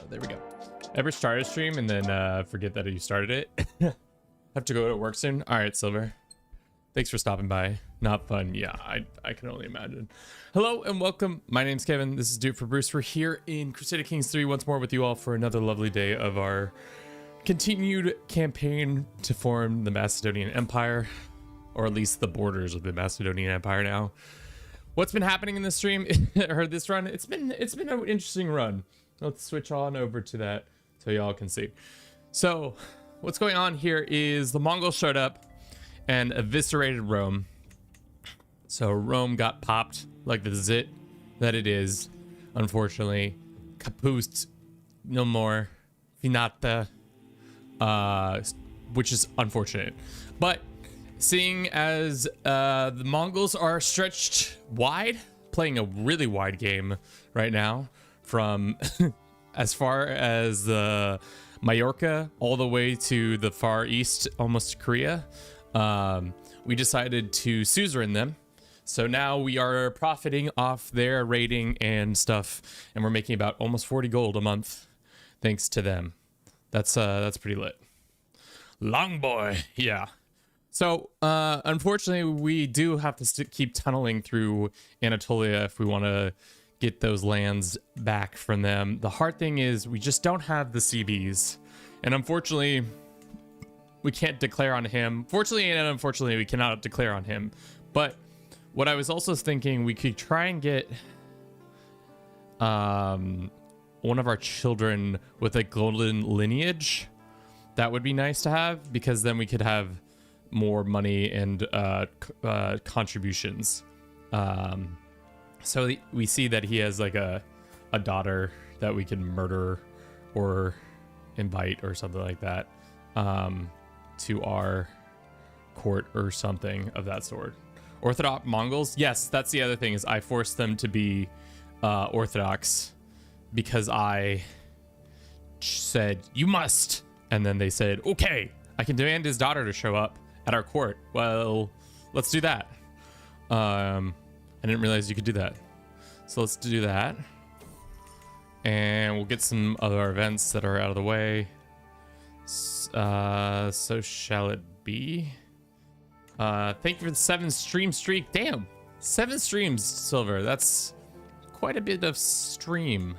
There we go. Ever start a stream and then forget that you started it? Have to go to work soon? All right, Silver. Thanks for stopping by. Not fun. Yeah, I can only imagine. Hello and welcome. My name's Kevin. This is Dude for Bruce. We're here in Crusader Kings 3 once more with you all for another lovely day of our continued campaign to form the Macedonian Empire, or at least the borders of the Macedonian Empire now. What's been happening in this stream or this run? It's been an interesting run. Let's switch on over to that so y'all can see. So what's going on here is the Mongols showed up and eviscerated Rome. So Rome got popped like the zit that it is. Unfortunately, kaput, no more, finata, which is unfortunate. But seeing as the Mongols are stretched wide, playing a really wide game right now, from as far as Majorca all the way to the far east, almost to Korea, we decided to suzerain them. So now we are profiting off their raiding and stuff, and we're making about almost 40 gold a month thanks to them. That's pretty lit. Long boy, yeah. So unfortunately, we do have to keep tunneling through Anatolia if we want to get those lands back from them. The hard thing is we just don't have the CBs, and unfortunately we can't declare on him. Fortunately and unfortunately we cannot declare on him. But what I was also thinking, we could try and get one of our children with a golden lineage. That would be nice to have, because then we could have more money and contributions. So we see that he has like a daughter that we can murder or invite or something like that to our court or something of that sort. Orthodox Mongols, yes, that's the other thing, is I forced them to be Orthodox because I said you must, and then they said okay, I can demand his daughter to show up at our court. Well, let's do that. I didn't realize you could do that. So let's do that. And we'll get some other events that are out of the way. So shall it be? Thank you for the 7 stream streak. Damn, 7 streams, Silver. That's quite a bit of stream.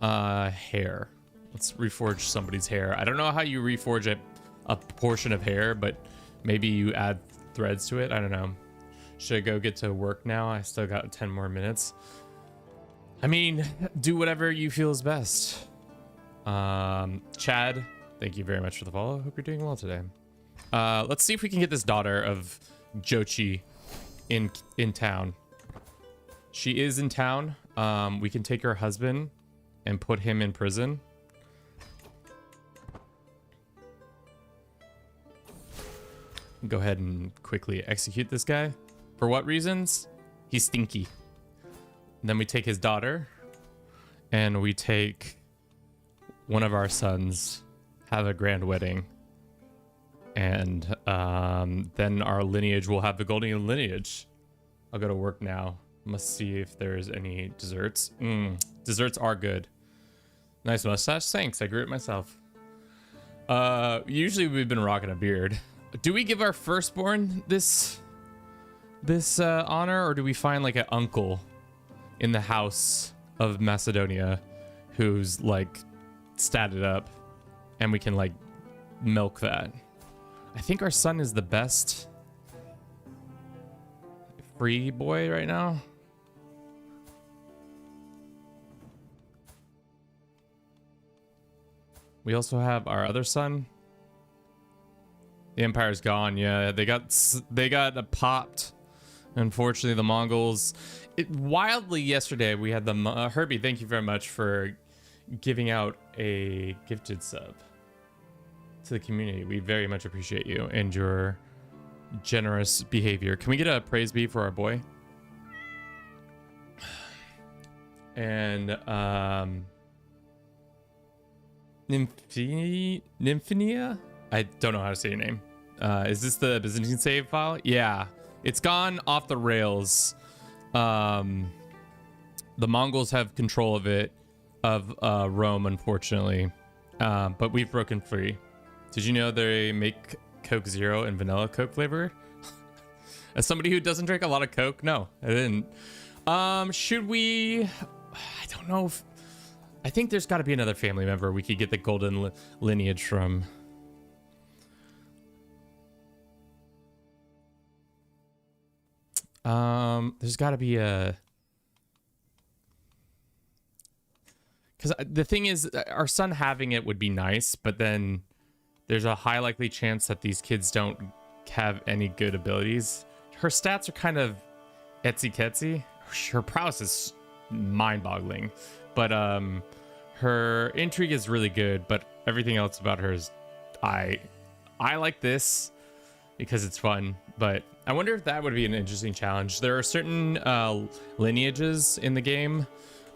Hair. Let's reforge somebody's hair. I don't know how you reforge a portion of hair, but maybe you add threads to it. I don't know. Should I go get to work now? I still got 10 more minutes. I mean, do whatever you feel is best. Chad, thank you very much for the follow. Hope you're doing well today. Let's see if we can get this daughter of Jochi in town. She is in town. We can take her husband and put him in prison. Go ahead and quickly execute this guy. For what reasons? He's stinky. And then we take his daughter and we take one of our sons, have a grand wedding, and then our lineage will have the golden lineage. I'll go to work now. Must see if there's any desserts. Desserts are good. Nice mustache. Thanks, I grew it myself. Usually we've been rocking a beard. Do we give our firstborn this honor, or do we find like an uncle in the house of Macedonia who's like statted up and we can like milk that? I think our son is the best free boy right now. We also have our other son. The Empire's gone. Yeah, they got popped. Unfortunately, the Mongols. Wildly yesterday we had the Herbie. Thank you very much for giving out a gifted sub to the community. We very much appreciate you and your generous behavior. Can we get a praise be for our boy? And Nymphinia? I don't know how to say your name. Is this the Byzantine save file? Yeah, it's gone off the rails. The Mongols have control of it. of Rome, unfortunately, but we've broken free. Did you know they make Coke Zero and vanilla Coke flavor? As somebody who doesn't drink a lot of Coke, no, I didn't. Should we? I don't know if. I think there's got to be another family member we could get the golden lineage from. There's got to be a. Because the thing is, our son having it would be nice, but then there's a high likely chance that these kids don't have any good abilities. Her stats are kind of etsy-ketsy. Her prowess is mind-boggling, but her intrigue is really good, but everything else about her is I like this because it's fun, but I wonder if that would be an interesting challenge. There are certain lineages in the game.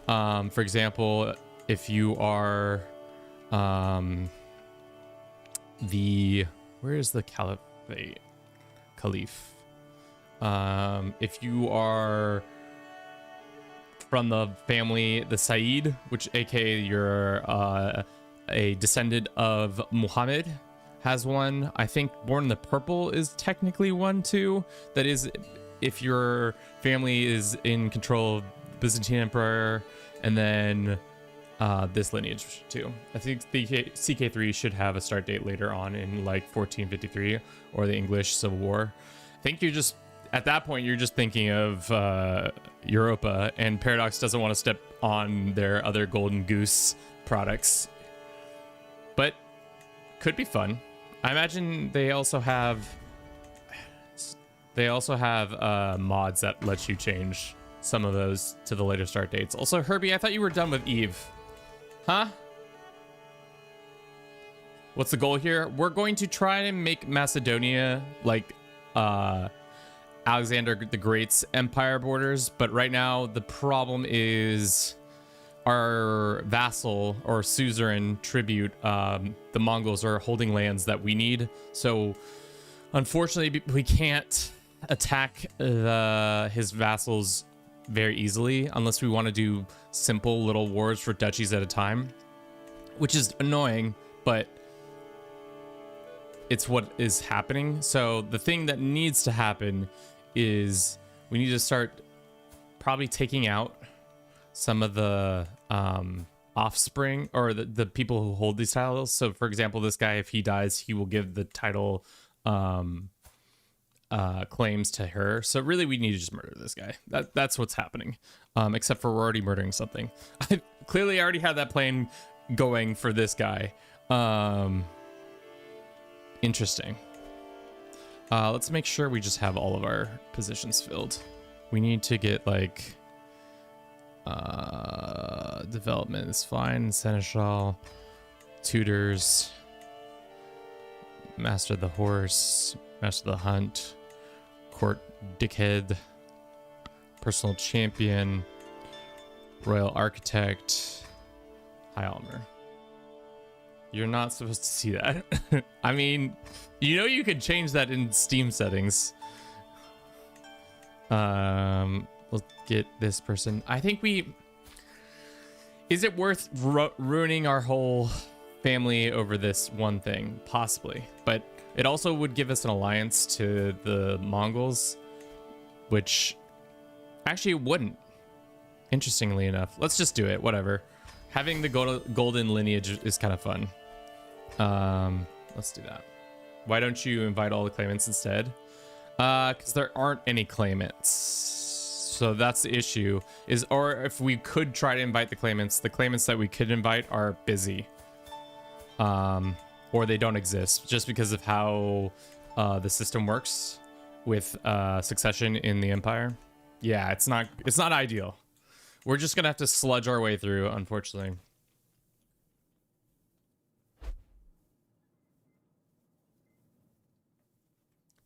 For example, if you are where is the caliphate? Caliph. If you are from the family, the Said, which aka you're a descendant of Muhammad, has one. I think Born in the Purple is technically one too. That is, if your family is in control of the Byzantine Empire, and then this lineage too. I think the CK3 should have a start date later on in like 1453 or the English Civil War. I think you're just at that point you're just thinking of Europa, and Paradox doesn't want to step on their other Golden Goose products, but could be fun. I imagine they also have mods that let you change some of those to the later start dates. Also, Herbie, I thought you were done with Eve. Huh? What's the goal here? We're going to try and make Macedonia like Alexander the Great's empire borders, but right now the problem is our vassal or suzerain tribute, the Mongols are holding lands that we need. So unfortunately, we can't attack his vassals very easily unless we want to do simple little wars for duchies at a time, which is annoying, but it's what is happening. So the thing that needs to happen is we need to start probably taking out some of the offspring or the people who hold these titles. So for example, this guy, if he dies, he will give the title claims to her. So really we need to just murder this guy. That's what's happening, except for we're already murdering something. I clearly already had that plan going for this guy. Interesting. Let's make sure we just have all of our positions filled. We need to get like development is fine, seneschal, tutors, master of the horse, master of the hunt, court dickhead, personal champion, royal architect, high armor. You're not supposed to see that. I mean, you know, you could change that in Steam settings. We'll get this person. I think is it worth ruining our whole family over this one thing? Possibly, but it also would give us an alliance to the Mongols, which actually it wouldn't. Interestingly enough, let's just do it. Whatever. Having the golden lineage is kind of fun. Let's do that. Why don't you invite all the claimants instead? Because there aren't any claimants. So that's the issue. Or if we could try to invite the claimants that we could invite are busy. Or they don't exist just because of how the system works with succession in the empire. Yeah, it's not ideal. We're just gonna have to sludge our way through, unfortunately.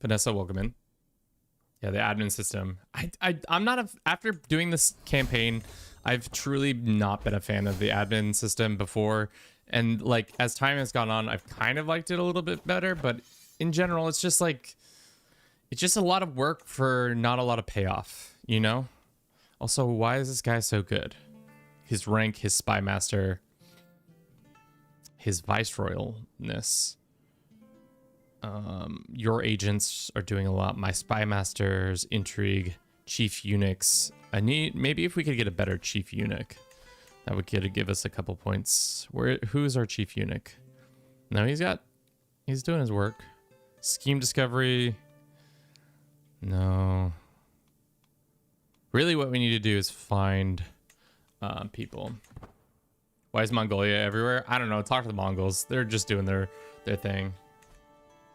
Vanessa, welcome in. Yeah, the admin system. I'm not after doing this campaign, I've truly not been a fan of the admin system before. And like as time has gone on, I've kind of liked it a little bit better, but in general, it's just a lot of work for not a lot of payoff, you know? Also, why is this guy so good? his rank, his spy master, his viceroyalness. Your agents are doing a lot. My spy masters, intrigue, chief eunuchs. I need, maybe if we could get a better chief eunuch, that would give us a couple points. Who's our chief eunuch? No, he's doing his work. Scheme discovery. No. Really what we need to do is find people. Why is Mongolia everywhere? I don't know. Talk to the Mongols. They're just doing their thing.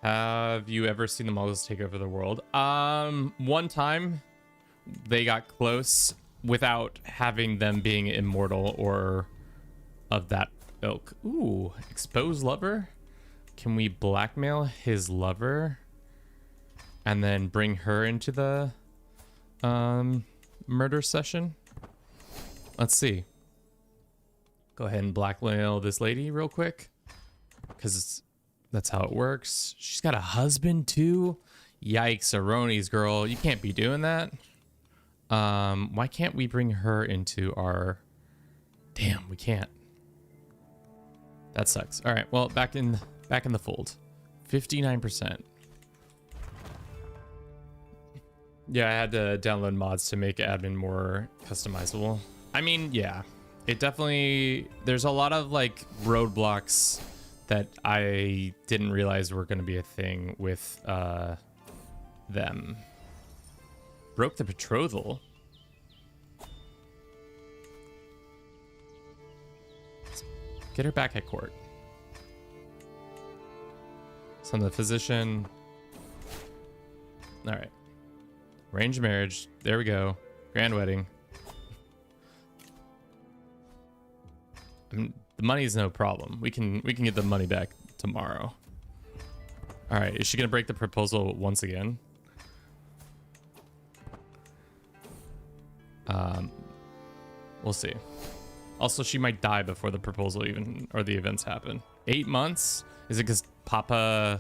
Have you ever seen the Mongols take over the world? One time they got close without having them being immortal or of that ilk. Ooh, expose lover. Can we blackmail his lover and then bring her into the murder session? Let's see. Go ahead and blackmail this lady real quick, because that's how it works. She's got a husband too. Yikes, Aroni's girl. You can't be doing that. Why can't we bring her into our... Damn, we can't. That sucks. All right, well, back in the fold. 59%. Yeah, I had to download mods to make admin more customizable. I mean, yeah, it definitely... There's a lot of like roadblocks that I didn't realize were going to be a thing with them. Broke the betrothal. Let's get her back at court. Son of the physician. All right. Arranged marriage. There we go. Grand wedding. The money's no problem. We can get the money back tomorrow. All right. Is she gonna break the proposal once again? We'll see. Also, she might die before the proposal even or the events happen. 8 months? Is it because Papa?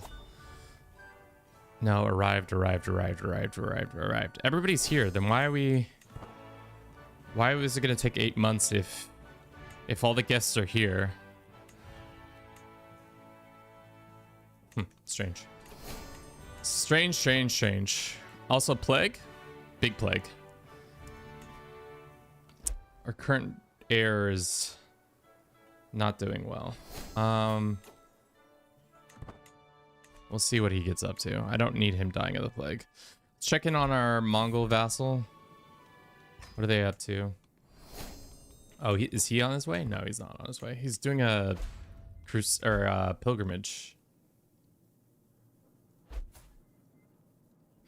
No, arrived. Everybody's here. Then why was it gonna take 8 months if all the guests are here? Strange. Strange. Also, plague? Big plague. Our current heir is not doing well. We'll see what he gets up to. I don't need him dying of the plague. Let's check in on our Mongol vassal. What are they up to? Oh, is he on his way? No, he's not on his way. He's doing a cruise or a pilgrimage.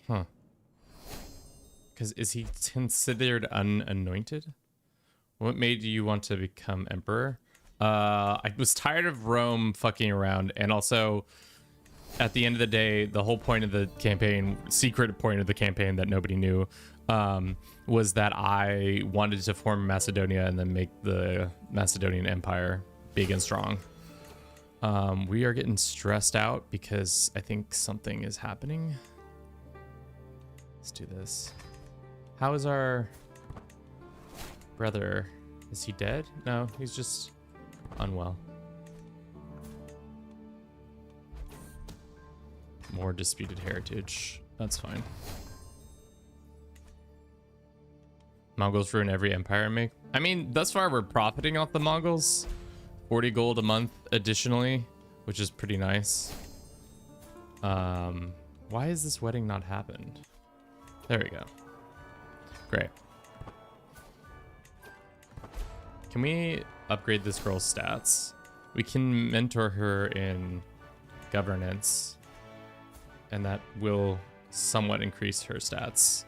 Huh. Because is he considered unanointed? What made you want to become emperor? I was tired of Rome fucking around, and also at the end of the day, the whole point of the campaign, secret point of the campaign that nobody knew, was that I wanted to form Macedonia and then make the Macedonian Empire big and strong. We are getting stressed out because I think something is happening. Let's do this. How is our brother? Is he dead? No, he's just unwell. More disputed heritage. That's fine. Mongols ruin every empire I make. I mean, thus far we're profiting off the Mongols. 40 gold a month additionally, which is pretty nice. Why has this wedding not happened? There we go. Great. Can we upgrade this girl's stats? We can mentor her in governance, and that will somewhat increase her stats.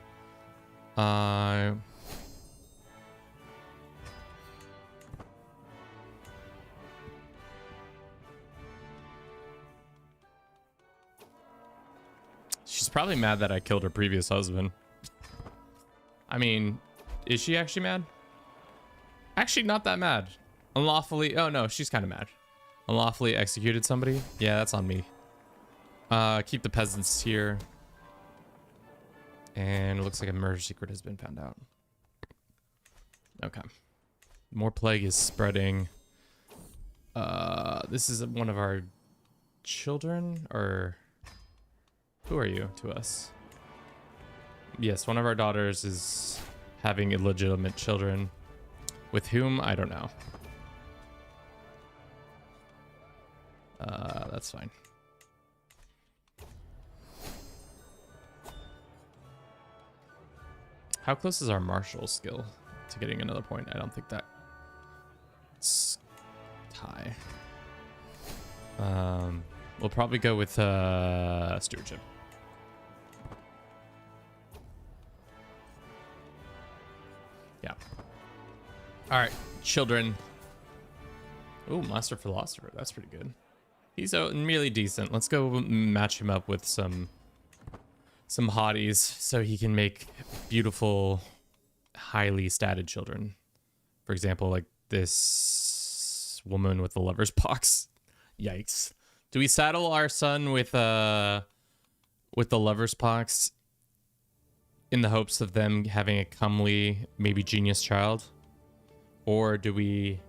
She's probably mad that I killed her previous husband. I mean, is she actually mad? Actually, not that mad. Unlawfully... Oh, no, she's kind of mad. Unlawfully executed somebody? Yeah, that's on me. Keep the peasants here. And it looks like a murder secret has been found out. Okay. More plague is spreading. This is one of our children, or who are you to us? Yes, one of our daughters is having illegitimate children. With whom? I don't know. That's fine. How close is our martial skill to getting another point? I don't think that it's tie. We'll probably go with stewardship. Yeah. All right, children. Oh, master philosopher. That's pretty good. He's really decent. Let's go match him up with some hotties so he can make beautiful, highly statted children. For example, like this woman with the lover's box. Yikes. Do we saddle our son with the lover's box in the hopes of them having a comely, maybe genius child? Or do we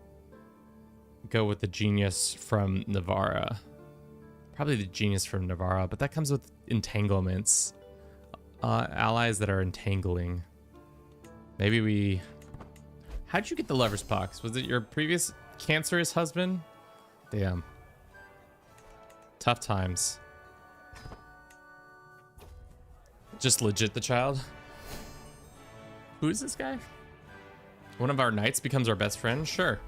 go with the genius from Navarra? Probably the genius from Navarra, but that comes with entanglements. Allies that are entangling. Maybe we... How'd you get the lover's box? Was it your previous cancerous husband? Damn. Tough times. Just legit the child. Who is this guy? One of our knights becomes our best friend? Sure.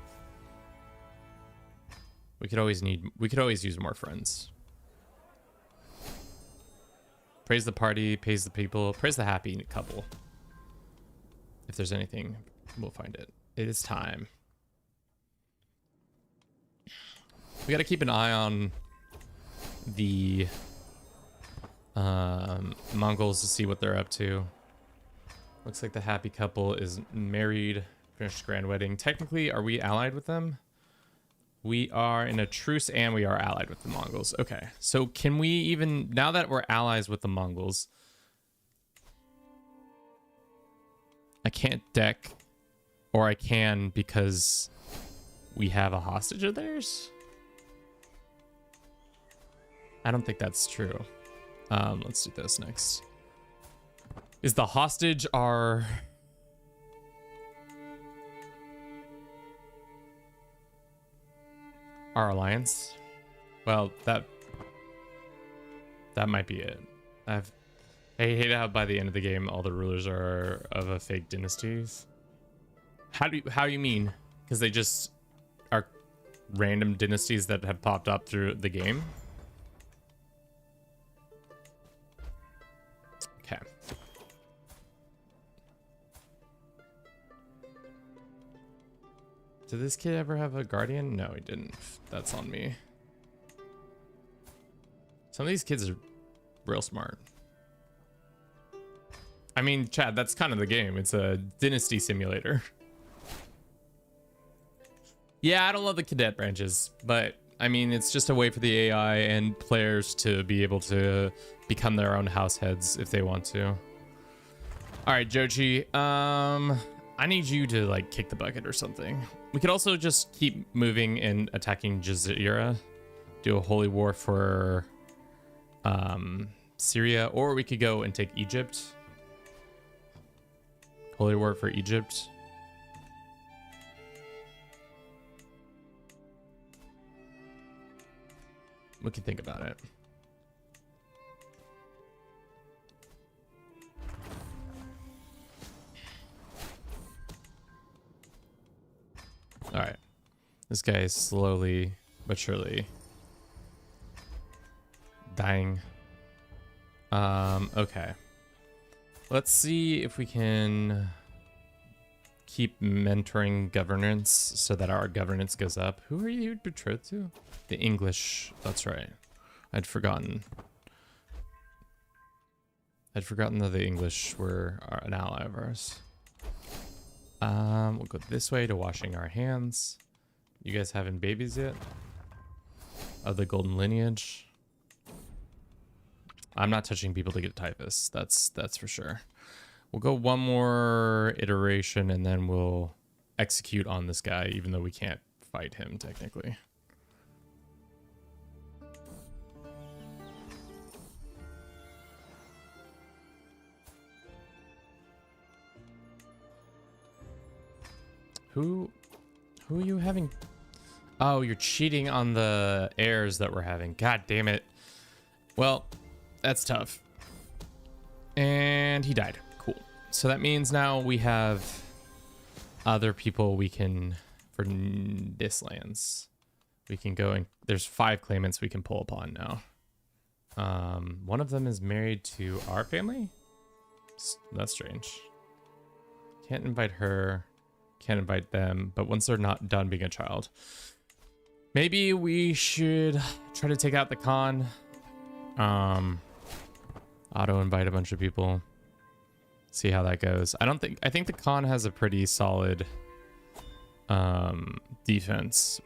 We could always use more friends. Praise the party, praise the people, praise the happy couple. If there's anything, we'll find it. It is time. We got to keep an eye on the Mongols to see what they're up to. Looks like the happy couple is married, finished grand wedding. Technically, are we allied with them? We are in a truce and we are allied with the Mongols. Okay, so can we even, now that we're allies with the Mongols, I can't deck, or I can because we have a hostage of theirs? I don't think that's true. Let's do this next. Is the hostage our alliance? Well, that might be it. I hate how by the end of the game all the rulers are of a fake dynasties. How do you mean? Because they just are random dynasties that have popped up through the game? Okay. Did this kid ever have a guardian? No, he didn't. That's on me. Some of these kids are real smart. I mean, Chad, that's kind of the game. It's a dynasty simulator. Yeah, I don't love the cadet branches, but I mean, it's just a way for the AI and players to be able to become their own house heads if they want to. All right, Joji, I need you to like kick the bucket or something. We could also just keep moving and attacking Jazira, do a holy war for Syria, or we could go and take Egypt. Holy war for Egypt. We can think about it. All right. This guy is slowly but surely dying. Okay. Let's see if we can keep mentoring governance so that our governance goes up. Who are you betrothed to? The English. That's right. I'd forgotten. That the English were an ally of ours. We'll go this way to washing our hands. You guys having babies yet? Of the golden lineage? I'm not touching people to get typhus. That's for sure. We'll go one more iteration and then we'll execute on this guy, even though we can't fight him technically. Who are you having? Oh, you're cheating on the heirs that we're having. God damn it. Well, that's tough. And he died. Cool. So that means now we have other people we can, for this lands, we can go and there's 5 claimants we can pull upon now. One of them is married to our family. That's strange. Can't invite her. Can't invite them, but once they're not done being a child, maybe we should try to take out the Khan. Auto invite a bunch of people. See how that goes. I think the Khan has a pretty solid defense.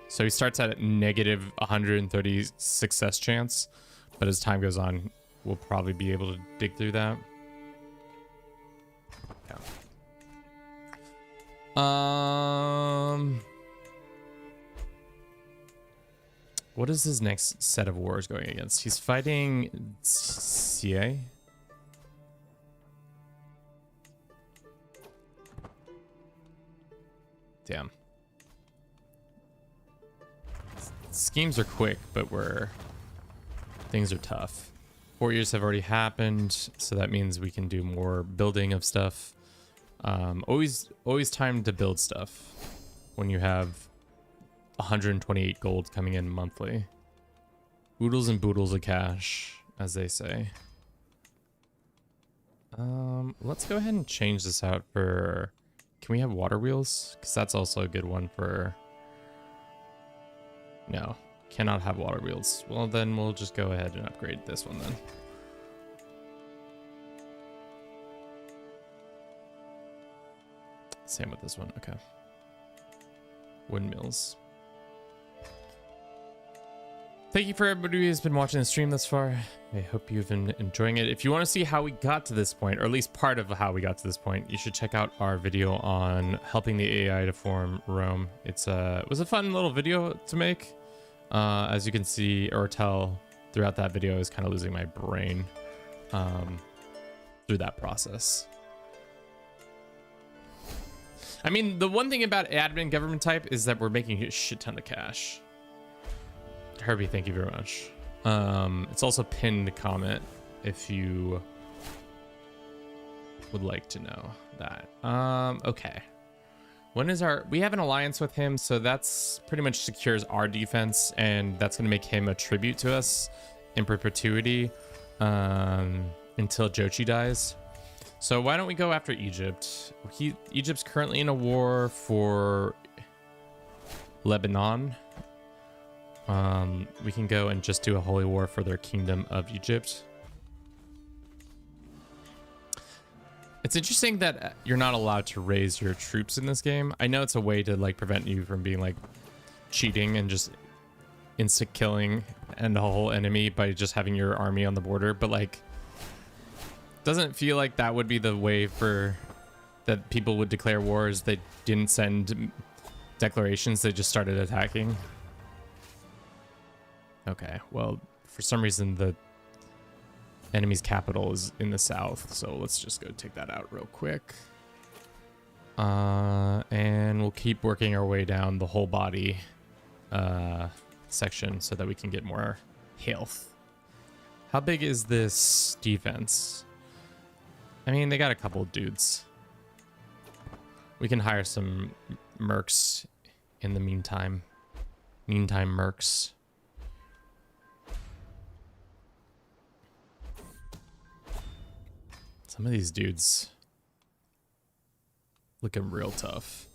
So he starts at a negative 130 success chance, but as time goes on, we'll probably be able to dig through that. Yeah. What is his next set of wars going against? He's fighting CA. Damn. Schemes are quick, but things are tough. 4 years have already happened, so that means we can do more building of stuff. Always time to build stuff when you have 128 gold coming in monthly. Oodles and boodles of cash, as they say. Let's go ahead and change this out for... Can we have water wheels? Because that's also a good one for... No, cannot have water wheels. Well, then we'll just go ahead and upgrade this one then. Same with this one. Okay. Windmills. Thank you for everybody who's been watching the stream thus far. I hope you've been enjoying it. If you want to see how we got to this point, or at least part of how we got to this point, you should check out our video on helping the AI to form Rome. It was a fun little video to make. As you can see or tell throughout that video, I was kind of losing my brain through that process. I mean, the one thing about admin government type is that we're making a shit ton of cash. Herbie, thank you very much. It's also pinned to comment if you would like to know that. Okay. When is we have an alliance with him, so that's pretty much secures our defense, and that's going to make him a tribute to us in perpetuity until Jochi dies. So why don't we go after Egypt? Egypt's currently in a war for Lebanon. We can go and just do a holy war for their kingdom of Egypt. It's interesting that you're not allowed to raise your troops in this game. I know it's a way to like prevent you from being like cheating and just insta killing and the whole enemy by just having your army on the border, but like doesn't feel like that would be the way for that people would declare wars. They didn't send declarations, they just started attacking. Okay, well, for some reason the enemy's capital is in the south, so let's just go take that out real quick. And we'll keep working our way down the whole body section so that we can get more health. How big is this defense? I mean, they got a couple of dudes. We can hire some mercs in the meantime. Mercs. Some of these dudes looking real tough.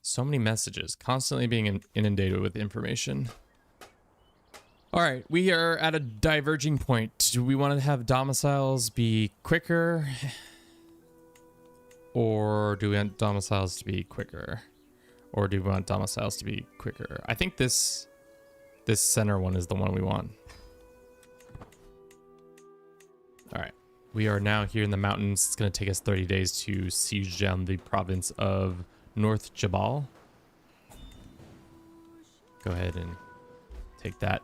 So many messages, constantly being inundated with information. All right, we are at a diverging point. Do we want to have domiciles be quicker? Or do we want domiciles to be quicker? Or do we want domiciles to be quicker? I think this center one is the one we want. All right. We are now here in the mountains. It's going to take us 30 days to siege down the province of North Jabal. Go ahead and take that.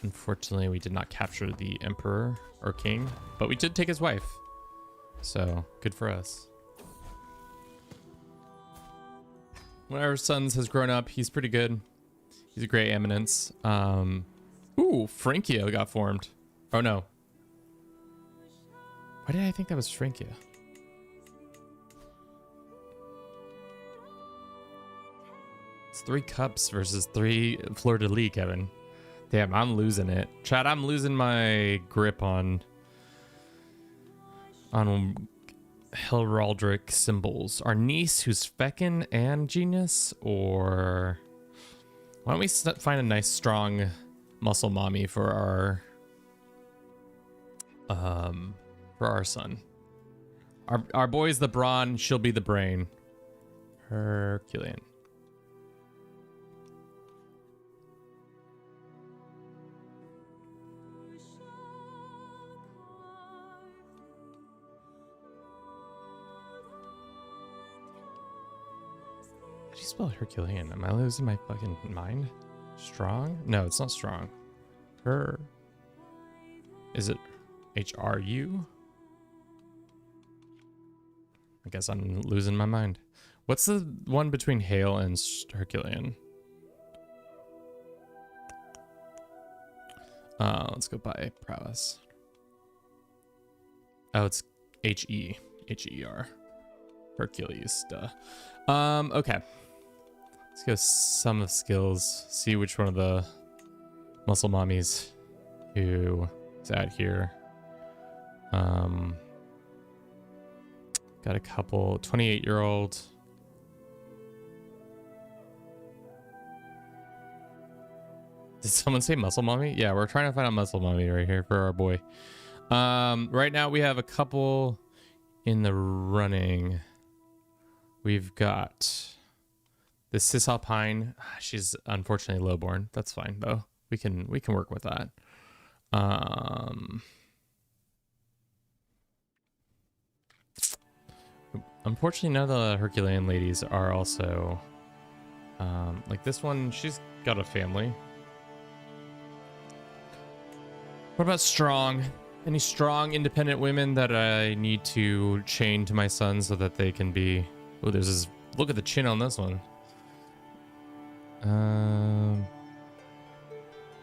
Unfortunately, we did not capture the emperor or king, but we did take his wife. So, good for us. One of our sons has grown up. He's pretty good. He's a great eminence. Ooh, Francia got formed. Oh, no. Why did I think that was Francia? It's 3 cups versus 3 fleur-de-lis, Kevin. Damn, I'm losing it. Chad, I'm losing my grip on heraldic symbols. Our niece, who's feckin' and genius, or why don't we find a nice strong muscle mommy for our son. Our boy's the brawn, she'll be the brain. Herculean. How do you spell Herculean? Am I losing my fucking mind? Strong? No, it's not strong. Her. Is it HRU? I guess I'm losing my mind. What's the one between Hail and Herculean? Let's go by prowess. Oh, it's HE. H-E-R. Hercules. Duh. Okay. Let's go some of the skills. See which one of the muscle mommies who is out here. Got a couple. 28-year-old. Did someone say muscle mommy? Yeah, we're trying to find a muscle mommy right here for our boy. Right now we have a couple in the running. We've got the Cisalpine. She's unfortunately lowborn. That's fine though. We can work with that. Unfortunately, none of the Herculean ladies are also like this one. She's got a family. What about strong? Any strong, independent women that I need to chain to my son so that they can be... Oh, there's this... Look at the chin on this one.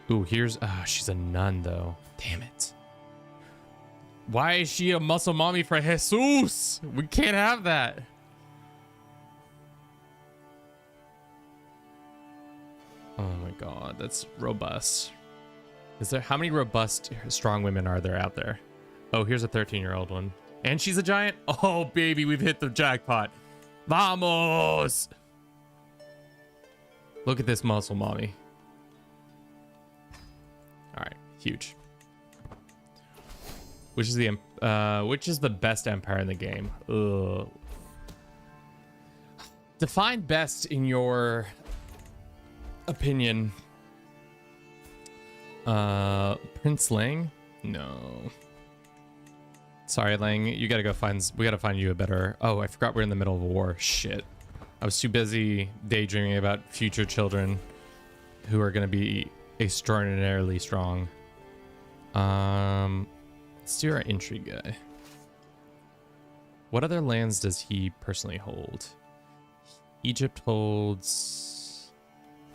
Ooh, here's... Ah, she's a nun, though. Damn it. Why is she a muscle mommy for Jesus? We can't have that. Oh my god, that's robust. Is there... How many robust, strong women are there out there? Oh, here's a 13-year-old one. And she's a giant? Oh, baby, we've hit the jackpot. Vamos! Look at this muscle mommy. Alright, huge. Which is the best empire in the game? Ugh. Define best in your opinion. Prince Lang? No. Sorry, Lang. You gotta go find... We gotta find you a better... Oh, I forgot we're in the middle of a war. Shit. I was too busy daydreaming about future children who are gonna be extraordinarily strong. Let's do our intrigue guy. What other lands does he personally hold? Egypt holds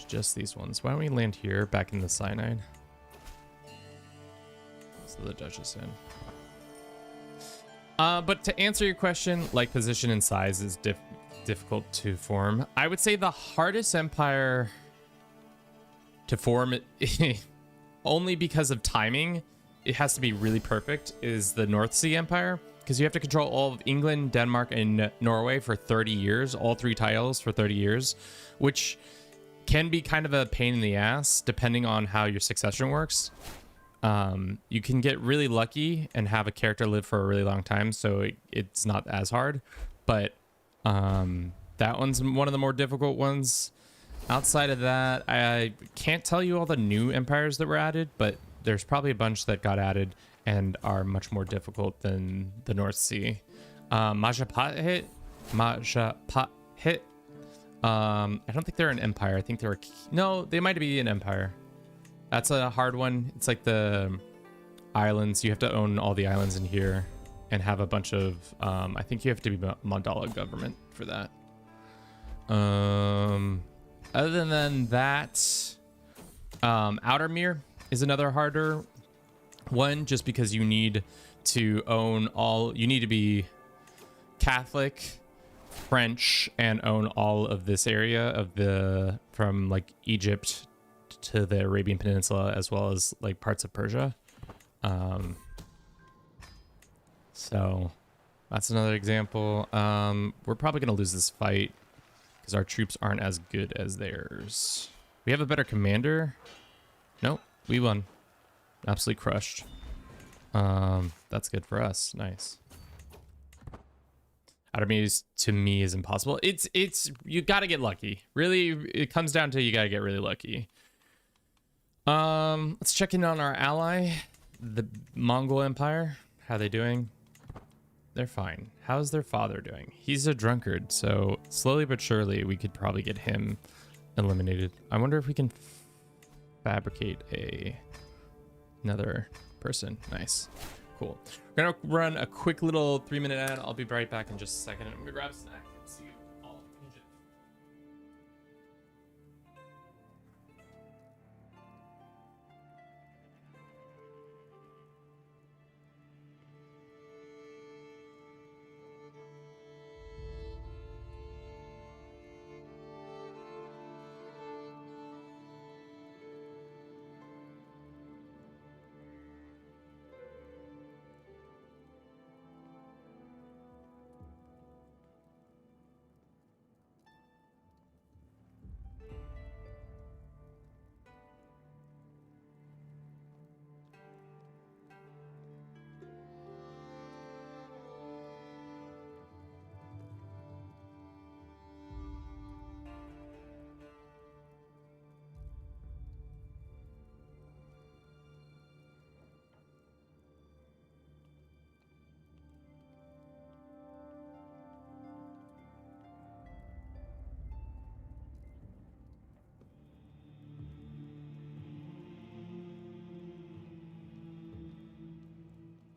just these ones. Why don't we land here, back in the Cyanide? So the Dutch is in. But to answer your question, like position and size is difficult to form. I would say the hardest empire to form, only because of timing, it has to be really perfect, is the North Sea Empire, because you have to control all of England, Denmark, and Norway for 30 years, all 3 titles for 30 years, which can be kind of a pain in the ass depending on how your succession works. You can get really lucky and have a character live for a really long time, so it's not as hard, but that one's one of the more difficult ones. Outside of that, I can't tell you all the new empires that were added, but there's probably a bunch that got added. and are much more difficult than the North Sea. Majapahit. I don't think they're an empire. I think they were... No, they might be an empire. That's a hard one. It's like the islands. You have to own all the islands in here and have a bunch of... I think you have to be Mandala government for that. Other than that, Outermere is another harder one, just because you need to own all... You need to be Catholic, French, and own all of this area of the... From like Egypt to the Arabian Peninsula, as well as like parts of Persia. So that's another example. We're probably going to lose this fight because our troops aren't as good as theirs. We have a better commander. Nope, we won. Absolutely crushed. That's good for us. Nice. Outermere to me is impossible. It's you got to get lucky. Really, it comes down to you got to get really lucky. Let's check in on our ally, the Mongol Empire. How are they doing? They're fine. How's their father doing? He's a drunkard, so slowly but surely we could probably get him eliminated. I wonder if we can fabricate another person. Nice. Cool. We're gonna run a quick little 3-minute ad. I'll be right back in just a second. I'm gonna grab a snack and see you all in Egypt.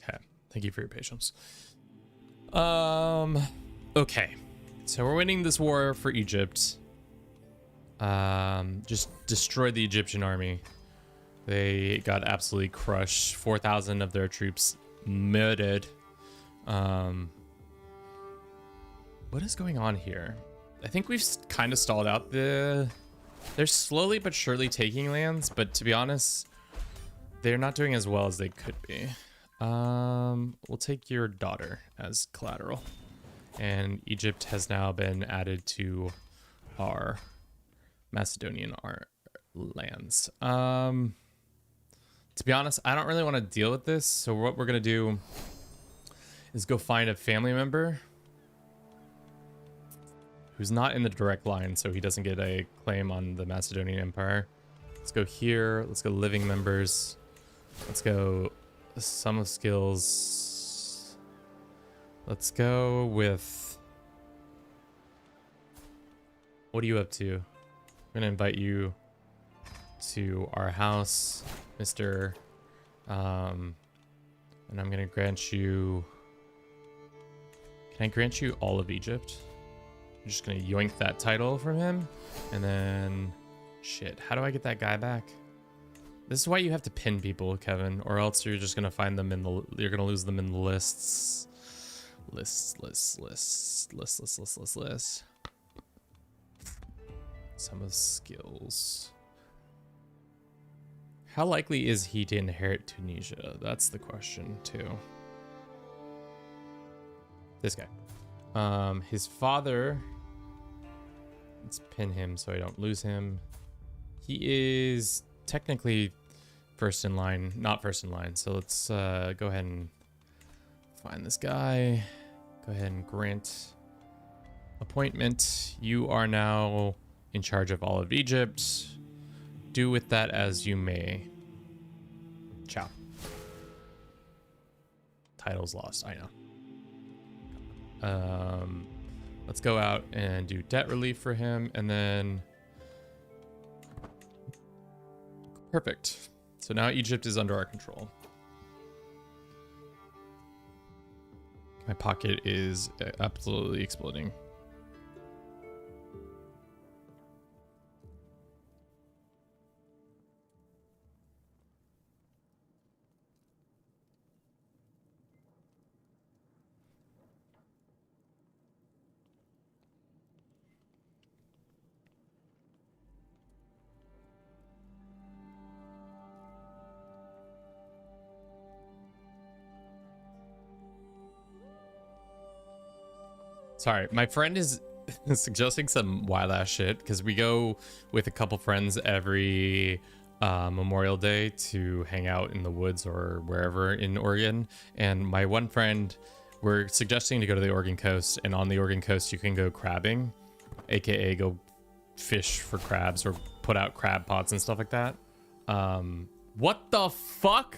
Okay, thank you for your patience. Okay, so we're winning this war for Egypt. Just destroyed the Egyptian army. They got absolutely crushed. 4,000 of their troops murdered. What is going on here? I think we've kind of stalled out they're slowly but surely taking lands, but to be honest, they're not doing as well as they could be. We'll take your daughter as collateral, and Egypt has now been added to our Macedonian lands. To be honest, I don't really want to deal with this, so what we're gonna do is go find a family member who's not in the direct line, so he doesn't get a claim on the Macedonian Empire. Let's go here. Let's go living members. Let's go sum of skills. Let's go with... What are you up to? I'm gonna invite you to our house, Mr. And I'm gonna grant you... Can I grant you all of Egypt? I'm just gonna yoink that title from him, and then... Shit, how do I get that guy back? This is why you have to pin people, Kevin, or else you're just gonna find them in the... You're gonna lose them in the lists. Lists. Some of skills. How likely is he to inherit Tunisia? That's the question, too. This guy. His father... Let's pin him so I don't lose him. He is technically first in line, not first in line. So let's go ahead and find this guy. Go ahead and grant appointment. You are now in charge of all of Egypt. Do with that as you may. Ciao. titles lost. I know. Let's go out and do debt relief for him, and then perfect. So now Egypt is under our control. My pocket is absolutely exploding. Sorry, my friend is suggesting some wild ass shit because we go with a couple friends every Memorial Day to hang out in the woods or wherever in Oregon. And my one friend, we're suggesting to go to the Oregon coast, and on the Oregon coast you can go crabbing, aka go fish for crabs or put out crab pots and stuff like that. What the fuck?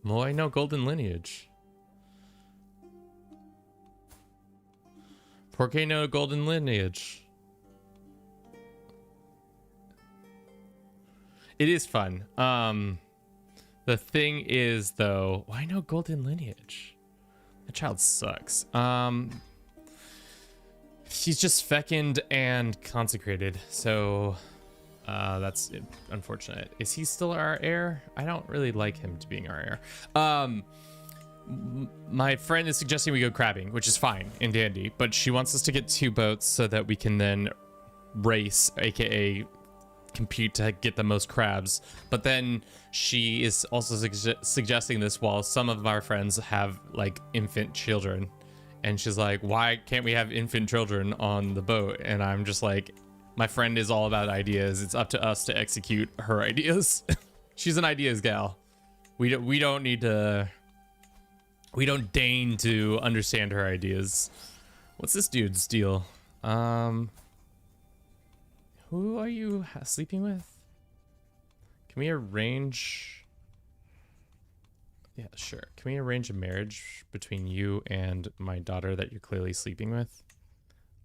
Well, I know golden lineage. Por qué no golden lineage? It is fun. The thing is, though, why no golden lineage? That child sucks. She's just fecund and consecrated, so that's unfortunate. Is he still our heir? I don't really like him to being our heir. My friend is suggesting we go crabbing, which is fine and dandy, but she wants us to get 2 boats so that we can then race, aka compete to get the most crabs. But then she is also suggesting this while some of our friends have like infant children, and she's like, why can't we have infant children on the boat? And I'm just like, my friend is all about ideas. It's up to us to execute her ideas. She's an ideas gal. We don't need to. We don't deign to understand her ideas. What's this dude's deal? Who are you sleeping with? Can we arrange? Yeah, sure. Can we arrange a marriage between you and my daughter that you're clearly sleeping with?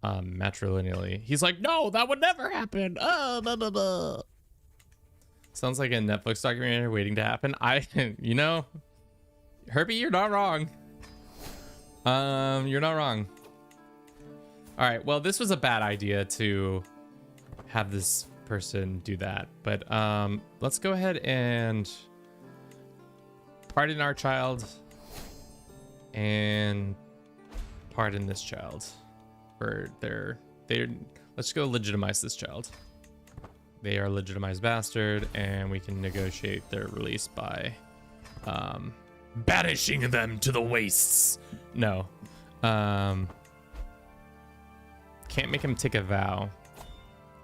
Matrilineally. He's like, no, that would never happen. Blah, blah, blah. Sounds like a Netflix documentary waiting to happen. You know, Herbie, you're not wrong. You're not wrong. All right, well, this was a bad idea to have this person do that, but let's go ahead and pardon our child and pardon this child for their let's go legitimize this child. They are a legitimized bastard, and we can negotiate their release by banishing them to the wastes. No. Can't make him take a vow.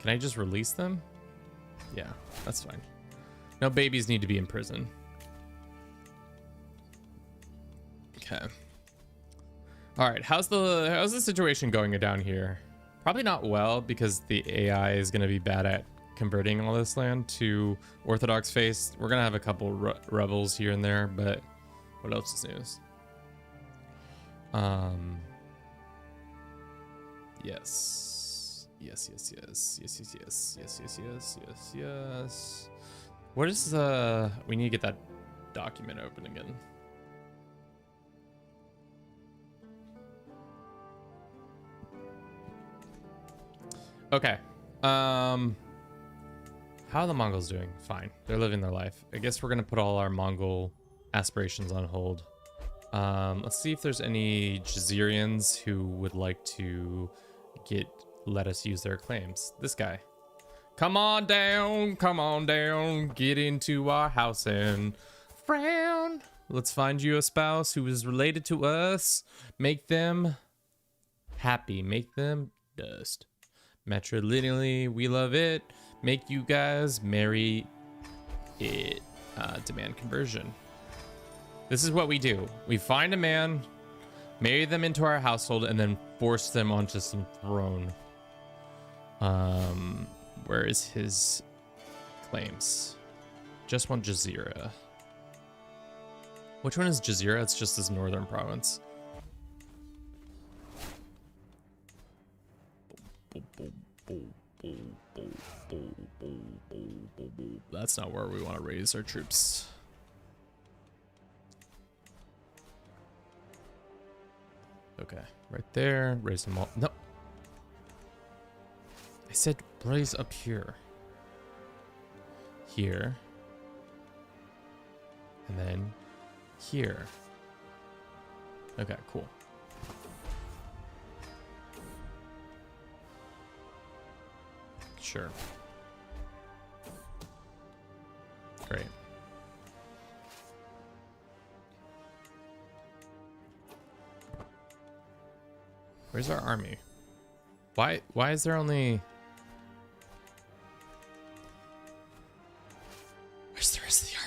Can I just release them? Yeah, that's fine. No babies need to be in prison. Okay. All right, how's the situation going down here? Probably not well, because the AI is going to be bad at converting all this land to Orthodox faith. We're going to have a couple rebels here and there, but what else is news? Yes. What is we need to get that document open again. Okay. How are the Mongols doing? Fine. They're living their life. I guess we're gonna put all our Mongol aspirations on hold. Let's see if there's any Jazirians who would like to let us use their claims. This guy. Come on down, get into our house and frown. Let's find you a spouse who is related to us. Make them happy, make them dust. Matrilineally, we love it. Make you guys marry it. Demand conversion. This is what we do. We find a man, marry them into our household, and then force them onto some throne. Where is his claims? Just one Jazira. Which one is Jazira? It's just this northern province. That's not where we want to raise our troops. Okay, right there. Raise them all. No. I said raise up here. Here. And then here. Okay, cool. Sure. Great. Where's our army? Why is there only... Where's the rest of the army?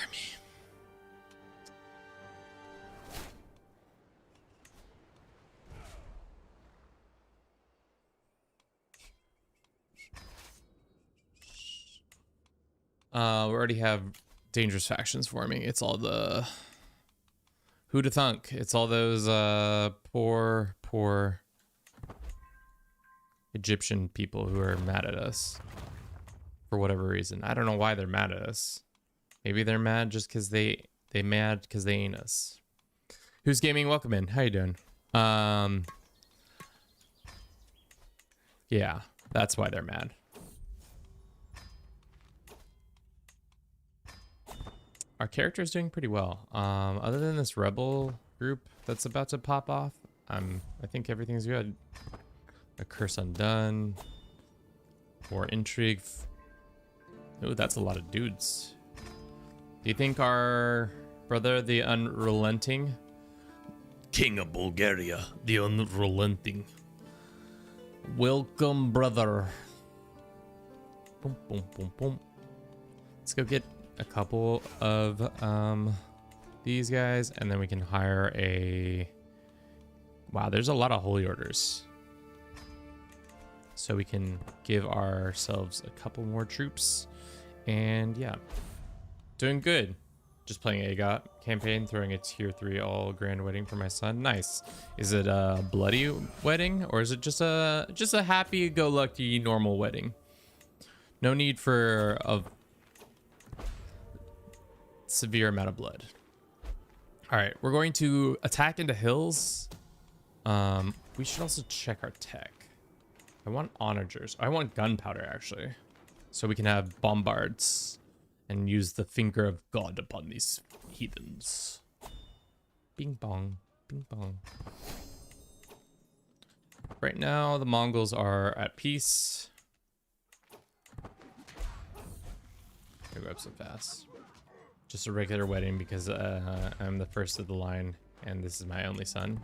We already have dangerous factions forming. It's all the... Who to thunk? It's all those poor Egyptian people who are mad at us for whatever reason. I don't know why they're mad at us. Maybe they're mad just because they mad because they ain't us. Who's gaming? Welcome in. How you doing? Yeah, that's why they're mad. Our character's doing pretty well. Other than this rebel group that's about to pop off, I think everything's good. A curse undone. More intrigue. Oh, that's a lot of dudes. Do you think our brother, the unrelenting, King of Bulgaria, the unrelenting, welcome, brother. Boom, boom, boom, boom. Let's go get a couple of these guys, and then we can hire a... Wow, there's a lot of holy orders. So we can give ourselves a couple more troops. And yeah, doing good. Just playing AGOT campaign, throwing a tier 3 all grand wedding for my son. Nice. Is it a bloody wedding, or is it just a happy-go-lucky normal wedding? No need for a severe amount of blood. All right, we're going to attack into hills. We should also check our tech. I want onagers. I want gunpowder, actually, so we can have bombards and use the finger of God upon these heathens. Bing bong, bing bong. Right now, the Mongols are at peace. I go up so fast. Just a regular wedding because I'm the first of the line, and this is my only son.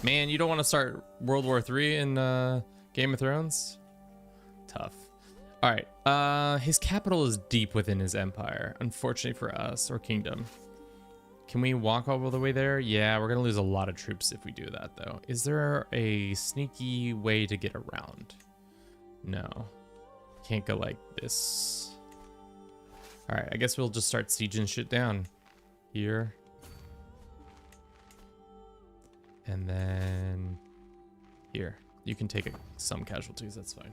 Man, you don't want to start World War III in Game of Thrones? Tough. All right, his capital is deep within his empire, unfortunately for us, or kingdom. Can we walk all the way there? Yeah, we're gonna lose a lot of troops if we do that, though. Is there a sneaky way to get around? No, can't go like this. All right, I guess we'll just start sieging shit down here. And then here. You can take some casualties, that's fine.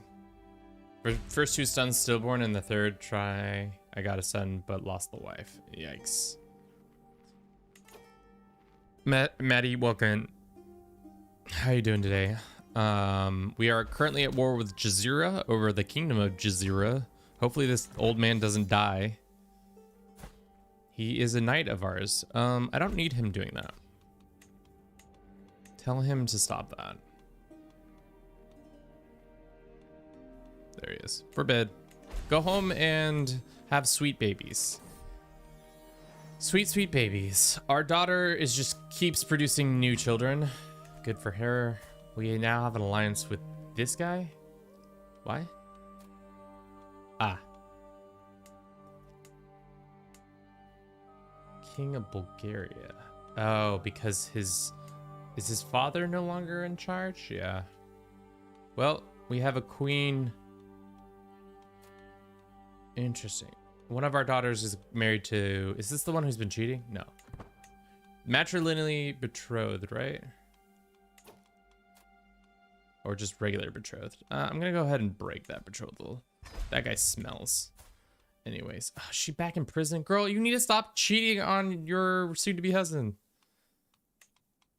First 2 sons stillborn, and the third try, I got a son but lost the wife. Yikes. Maddie, welcome. How you doing today? We are currently at war with Jazira over the kingdom of Jazira. Hopefully this old man doesn't die. He is a knight of ours. I don't need him doing that. Tell him to stop that. There he is. For bed. Go home and have sweet babies. Sweet, sweet babies. Our daughter is just keeps producing new children. Good for her. We now have an alliance with this guy. Why? Ah. King of Bulgaria. Oh, because is his father no longer in charge? Yeah. Well, we have a queen Interesting. One of our daughters is married to... Is this the one who's been cheating? No. Matrilineally betrothed, right? Or just regular betrothed. I'm gonna go ahead and break that betrothal. That guy smells. Anyways, oh, she back in prison? Girl, you need to stop cheating on your soon-to-be husband.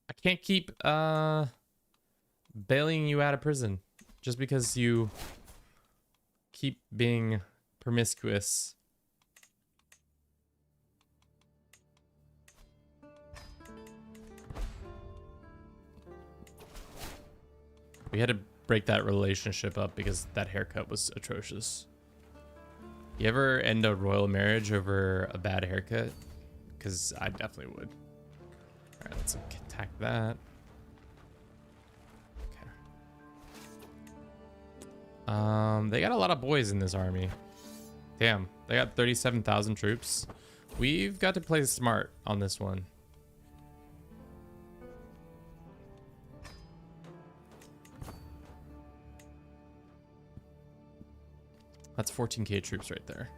I can't keep bailing you out of prison just because you keep being promiscuous. We had to break that relationship up because that haircut was atrocious. You ever end a royal marriage over a bad haircut? Because I definitely would. All right, let's attack that. Okay. They got a lot of boys in this army. Damn, they got 37,000 troops. We've got to play smart on this one. That's 14k troops right there.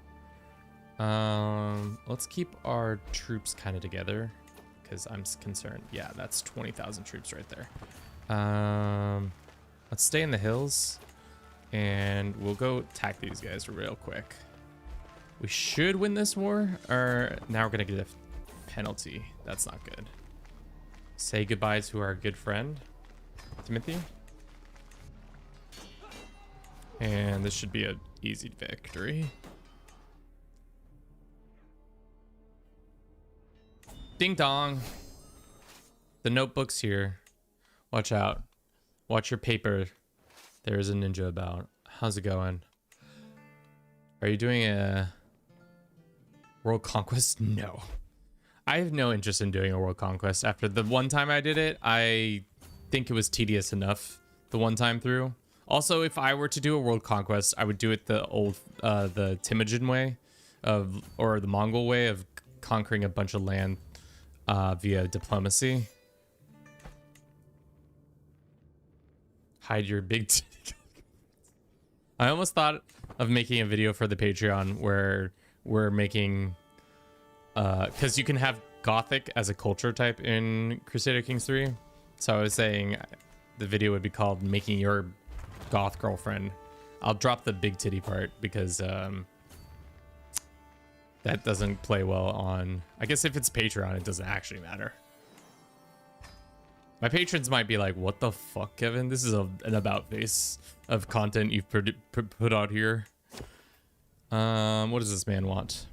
Let's keep our troops kind of together because I'm concerned. Yeah, that's 20,000 troops right there. Let's stay in the hills and we'll go attack these guys real quick. We should win this war, or now we're gonna get a penalty. That's not good. Say goodbye to our good friend, Timothy. And this should be an easy victory. Ding dong. The notebook's here. Watch out. Watch your paper. There's a ninja about. How's it going? Are you doing a world conquest? No. I have no interest in doing a world conquest. After the one time I did it, I think it was tedious enough the one time through. Also, if I were to do a world conquest, I would do it the old, the Temujin way of, or the Mongol way of conquering a bunch of land via diplomacy. Hide your big titty. I almost thought of making a video for the Patreon where we're making, because you can have Gothic as a culture type in Crusader Kings 3. So I was saying the video would be called Making Your Goth Girlfriend. I'll drop the big titty part because that doesn't play well on, I guess if it's Patreon, it doesn't actually matter. My patrons might be like, what the fuck, Kevin? This is an about face of content you've put out here. What does this man want?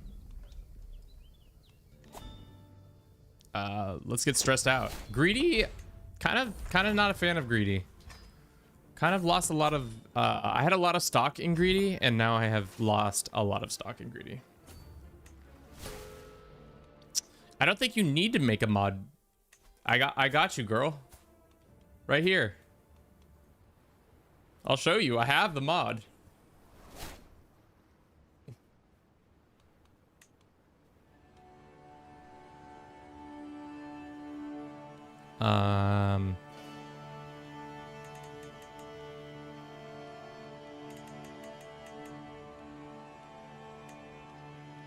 Let's get stressed out. Greedy, kind of not a fan of greedy. Kind of lost a lot of, I had a lot of stock in greedy, and now I have lost a lot of stock in greedy. I don't think you need to make a mod. I got you, girl. Right here. I'll show you. I have the mod.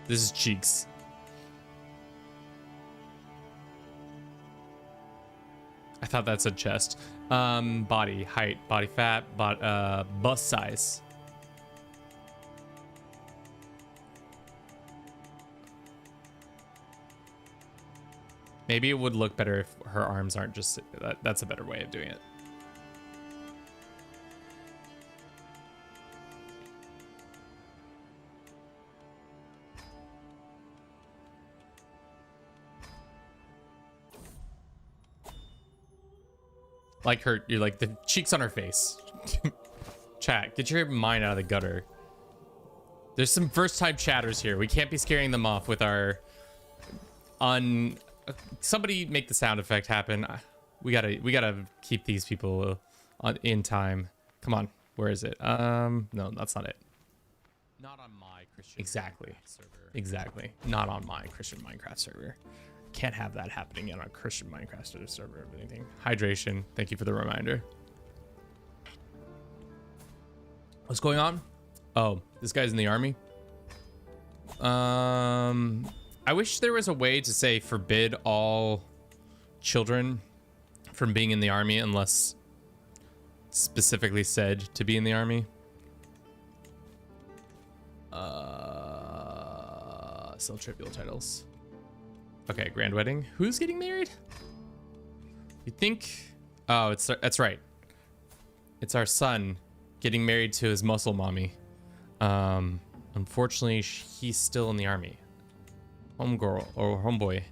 This is cheeks. I thought that said chest. Body, height, body fat, bust size. Maybe it would look better if her arms aren't just, that's a better way of doing it. Like her, you're like the cheeks on her face. Chat, get your mind out of the gutter. There's some first time chatters here. We can't be scaring them off with our somebody make the sound effect happen. We gotta keep these people in time. Come on, where is it? No, that's not it. Not on my Christian Minecraft server. Exactly. Not on my Christian Minecraft server. Can't have that happening on a Christian Minecraft server or anything. Hydration. Thank you for the reminder. What's going on? Oh, this guy's in the army. I wish there was a way to say forbid all children from being in the army unless specifically said to be in the army. Sell trivial titles. Okay, grand wedding. Who's getting married? You think? Oh, that's right. It's our son getting married to his muscle mommy. Unfortunately, he's still in the army. Homegirl or homeboy.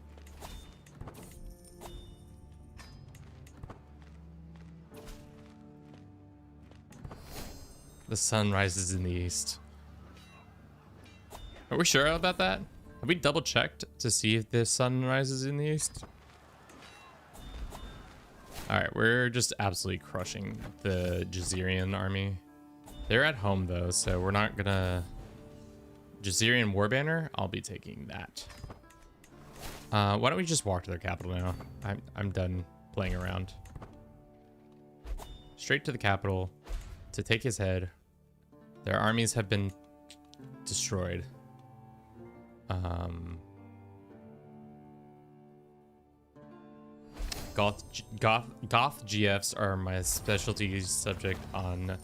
The sun rises in the east. Are we sure about that? Have we double checked to see if the sun rises in the east? All right, we're just absolutely crushing the Jazirian army. They're at home though, so we're not gonna... Jazirian war banner, I'll be taking that. Why don't we just walk to their capital now? I'm done playing around. Straight to the capital to take his head. Their armies have been destroyed. Goth GFs are my specialty subject on.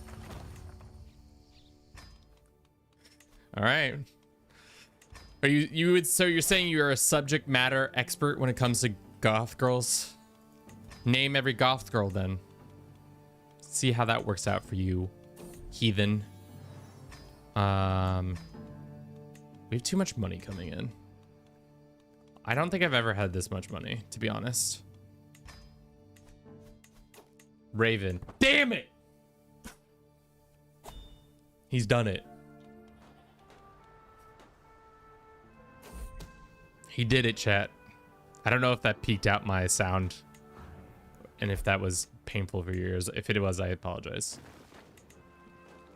All right. Are so you're saying you're a subject matter expert when it comes to goth girls? Name every goth girl then. See how that works out for you, heathen. We have too much money coming in. I don't think I've ever had this much money, to be honest. Raven. Damn it! He's done it. He did it, chat. I don't know if that peaked out my sound and if that was painful for your ears. If it was, I apologize.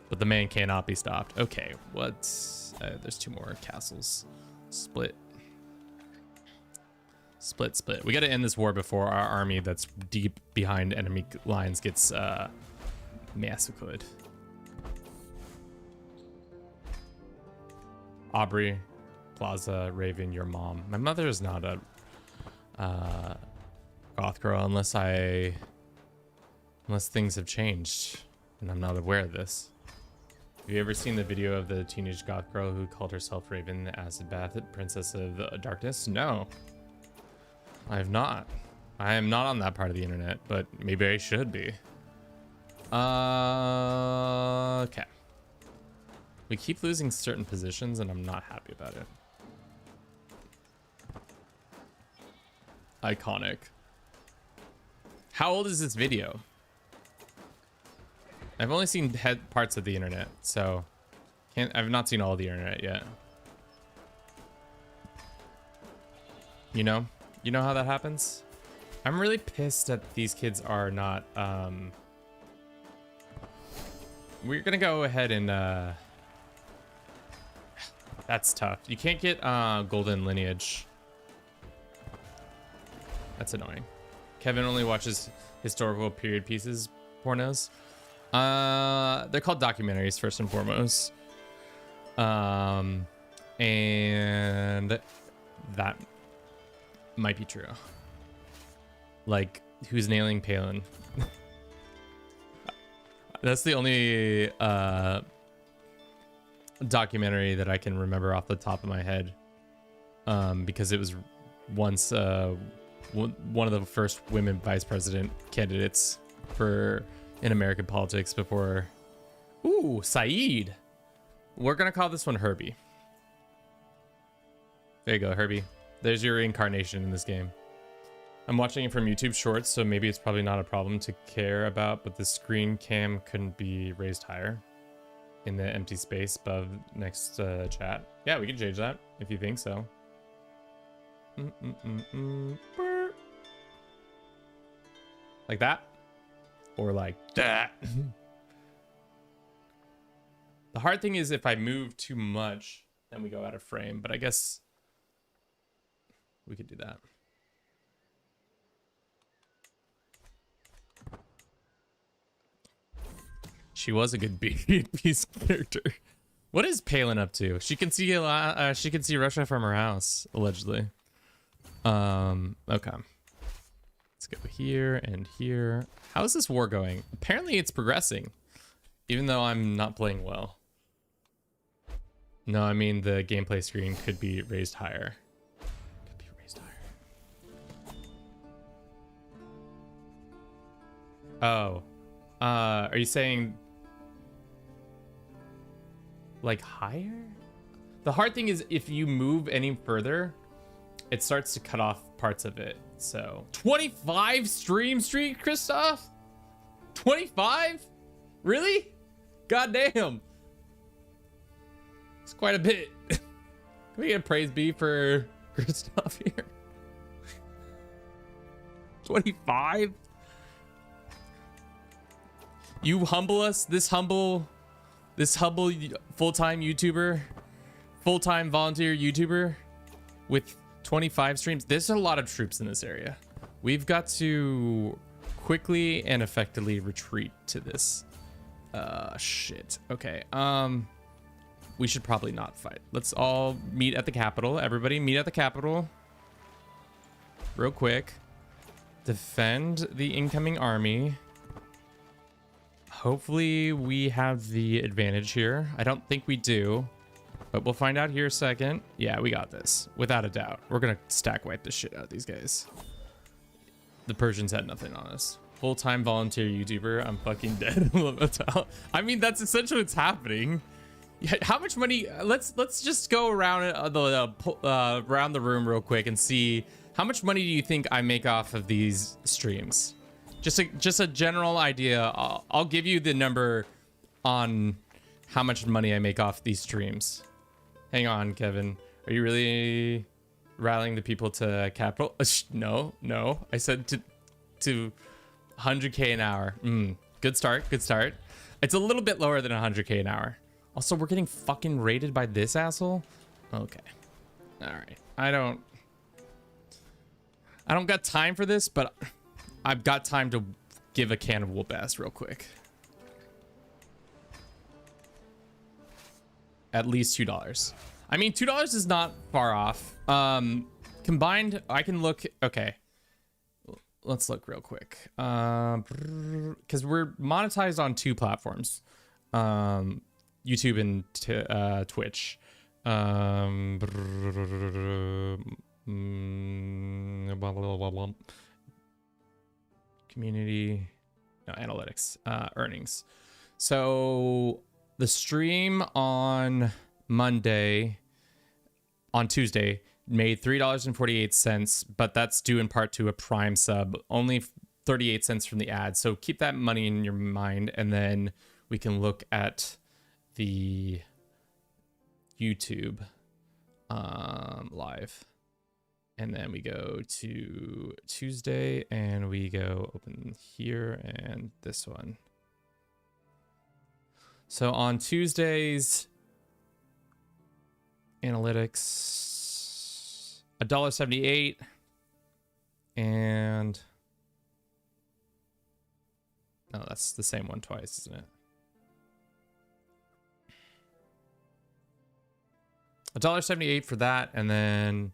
But the man cannot be stopped. Okay, what's... there's two more castles. Split. Split. We got to end this war before our army that's deep behind enemy lines gets massacred. Aubrey, Plaza, Raven, your mom. My mother is not a goth girl unless things have changed and I'm not aware of this. Have you ever seen the video of the teenage goth girl who called herself Raven, the Acid Bath, Princess of Darkness? No, I have not. I am not on that part of the internet, but maybe I should be. Okay. We keep losing certain positions and I'm not happy about it. Iconic. How old is this video? I've only seen parts of the internet, so I've not seen all of the internet yet. You know how that happens? I'm really pissed that these kids are not, we're gonna go ahead and, that's tough. You can't get, golden lineage. That's annoying. Kevin only watches historical period pieces, pornos. They're called documentaries first and foremost. And that might be true. Like, who's nailing Palin? That's the only documentary that I can remember off the top of my head, because it was once one of the first women vice president candidates in American politics before. Ooh, Saeed. We're gonna call this one Herbie. There you go, Herbie. There's your reincarnation in this game. I'm watching it from YouTube Shorts, so maybe it's probably not a problem to care about, but the screen cam couldn't be raised higher in the empty space above next chat. Yeah, we can change that if you think so. Like that? Or like that? The hard thing is if I move too much, then we go out of frame, but I guess we could do that. She was a good piece character. What is Palin up to? She can see a lot. She can see Russia from her house, allegedly. Okay. Let's go here and here. How is this war going? Apparently, it's progressing, even though I'm not playing well. No, I mean the gameplay screen could be raised higher. Could be raised higher. Oh, are you saying like higher? The hard thing is if you move any further, it starts to cut off parts of it. So 25 stream streak, Christoph? 25? Really? God damn. It's quite a bit. Can we get a praise be for Christoph here? 25? You humble us, this humble full-time YouTuber, full-time volunteer YouTuber with 25 streams. There's a lot of troops in this area. We've got to quickly and effectively retreat to this. Shit. Okay. We should probably not fight. Let's all meet at the capital. Everybody meet at the capital. Real quick. Defend the incoming army. Hopefully we have the advantage here. I don't think we do, but we'll find out here a second. Yeah, we got this. Without a doubt. We're going to stack wipe the shit out of these guys. The Persians had nothing on us. Full-time volunteer YouTuber. I'm fucking dead. I mean, that's essentially what's happening. How much money? Let's just go around around the room real quick and see how much money do you think I make off of these streams? Just a general idea. I'll give you the number on how much money I make off these streams. Hang on, Kevin. Are you really rallying the people to capital? No. I said to 100K an hour. Good start. Good start. It's a little bit lower than 100K an hour. Also, we're getting fucking raided by this asshole. Okay. All right. I don't got time for this, but I've got time to give a can of whoop ass real quick. At least $2. I mean, $2 is not far off. Combined, I can look. Okay. Let's look real quick. Because we're monetized on 2 platforms. YouTube and Twitch. Community, no, analytics, earnings. So the stream on Tuesday made $3.48, but that's due in part to a Prime sub, only 38 cents from the ad. So keep that money in your mind, and then we can look at the YouTube live. And then we go to Tuesday and we go open here and this one. So on Tuesdays, analytics, $1.78, and no, that's the same one twice, isn't it? $1.78 for that, and then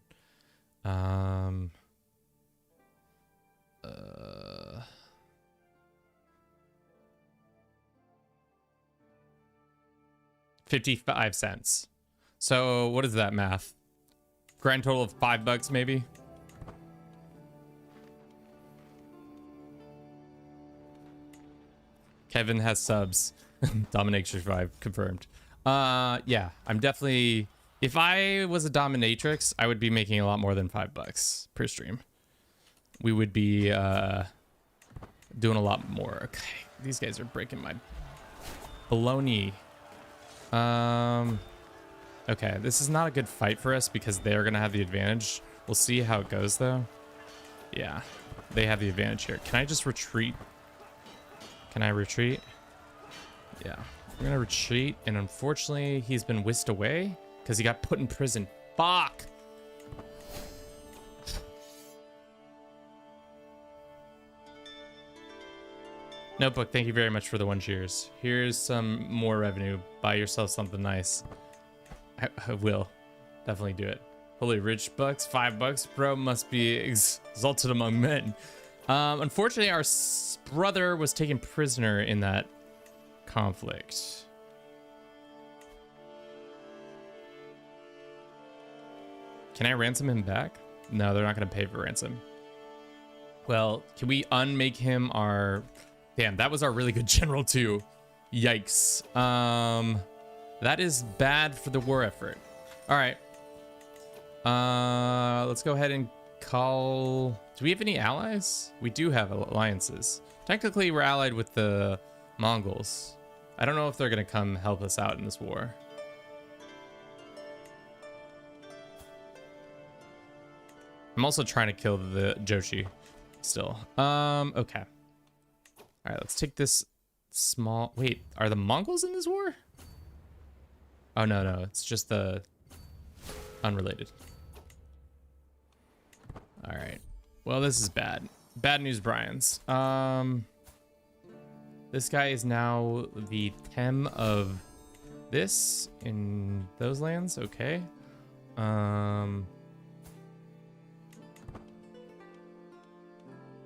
$0.55. So what is that math? Grand total of $5 maybe. Kevin has subs. Dominatrix 5 confirmed. Yeah, I'm definitely. If I was a dominatrix, I would be making a lot more than $5 per stream. We would be doing a lot more. Okay, these guys are breaking my baloney. Okay, this is not a good fight for us because they're gonna have the advantage. We'll see how it goes though. Yeah, they have the advantage here. Can I just retreat? Can I retreat? Yeah, we're gonna retreat, and unfortunately, he's been whisked away. Because he got put in prison. Fuck! Notebook, thank you very much for the 1 cheers. Here's some more revenue. Buy yourself something nice. I will. Definitely do it. Holy rich bucks, $5, bro. Must be exalted among men. Unfortunately, our brother was taken prisoner in that conflict. Can I ransom him back? No, they're not going to pay for ransom. Well, can we unmake him our... Damn, that was our really good general too. Yikes. That is bad for the war effort. All right. Let's go ahead and call... Do we have any allies? We do have alliances. Technically, we're allied with the Mongols. I don't know if they're going to come help us out in this war. I'm also trying to kill the Joshi still. Okay. All right, let's take this small... Wait, are the Mongols in this war? Oh, no. It's just the unrelated. All right. Well, this is bad. Bad news, Brian's. This guy is now the Tem of this in those lands. Okay.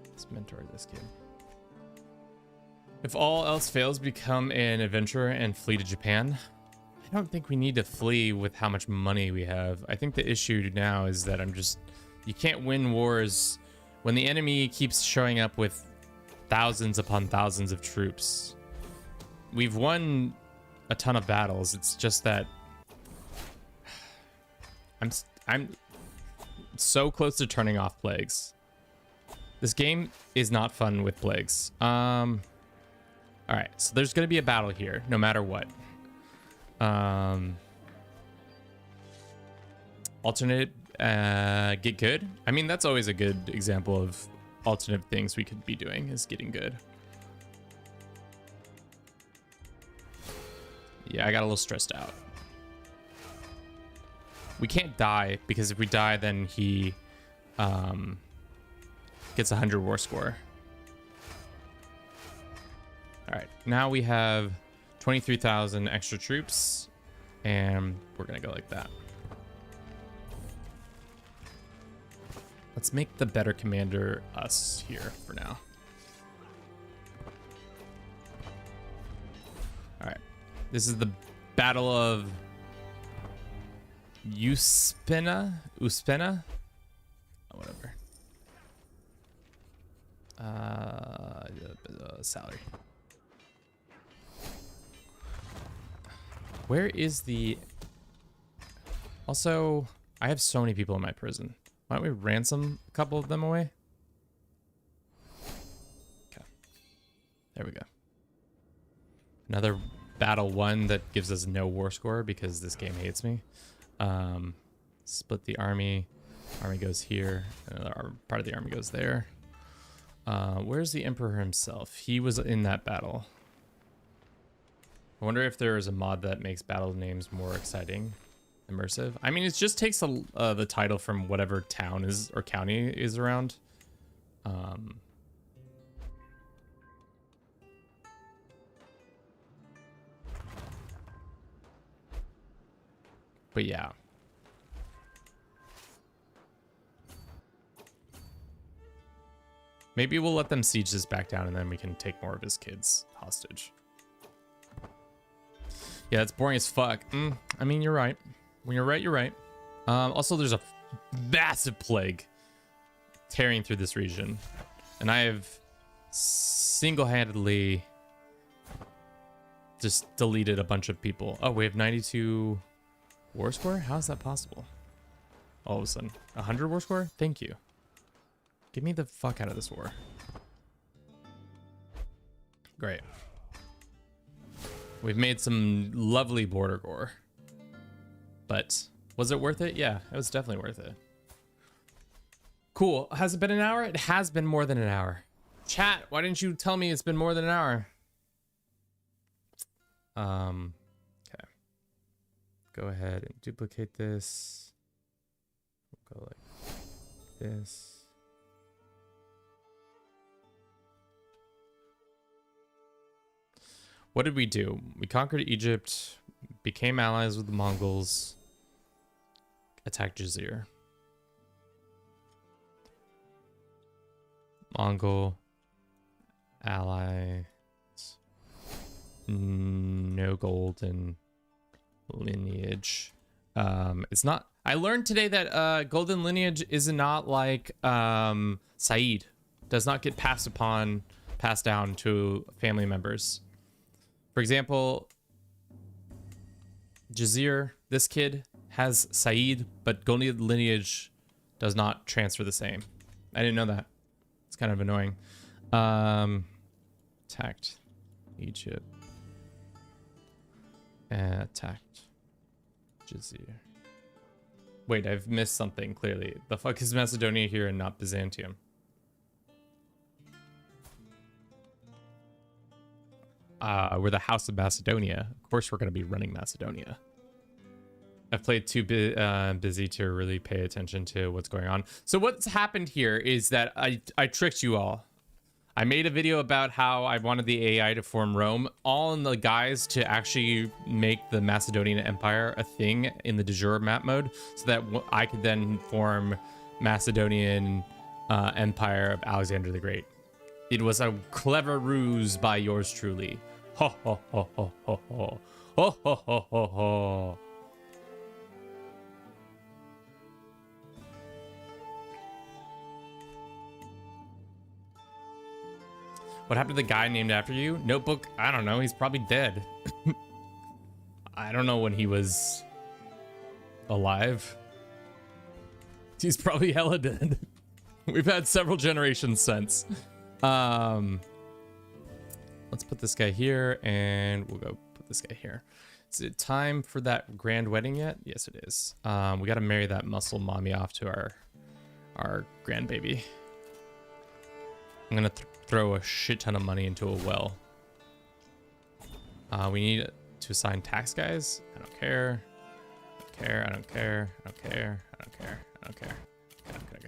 Let's mentor this kid. If all else fails, become an adventurer and flee to Japan. I don't think we need to flee with how much money we have. I think the issue now is that you can't win wars when the enemy keeps showing up with thousands upon thousands of troops. We've won a ton of battles. It's just that I'm so close to turning off plagues. This game is not fun with plagues. All right, so there's going to be a battle here, no matter what. Alternate, get good. I mean, that's always a good example of alternate things we could be doing, is getting good. Yeah, I got a little stressed out. We can't die, because if we die, then he gets 100 war score. All right, now we have 23,000 extra troops, and we're gonna go like that. Let's make the better commander us here for now. All right, this is the Battle of Uspena, oh, whatever. Salary. Where is the... Also, I have so many people in my prison. Why don't we ransom a couple of them away? Okay. There we go. Another battle one that gives us no war score because this game hates me. Split the army. Army goes here. Another part of the army goes there. Where's the Emperor himself? He was in that battle. I wonder if there is a mod that makes battle names more exciting, immersive. I mean, it just takes the title from whatever town is or county is around. But yeah. Maybe we'll let them siege this back down and then we can take more of his kids hostage. Yeah, it's boring as fuck. I mean, you're right. When you're right, you're right. Also, there's a massive plague tearing through this region. And I have single-handedly just deleted a bunch of people. Oh, we have 92 war score? How is that possible? All of a sudden. 100 war score? Thank you. Get me the fuck out of this war. Great. We've made some lovely border gore. But was it worth it? Yeah, it was definitely worth it. Cool. Has it been an hour? It has been more than an hour. Chat, why didn't you tell me it's been more than an hour? Okay. Go ahead and duplicate this. We'll go like this. What did we do? We conquered Egypt, became allies with the Mongols, attacked Jazira. Mongol allies, no golden lineage. It's not. I learned today that golden lineage is not like Said. Does not get passed down to family members. For example, Jazir, this kid has Said, but golden lineage does not transfer the same. I didn't know that. It's kind of annoying. Attacked Egypt. Attacked Jazir. Wait, I've missed something clearly. The fuck is Macedonia here and not Byzantium? We're the House of Macedonia. Of course we're going to be running Macedonia. I've played too busy to really pay attention to what's going on. So what's happened here is that I tricked you all. I made a video about how I wanted the AI to form Rome, all in the guise to actually make the Macedonian Empire a thing in the de jure map mode, so that I could then form Macedonian Empire of Alexander the Great. It was a clever ruse by yours truly. Ho ho ho ho ho ho. Ho ho ho ho ho. What happened to the guy named after you? Notebook, I don't know. He's probably dead. I don't know when he was alive. He's probably hella dead. We've had several generations since. Let's put this guy here, and we'll go put this guy here. Is it time for that grand wedding yet? Yes, it is. We got to marry that muscle mommy off to our grandbaby. I'm gonna throw a shit ton of money into a well. We need to assign tax guys. I don't care. I don't care. I don't care. I don't care. I don't care. I don't care. I don't care.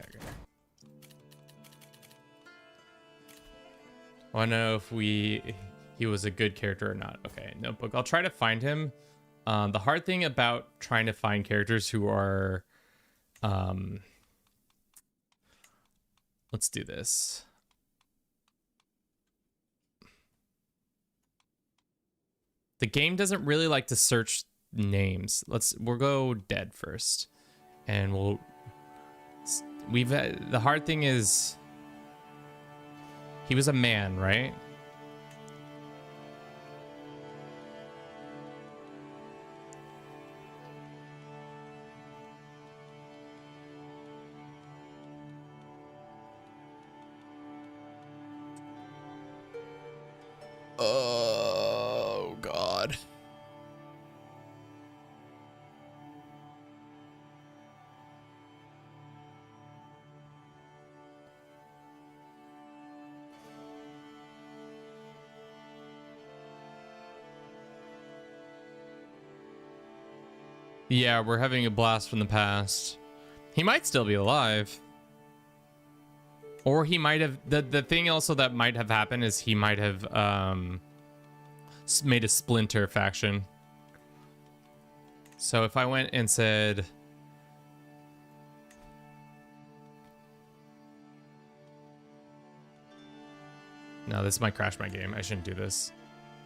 I want to know if he was a good character or not. Okay, notebook. I'll try to find him. The hard thing about trying to find characters who are, let's do this. The game doesn't really like to search names. We'll go dead first, and the hard thing is he was a man, right? Oh God. Yeah, we're having a blast from the past. He might still be alive. Or he might have... The thing also that might have happened is he might have made a splinter faction. So if I went and said... No, this might crash my game. I shouldn't do this.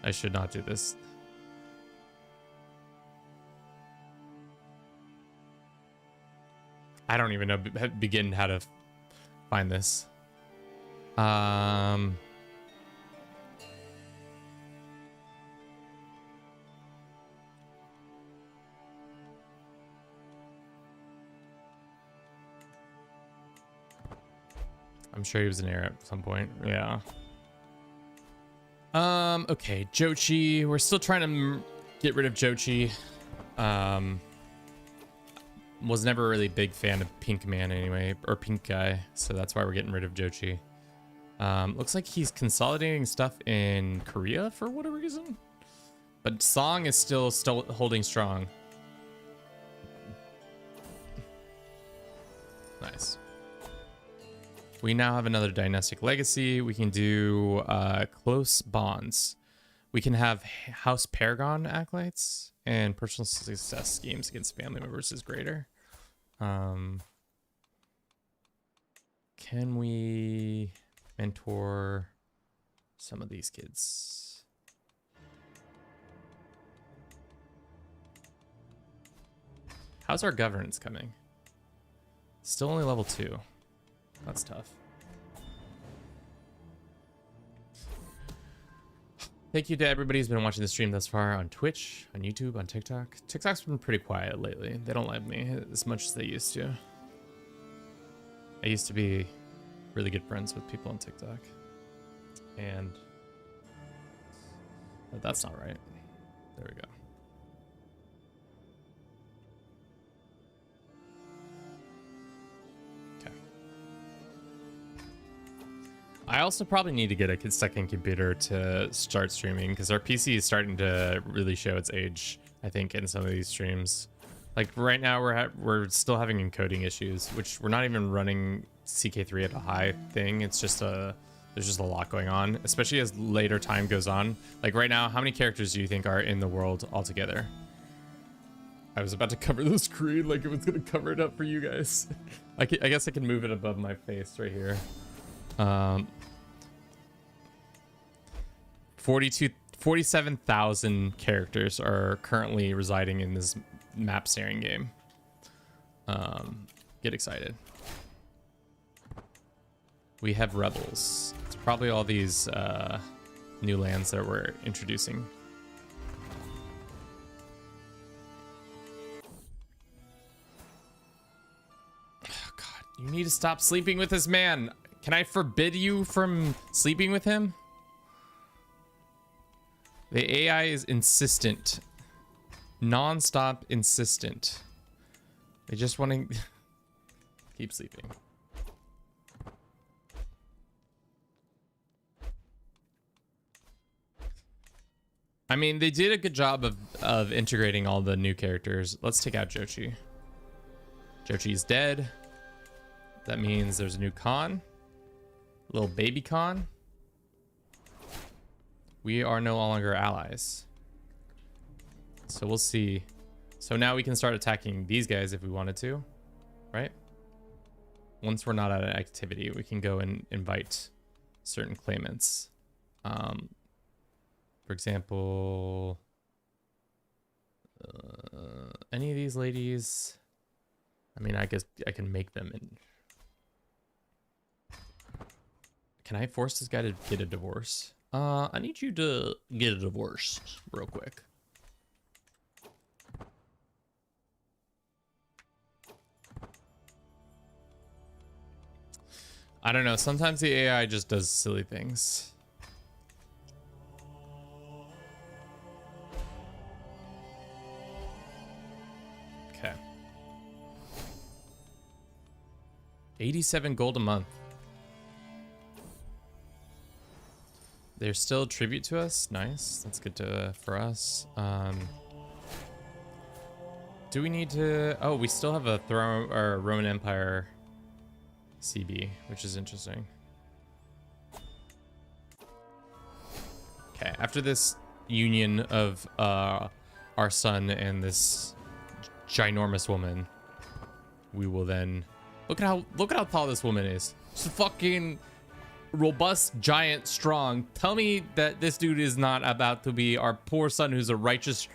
I should not do this. I don't even know begin how to find this. I'm sure he was an heir at some point. Yeah. Okay, Jochi. We're still trying to get rid of Jochi. Was never a really big fan of Pink Man anyway, or Pink Guy, so that's why we're getting rid of Jochi. Looks like he's consolidating stuff in Korea for whatever reason, but Song is still holding strong. Nice. We now have another dynastic legacy. We can do close bonds. We can have House Paragon acolytes and personal success schemes against family members is greater. Can we mentor some of these kids? How's our governance coming? Still only level 2. That's tough. Thank you to everybody who's been watching the stream thus far on Twitch, on YouTube, on TikTok. TikTok's been pretty quiet lately. They don't like me as much as they used to. I used to be really good friends with people on TikTok. And that's not right. There we go. I also probably need to get a second computer to start streaming because our PC is starting to really show its age, I think, in some of these streams. Like right now we're still having encoding issues, which we're not even running CK3 at a high thing. It's just there's just a lot going on, especially as later time goes on. Like right now, how many characters do you think are in the world altogether? I was about to cover the screen like it was gonna cover it up for you guys. I guess I can move it above my face right here. 47,000 characters are currently residing in this map staring game. Get excited. We have rebels. It's probably all these new lands that we're introducing. Oh God, you need to stop sleeping with this man. Can I forbid you from sleeping with him? The AI is insistent. Non-stop insistent. They just want to keep sleeping. I mean, they did a good job of integrating all the new characters. Let's take out Jochi. Jochi's dead. That means there's a new Khan. Little baby Khan. We are no longer allies. So we'll see. So now we can start attacking these guys if we wanted to, right? Once we're not out of activity, we can go and invite certain claimants. For example, any of these ladies. I mean, I guess I can make them in. Can I force this guy to get a divorce? I need you to get a divorce real quick. I don't know. Sometimes the AI just does silly things. Okay. 87 gold a month. There's still tribute to us. Nice. That's good for us. Do we need to... Oh, we still have a throne or Roman Empire CB, which is interesting. Okay, after this union of our son and this ginormous woman, we will then look at how tall this woman is. She's fucking robust, giant, strong. Tell me that this dude is not about to be our poor son who's a righteous...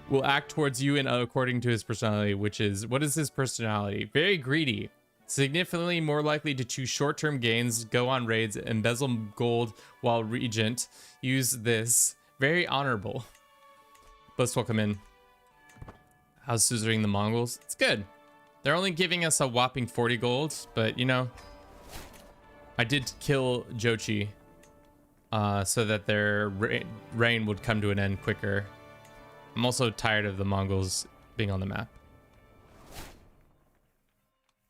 will act towards you and according to his personality, which is... What is his personality? Very greedy. Significantly more likely to choose short-term gains, go on raids, embezzle gold while regent. Use this. Very honorable. Let's welcome in. How's suzeraning the Mongols? It's good. They're only giving us a whopping 40 gold, but you know, I did kill Jochi so that their reign would come to an end quicker. I'm also tired of the Mongols being on the map.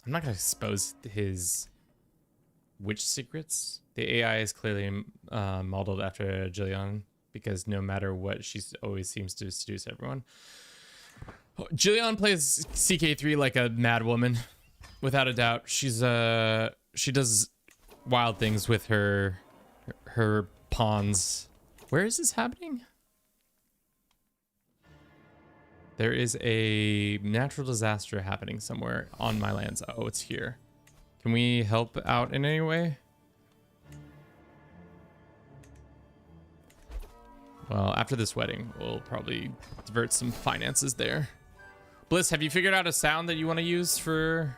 I'm not going to expose his witch secrets. The AI is clearly modeled after Jillian because no matter what, she always seems to seduce everyone. Jillian plays CK3 like a mad woman, without a doubt. She does wild things with her pawns. Where is this happening? There is a natural disaster happening somewhere on my lands. Oh, it's here. Can we help out in any way? Well, after this wedding, we'll probably divert some finances there. Bliss, have you figured out a sound that you want to use for...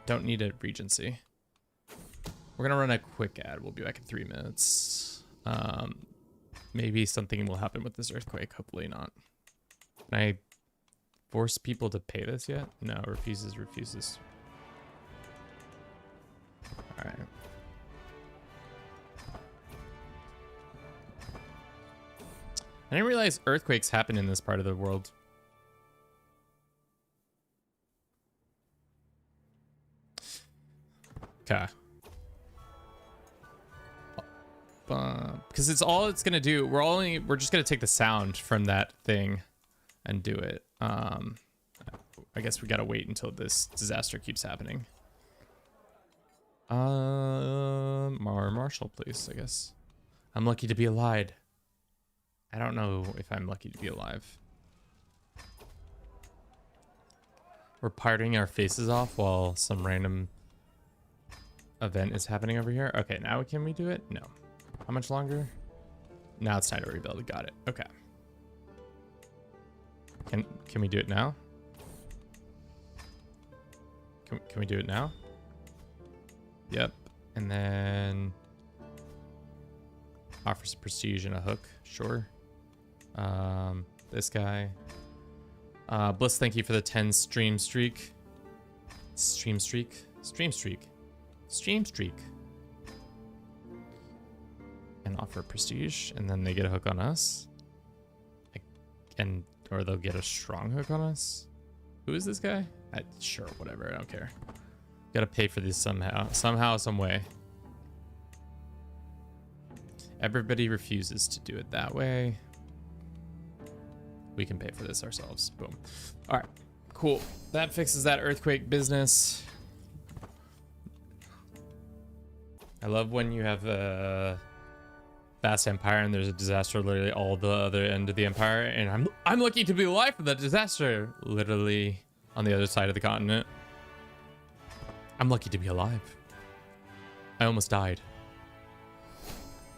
don't need a regency. We're gonna run a quick ad. We'll be back in 3 minutes. Maybe something will happen with this earthquake. Hopefully not. Can I force people to pay this yet? No, refuses. All right. I didn't realize earthquakes happen in this part of the world. Okay. Because it's gonna do. We're just gonna take the sound from that thing and do it. I guess we gotta wait until this disaster keeps happening. Marshall, please. I guess I'm lucky to be alive. I don't know if I'm lucky to be alive. We're partying our faces off while some random event is happening over here. Okay, now can we do it? No. How much longer? Now it's time to rebuild. Got it. Okay. Can we do it now? Can we do it now? Yep. And then offers a prestige and a hook. Sure. This guy. Bliss, thank you for the 10 stream streak. Stream streak. And offer prestige, and then they get a hook on us. Or they'll get a strong hook on us. Who is this guy? Sure, whatever. I don't care. Gotta pay for this somehow, some way. Everybody refuses to do it that way. We can pay for this ourselves. Boom. All right, cool. That fixes that earthquake business. I love when you have a vast empire and there's a disaster literally all the other end of the empire, and I'm lucky to be alive for that disaster literally on the other side of the continent. I'm lucky to be alive. I almost died.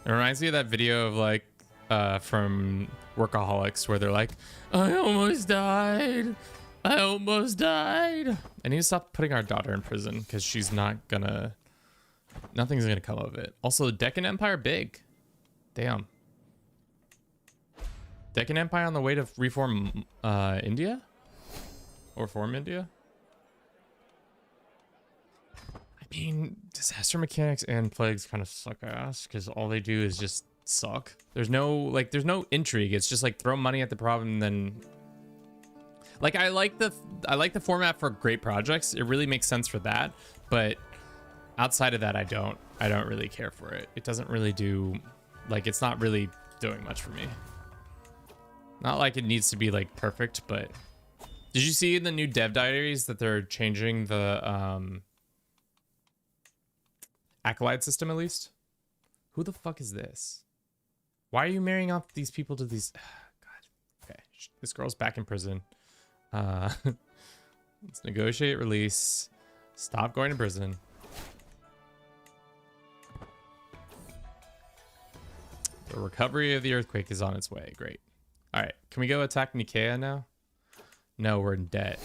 It reminds me of that video of like from Workaholics where they're like, I almost died. I need to stop putting our daughter in prison because she's not gonna, nothing's gonna come of it. Also, Deccan Empire big. Damn. Deccan Empire on the way to reform India? Or form India? I mean, disaster mechanics and plagues kind of suck ass because all they do is just suck. There's no intrigue. It's just like throw money at the problem and then like I like the format for great projects. It really makes sense for that, but outside of that I don't really care for it. It doesn't really do, like, it's not really doing much for me. Not like it needs to be like perfect, but did you see in the new dev diaries that they're changing the acolyte system at least? Who the fuck is this? Why are you marrying off these people to these? God. Okay, this girl's back in prison. Let's negotiate release. Stop going to prison. The recovery of the earthquake is on its way. Great. All right, can we go attack Nicaea now? No, we're in debt.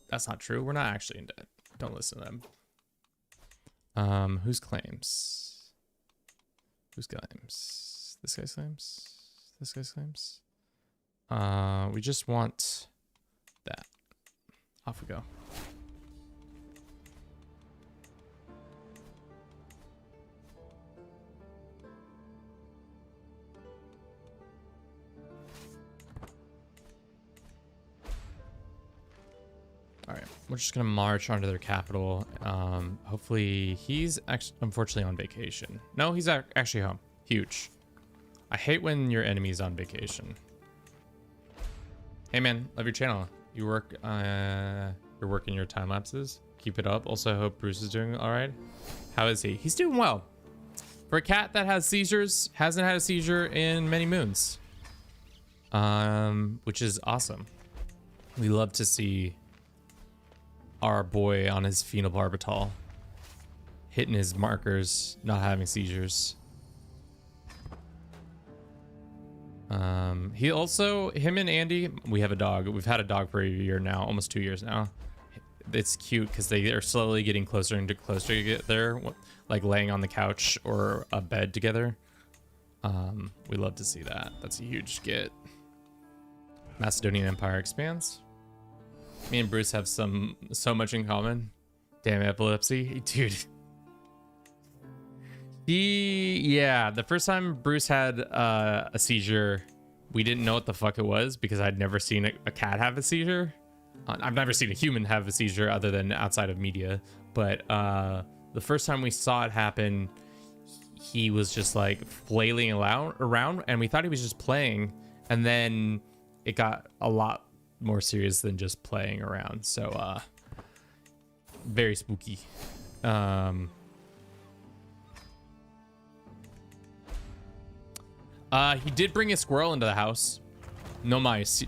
That's not true. We're not actually in debt. Don't listen to them. Whose claims? Whose claims? This guy's claims? This guy's claims? We just want that. Off we go. All right, we're just gonna march onto their capital. Hopefully he's actually, unfortunately, on vacation. No, he's actually home. Huge. I hate when your enemy's on vacation. Hey man, love your channel. You work, you're working your time lapses. Keep it up. Also, I hope Bruce is doing all right. How is he? He's doing well. For a cat that has seizures, hasn't had a seizure in many moons. Which is awesome. We love to see our boy on his phenobarbital hitting his markers, not having seizures. He also, him and Andy, we have a dog. We've had a dog for a year now, almost 2 years now. It's cute because they are slowly getting closer and closer to get there, like laying on the couch or a bed together. We love to see that. That's a huge get. Macedonian Empire expands. Me and Bruce have so much in common. Damn epilepsy, dude. Yeah, the first time Bruce had a seizure, we didn't know what the fuck it was because I'd never seen a cat have a seizure. I've never seen a human have a seizure other than outside of media. But the first time we saw it happen, he was just like flailing around, and we thought he was just playing. And then it got a lot more serious than just playing around. So very spooky. He did bring a squirrel into the house. No mice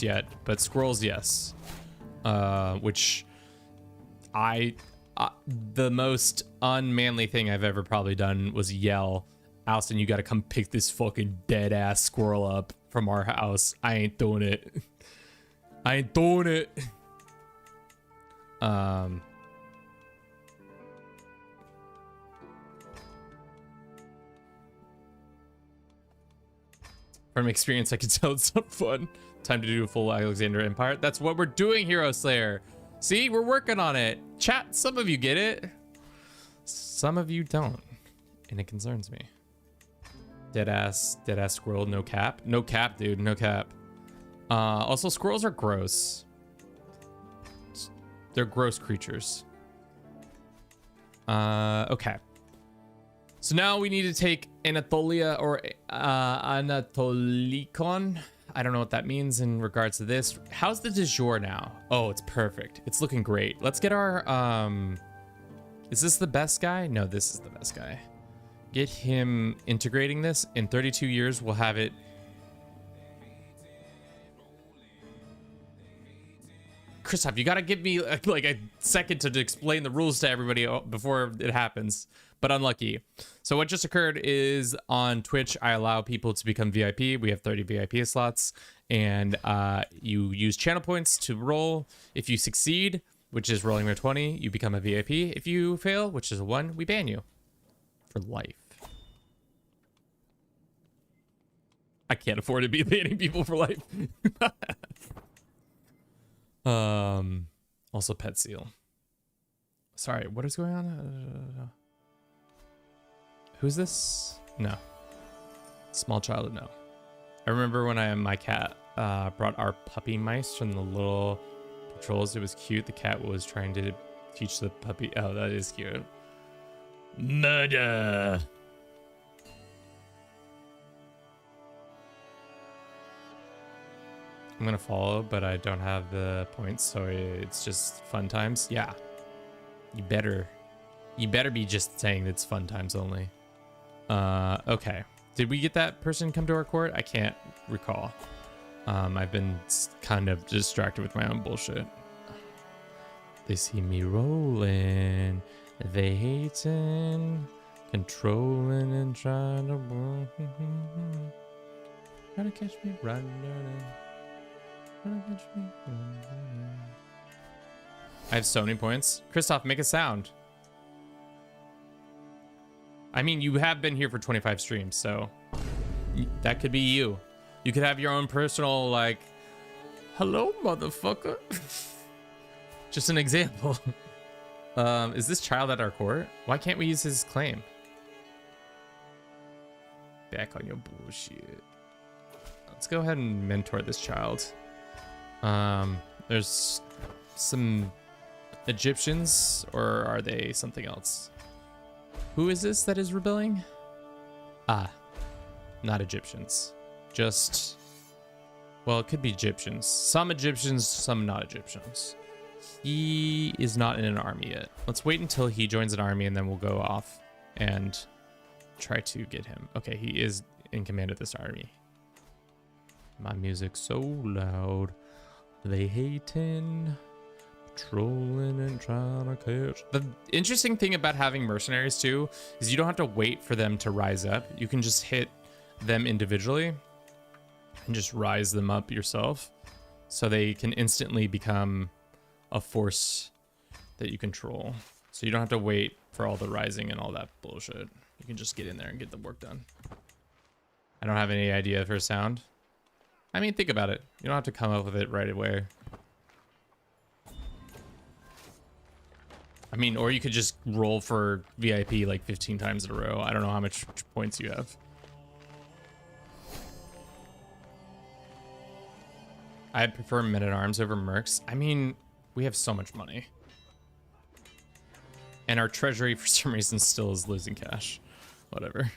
yet, but squirrels, yes. Which the most unmanly thing I've ever probably done was yell, Alston, you gotta come pick this fucking dead ass squirrel up from our house. I ain't doing it. I ain't doing it. From experience, I can tell it's not fun. Time to do a full Alexander Empire. That's what we're doing, Hero Slayer. See, we're working on it. Chat, some of you get it. Some of you don't. And it concerns me. Dead ass squirrel, no cap. No cap, dude, no cap. Also, squirrels are gross. They're gross creatures. Okay. So now we need to take Anatolia or Anatolikon. I don't know what that means in regards to this. How's the du jour now? Oh, it's perfect. It's looking great. Let's get our, is this the best guy? No, this is the best guy. Get him integrating this. In 32 years, we'll have it. Christoph, you gotta give me like a second to explain the rules to everybody before it happens. But unlucky. So what just occurred is on Twitch, I allow people to become VIP. We have 30 VIP slots, and you use channel points to roll. If you succeed, which is rolling a 20, you become a VIP. If you fail, which is a 1, we ban you for life. I can't afford to be banning people for life. Also pet seal. Sorry, what is going on? Who's this? No. Small child, no. I remember when my cat brought our puppy mice from the little patrols. It was cute. The cat was trying to teach the puppy. Oh, that is cute. Murder. I'm gonna follow, but I don't have the points, so it's just fun times. Yeah. You better be just saying it's fun times only. Okay. Did we get that person come to our court? I can't recall. I've been kind of distracted with my own bullshit. They see me rolling. They hating, controlling, and trying to catch me running. I have so many points. Christoph, make a sound. I mean, you have been here for 25 streams, so that could be you. You could have your own personal, like, hello, motherfucker. Just an example. Is this child at our court? Why can't we use his claim? Back on your bullshit. Let's go ahead and mentor this child. There's some Egyptians, or are they something else? Who is this that is rebelling? Ah, not Egyptians. Just Well, it could be Egyptians. Some Egyptians, some not Egyptians. He is not in an army yet. Let's wait until he joins an army and then we'll go off and try to get him. Okay, he is in command of this army. My music's so loud. They hating, trolling and trying to catch. The interesting thing about having mercenaries too is you don't have to wait for them to rise up. You can just hit them individually and just rise them up yourself. So they can instantly become a force that you control. So you don't have to wait for all the rising and all that bullshit. You can just get in there and get the work done. I don't have any idea for sound. I mean, think about it. You don't have to come up with it right away. I mean, or you could just roll for VIP like 15 times in a row. I don't know how much points you have. I prefer men-at-arms over mercs. I mean, we have so much money. And our treasury, for some reason, still is losing cash. Whatever.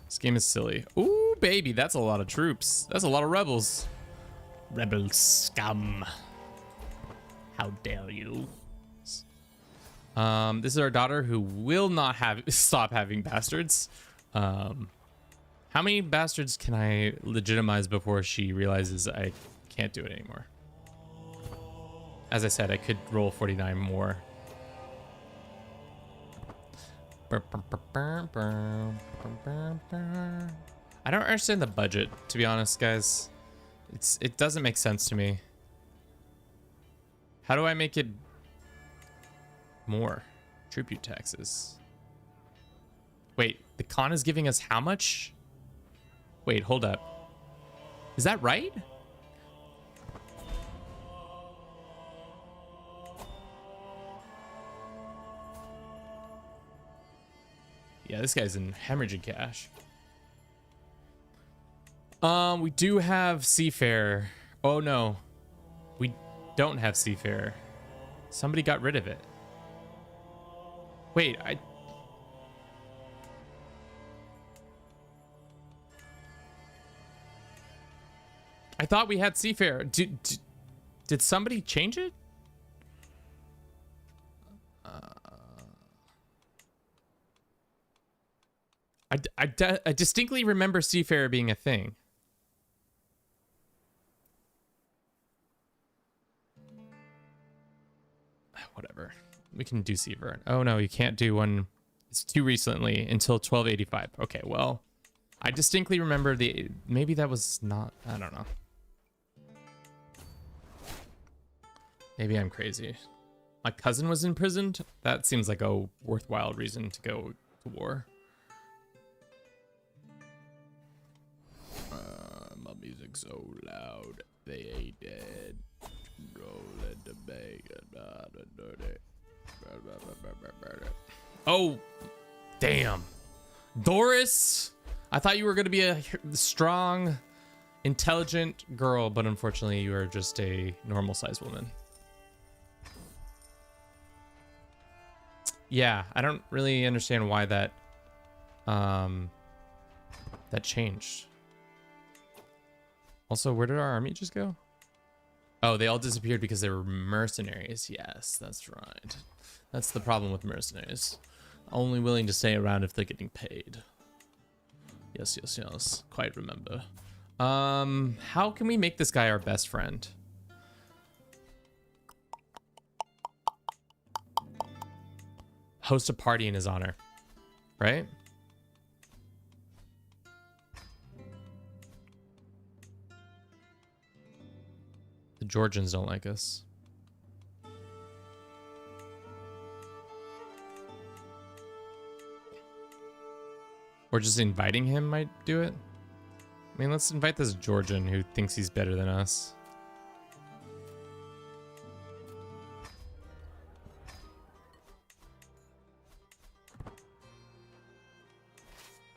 This game is silly. Ooh, baby, that's a lot of troops. That's a lot of rebels. Rebel scum. How dare you? This is our daughter who will not stop having bastards. How many bastards can I legitimize before she realizes I can't do it anymore? As I said, I could roll 49 more. I don't understand the budget, to be honest, guys. It doesn't make sense to me. How do I make it more? Tribute taxes. Wait, the Khan is giving us how much? Wait, hold up. Is that right? Yeah, this guy's in hemorrhaging cash. We do have seafarer. Oh no, we don't have seafarer. Somebody got rid of it. Wait, I thought we had seafarer. Did somebody change it? I distinctly remember seafarer being a thing. Whatever. We can do seafarer. Oh no, you can't do one. It's too recently until 1285. Okay, well, I distinctly remember maybe that was not, I don't know. Maybe I'm crazy. My cousin was imprisoned. That seems like a worthwhile reason to go to war. My music's so loud. They ain't dead. Rolling the bacon. Oh, damn. Doris, I thought you were going to be a strong, intelligent girl, but unfortunately you are just a normal-sized woman. Yeah, I don't really understand why that changed. Also, where did our army just go? Oh, they all disappeared because they were mercenaries. Yes, that's right. That's the problem with mercenaries. Only willing to stay around if they're getting paid. Yes, yes, yes. Quite remember. How can we make this guy our best friend? Host a party in his honor, right? The Georgians don't like us. Or just inviting him might do it. I mean, let's invite this Georgian who thinks he's better than us.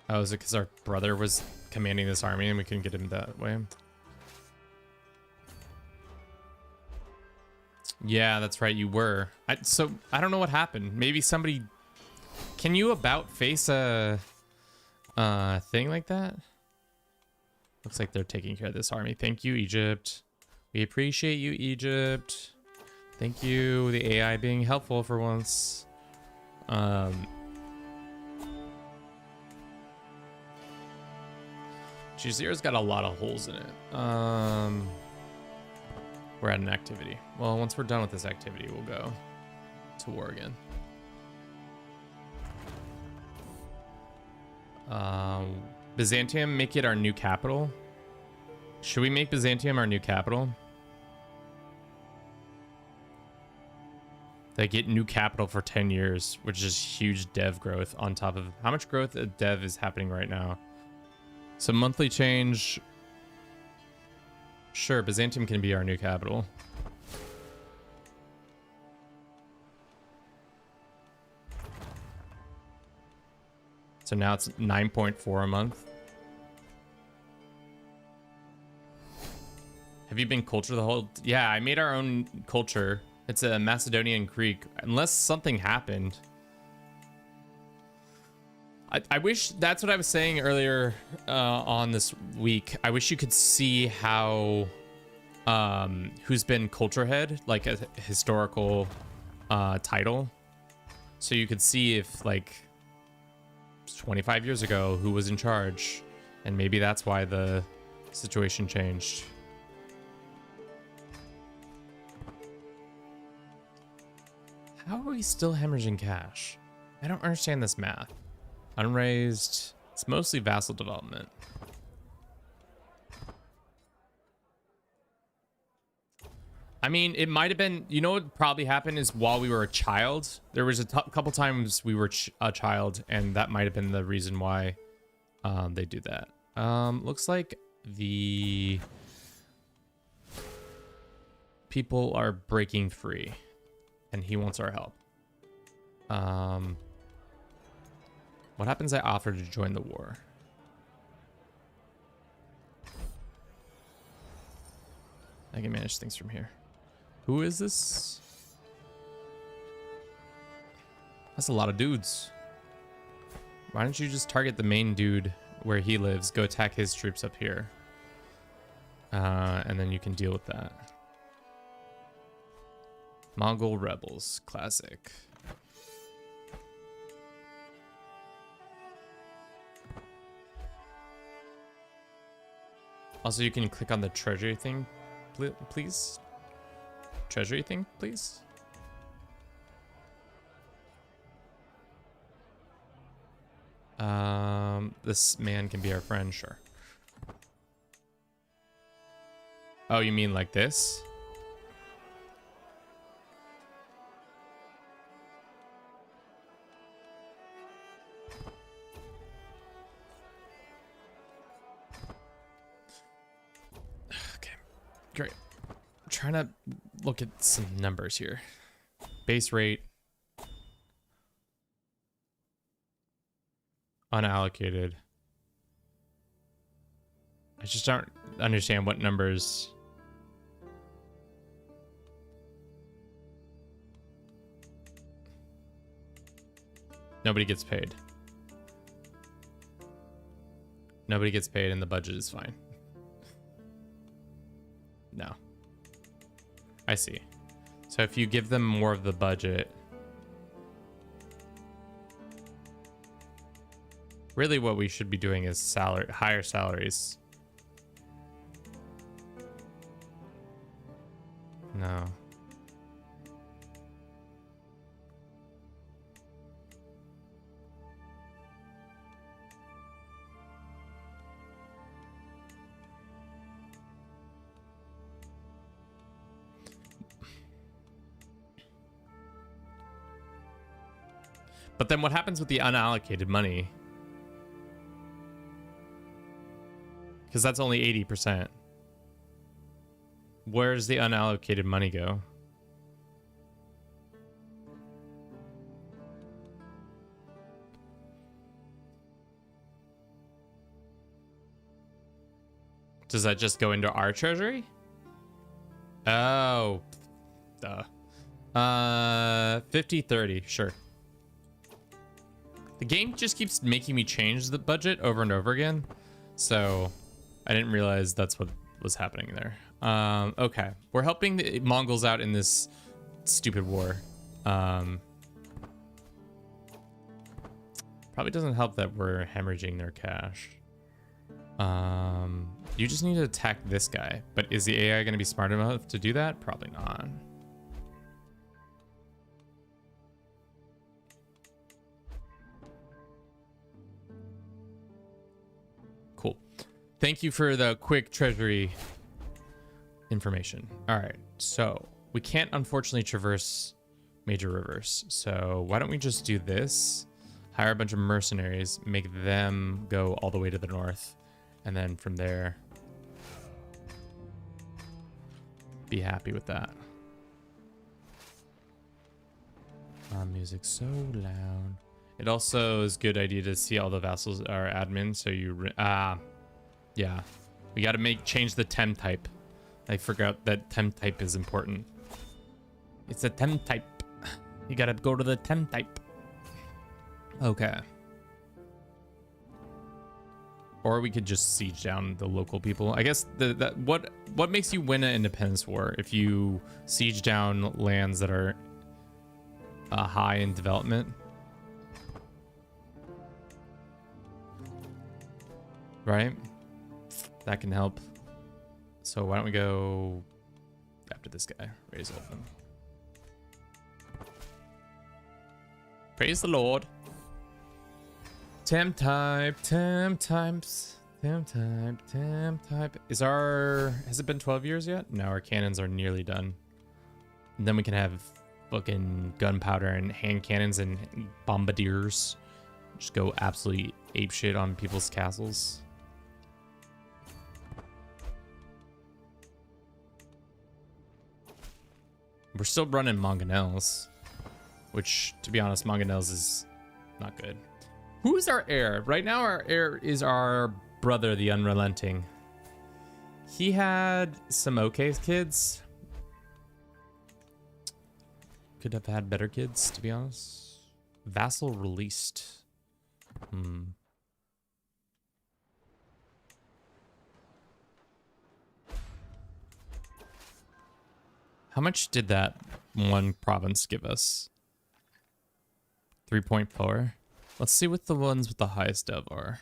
Oh, is it because our brother was commanding this army and we couldn't get him that way? Yeah, that's right, you were. So, I don't know what happened. Maybe somebody... Can you about face a thing like that? Looks like they're taking care of this army. Thank you, Egypt. We appreciate you, Egypt. Thank you, the AI being helpful for once. Jazira's got a lot of holes in it. We're at an activity. Well, once we're done with this activity, we'll go to war again. Byzantium, make it our new capital. Should we make Byzantium our new capital? They get new capital for 10 years, which is huge dev growth on top of how much growth of dev is happening right now. So monthly change. Sure, Byzantium can be our new capital. So now it's 9.4 a month. Have you been culture the whole? Yeah, I made our own culture. It's a Macedonian Greek. Unless something happened. I wish, that's what I was saying earlier on this week. I wish you could see how who's been culture head, like a historical title. So you could see if like 25 years ago who was in charge, and maybe that's why the situation changed. How are we still hemorrhaging cash? I don't understand this math. Unraised. It's mostly vassal development. I mean, it might have been, you know what probably happened is while we were a child, there was a couple times we were a child, and that might have been the reason why they do that. Looks like the people are breaking free, and he wants our help. What happens if I offer to join the war? I can manage things from here. Who is this? That's a lot of dudes. Why don't you just target the main dude where he lives, go attack his troops up here. And then you can deal with that. Mongol rebels, classic. Also, you can click on the treasury thing, please. Treasury thing, please. This man can be our friend, sure. Oh, you mean like this? Okay, great. I'm trying to look at some numbers here. Base rate. Unallocated. I just don't understand what numbers. Nobody gets paid. Nobody gets paid and the budget is fine. No. I see. So if you give them more of the budget, really what we should be doing is higher salaries. No. But then what happens with the unallocated money? Because that's only 80%. Where does the unallocated money go? Does that just go into our treasury? Oh. Duh. 50-30, sure. The game just keeps making me change the budget over and over again. So I didn't realize that's what was happening there. Okay, we're helping the Mongols out in this stupid war. Probably doesn't help that we're hemorrhaging their cash. You just need to attack this guy, but is the AI going to be smart enough to do that? Probably not. Cool. Thank you for the quick treasury information. All right, so we can't unfortunately traverse major rivers. So why don't we just do this? Hire a bunch of mercenaries, make them go all the way to the north, and then from there, be happy with that. Music's so loud. It also is a good idea to see all the vassals are admin, so you yeah, we got to change the tem type. I forgot that tem type is important. It's a tem type. You got to go to the tem type. Okay. Or we could just siege down the local people. I guess what makes you win an independence war if you siege down lands that are high in development? Right? That can help. So why don't we go after this guy? Raise open. Praise the Lord. Tem type, tem types, tem type, tem type. Has it been 12 years yet? No, our cannons are nearly done. And then we can have fucking gunpowder and hand cannons and bombardiers. Just go absolutely apeshit on people's castles. We're still running Mongols, which, to be honest, Mongols is not good. Who's our heir? Right now, our heir is our brother, the Unrelenting. He had some okay kids. Could have had better kids, to be honest. Vassal released. How much did that one province give us? 3.4. Let's see what the ones with the highest dev are.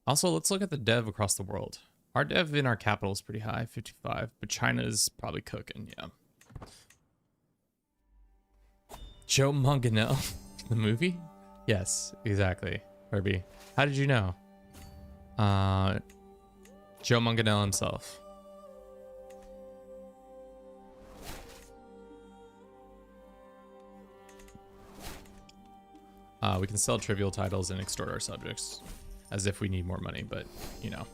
Also, let's look at the dev across the world. Our dev in our capital is pretty high, 55, but China is probably cooking, yeah. Joe Manganiello, the movie? Yes, exactly. Herbie, how did you know? Joe Manganiello himself. We can sell trivial titles and extort our subjects as if we need more money, but you know,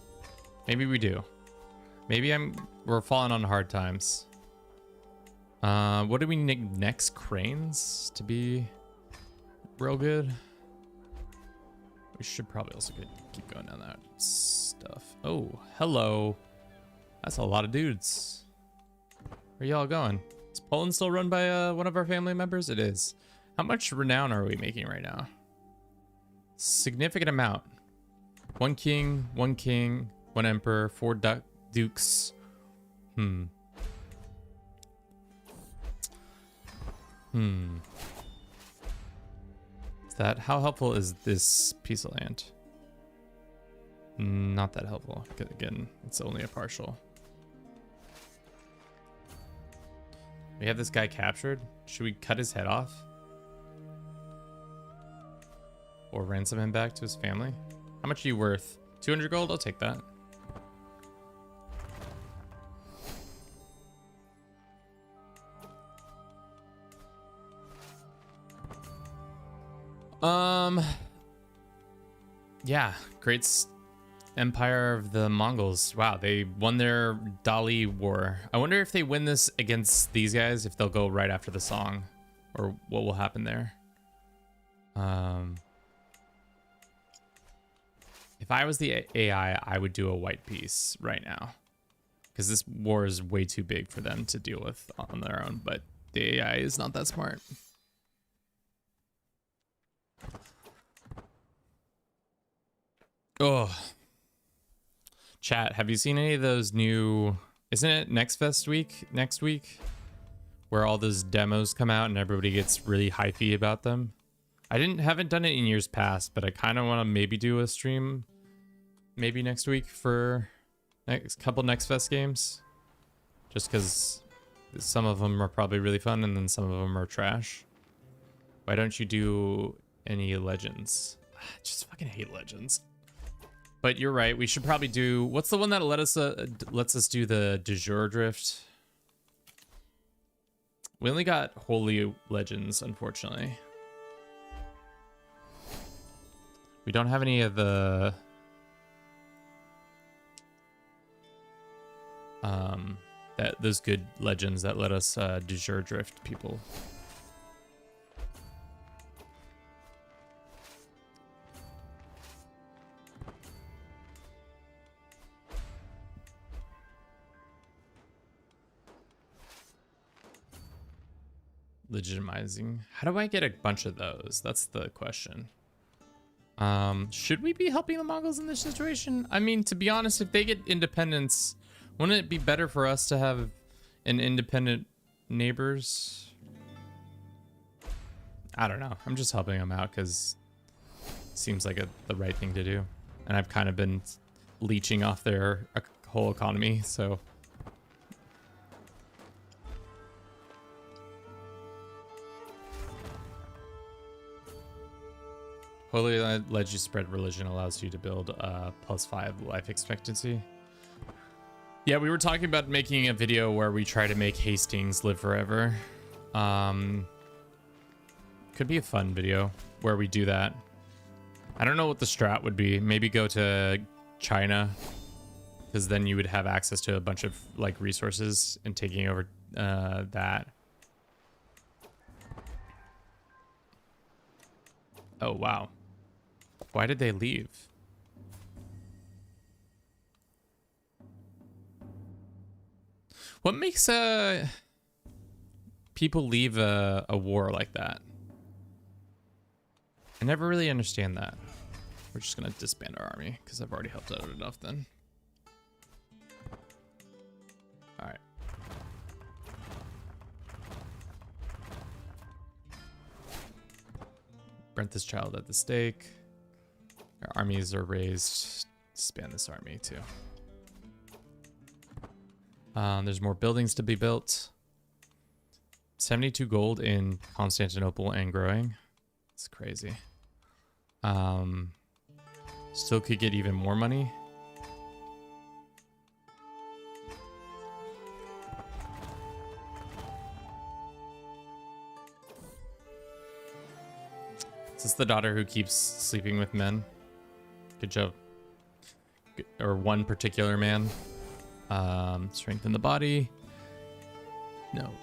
maybe we do. Maybe we're falling on hard times. What do we need next? Cranes to be real good. We should probably also keep going down that stuff. Oh, hello. That's a lot of dudes. Where y'all going? Is Poland still run by one of our family members? It is. How much renown are we making right now? Significant amount. One king, one emperor, 4 dukes. How helpful is this piece of land? Not that helpful. Again, it's only a partial. We have this guy captured. Should we cut his head off? Or ransom him back to his family? How much are you worth? 200 gold? I'll take that. Yeah, great empire of the Mongols. Wow, they won their Dali war. I wonder if they win this against these guys, if they'll go right after the song, or what will happen there. If I was the AI, I would do a white piece right now, because this war is way too big for them to deal with on their own, but the AI is not that smart. Oh, chat, have you seen any of those new, isn't it next week, where all those demos come out and everybody gets really hypey about them? Haven't done it in years past, but I kind of want to maybe do a stream maybe next week for next couple Next Fest games, just because some of them are probably really fun and then some of them are trash. Why don't you do any Legends? I just fucking hate Legends. But you're right, we should probably do, what's the one that lets us do the de jure drift? We only got Holy Legends, unfortunately. We don't have any of the those good legends that let us de jure drift people. Legitimizing. How do I get a bunch of those? That's the question. Should we be helping the Mongols in this situation? I mean, to be honest, if they get independence, wouldn't it be better for us to have an independent neighbors? I don't know. I'm just helping them out because it seems like the right thing to do. And I've kind of been leeching off their whole economy, so... Holy Lineage spread religion allows you to build +5 life expectancy. Yeah, we were talking about making a video where we try to make Hastings live forever. Could be a fun video where we do that. I don't know what the strat would be. Maybe go to China, because then you would have access to a bunch of like resources and taking over that. Oh, wow. Why did they leave? What makes people leave a war like that? I never really understand that. We're just gonna disband our army because I've already helped out enough then. All right. Burnt this child at the stake. Our armies are raised. Disband this army too. There's more buildings to be built. 72 gold in Constantinople and growing. It's crazy. Still could get even more money. Is this the daughter who keeps sleeping with men? Good job. Or one particular man. Strengthen the body. Nope.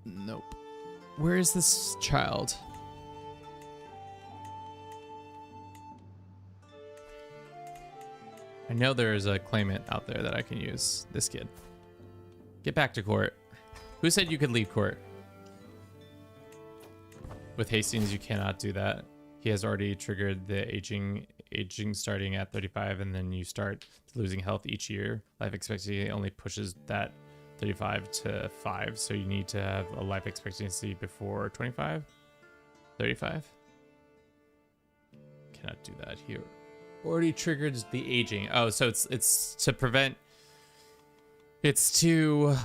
Nope. Where is this child? I know there is a claimant out there that I can use. This kid. Get back to court. Who said you could leave court? With Hastings, you cannot do that. He has already triggered the aging starting at 35, and then you start losing health each year. Life expectancy only pushes that 35 to 5, so you need to have a life expectancy before 25? 35? Cannot do that here. Already triggered the aging. Oh, so it's to prevent... It's to...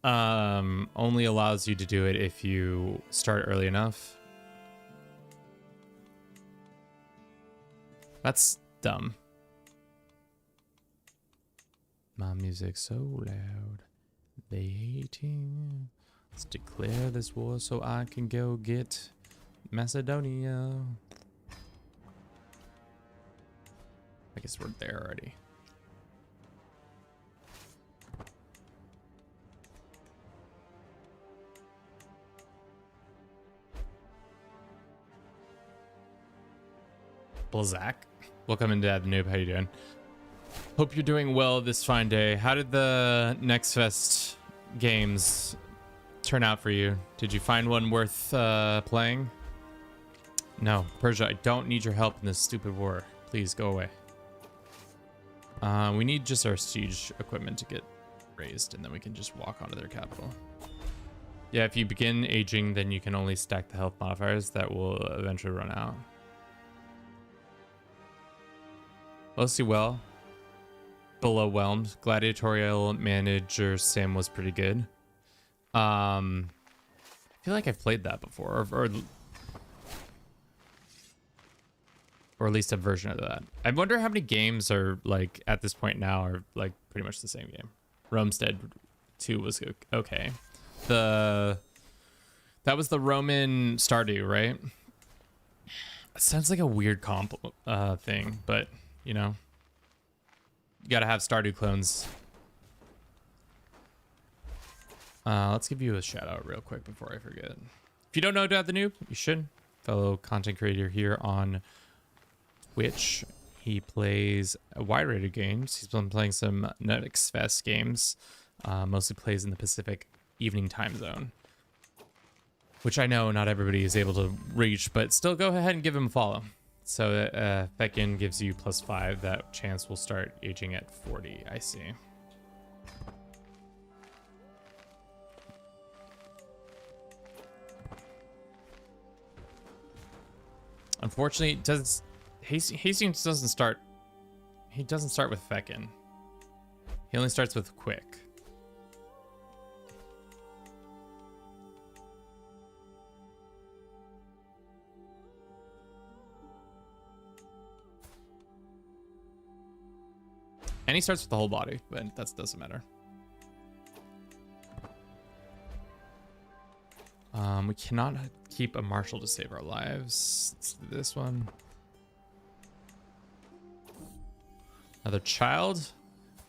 only allows you to do it if you start early enough. That's dumb. My music's so loud. They hating. Let's declare this war so I can go get Macedonia. I guess we're there already. Blazak, welcome into the noob. How you doing? Hope you're doing well this fine day. How did the Next Fest games turn out for you? Did you find one worth playing? No, Persia, I don't need your help in this stupid war. Please go away. We need just our siege equipment to get raised, and then we can just walk onto their capital. Yeah, if you begin aging, then you can only stack the health modifiers that will eventually run out. Mostly well. Below whelmed. Gladiatorial manager sim was pretty good. I feel like I've played that before, or at least a version of that. I wonder how many games are like at this point now are like pretty much the same game. Romstead 2 was okay. That was the Roman Stardew, right? It sounds like a weird comp thing, but you know, you gotta have Stardew clones. Let's give you a shout out real quick before I forget. If you don't know Dad the Noob, you should. Fellow content creator here on Twitch. He plays a wide range of games. He's been playing some Netflix Fest games. Mostly plays in the Pacific evening time zone, which I know not everybody is able to reach, but still go ahead and give him a follow. So Feckin gives you +5. That chance will start aging at 40. I see. Unfortunately, Hastings doesn't start. He doesn't start with Feckin. He only starts with Quick. And he starts with the whole body, but that doesn't matter. We cannot keep a marshal to save our lives. Let's do this one. Another child.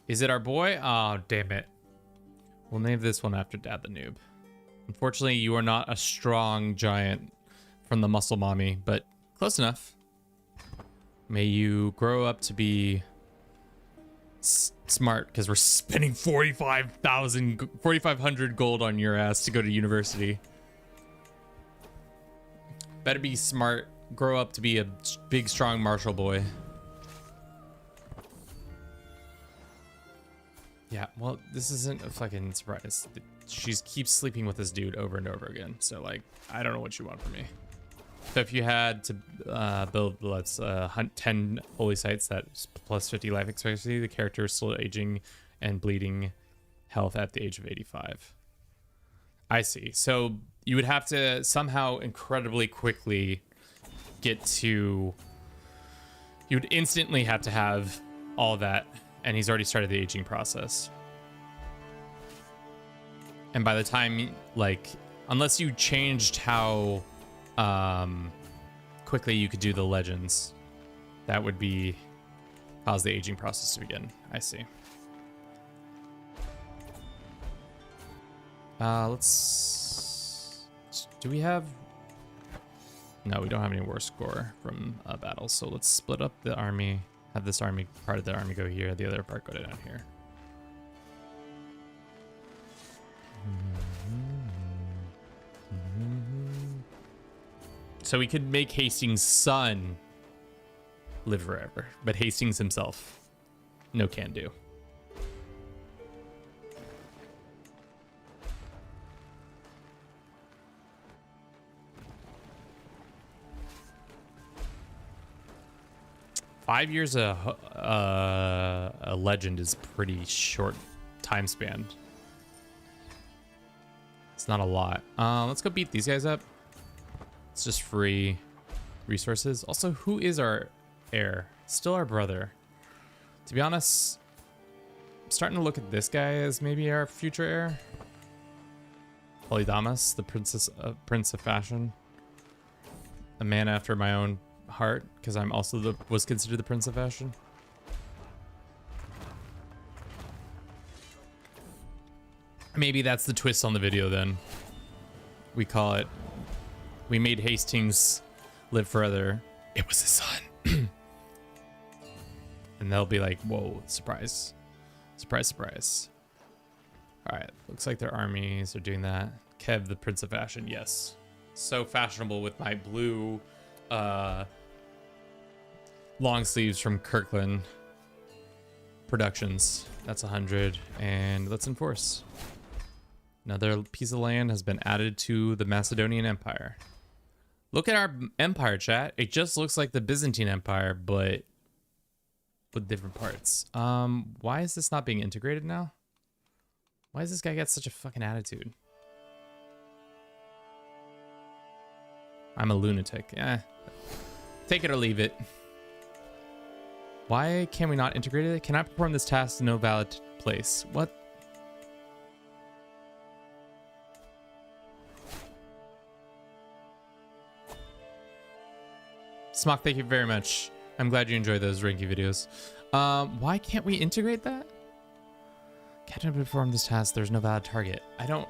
Is it our boy? Oh, damn it. We'll name this one after Dad the Noob. Unfortunately, you are not a strong giant from the muscle mommy, but close enough. May you grow up to be smart, because we're spending 4,500 gold on your ass to go to university. Better be smart. Grow up to be a big, strong martial boy. Yeah, well, this isn't a fucking surprise. She keeps sleeping with this dude over and over again. So, like, I don't know what you want from me. So if you had to build, let's hunt 10 holy sites, that's plus 50 life expectancy, the character is still aging and bleeding health at the age of 85. I see. So you would have to somehow incredibly quickly get to... You would instantly have to have all that, and he's already started the aging process. And by the time, like, unless you changed how quickly you could do the legends, that would be cause the aging process to begin. I see. Do we have... No, we don't have any war score from battles, so let's split up the army. Have this army, part of the army go here, the other part go down here. So we could make Hastings' son live forever, but Hastings himself, no can do. Five years a legend is pretty short time span. It's not a lot. Let's go beat these guys up. It's just free resources. Also, who is our heir? Still our brother. To be honest, I'm starting to look at this guy as maybe our future heir. Polydamas, the prince of fashion. A man after my own heart, because I'm also was considered the prince of fashion. Maybe that's the twist on the video then. We call it, we made Hastings live forever. It was his son. And they'll be like, whoa, surprise. Surprise, surprise. All right, looks like their armies are doing that. Kev, the prince of fashion, yes. So fashionable with my blue long sleeves from Kirkland Productions. That's 100. And let's enforce. Another piece of land has been added to the Macedonian Empire. Look at our empire, chat. It just looks like the Byzantine Empire, but with different parts. Why is this not being integrated now? Why does this guy get such a fucking attitude? I'm a lunatic. Eh. Take it or leave it. Why can we not integrate it? Cannot perform this task in no valid place. What? Smock, thank you very much. I'm glad you enjoy those ranking videos. Why can't we integrate that? Can't perform this task. There's no valid target. I don't...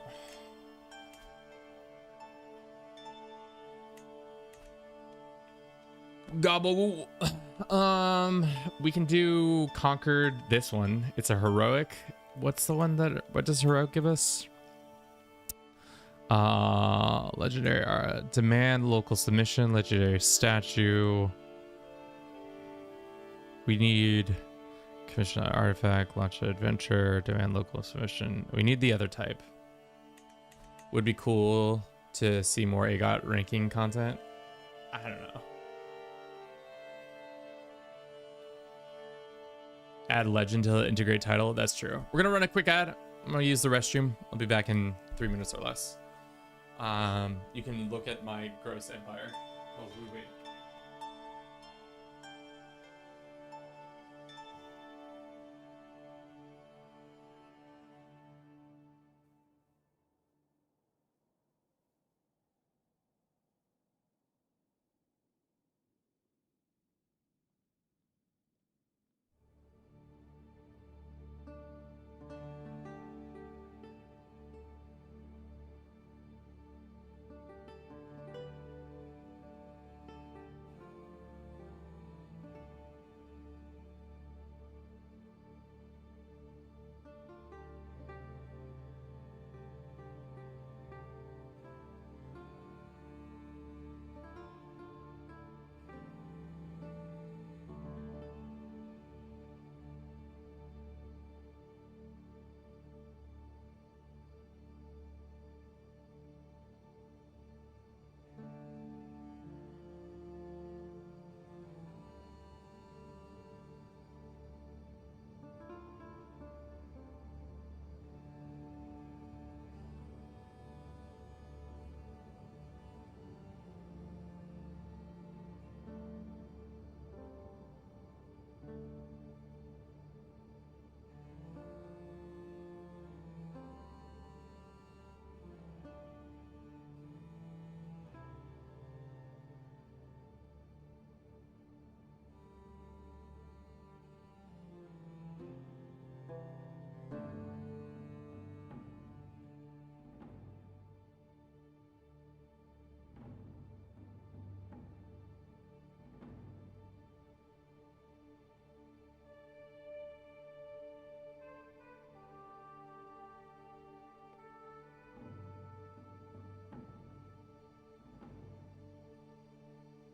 Gobble. We can do conquered this one. It's a heroic. What's the one that... What does heroic give us? Legendary demand local submission, legendary statue. We need commission artifact, launch an adventure, demand local submission. We need the other type. Would be cool to see more AGOT ranking content. I don't know. Add legend to integrate title. That's true. We're gonna run a quick ad. I'm gonna use the restroom. I'll be back in 3 minutes or less. You can look at my gross empire. Oh, wait.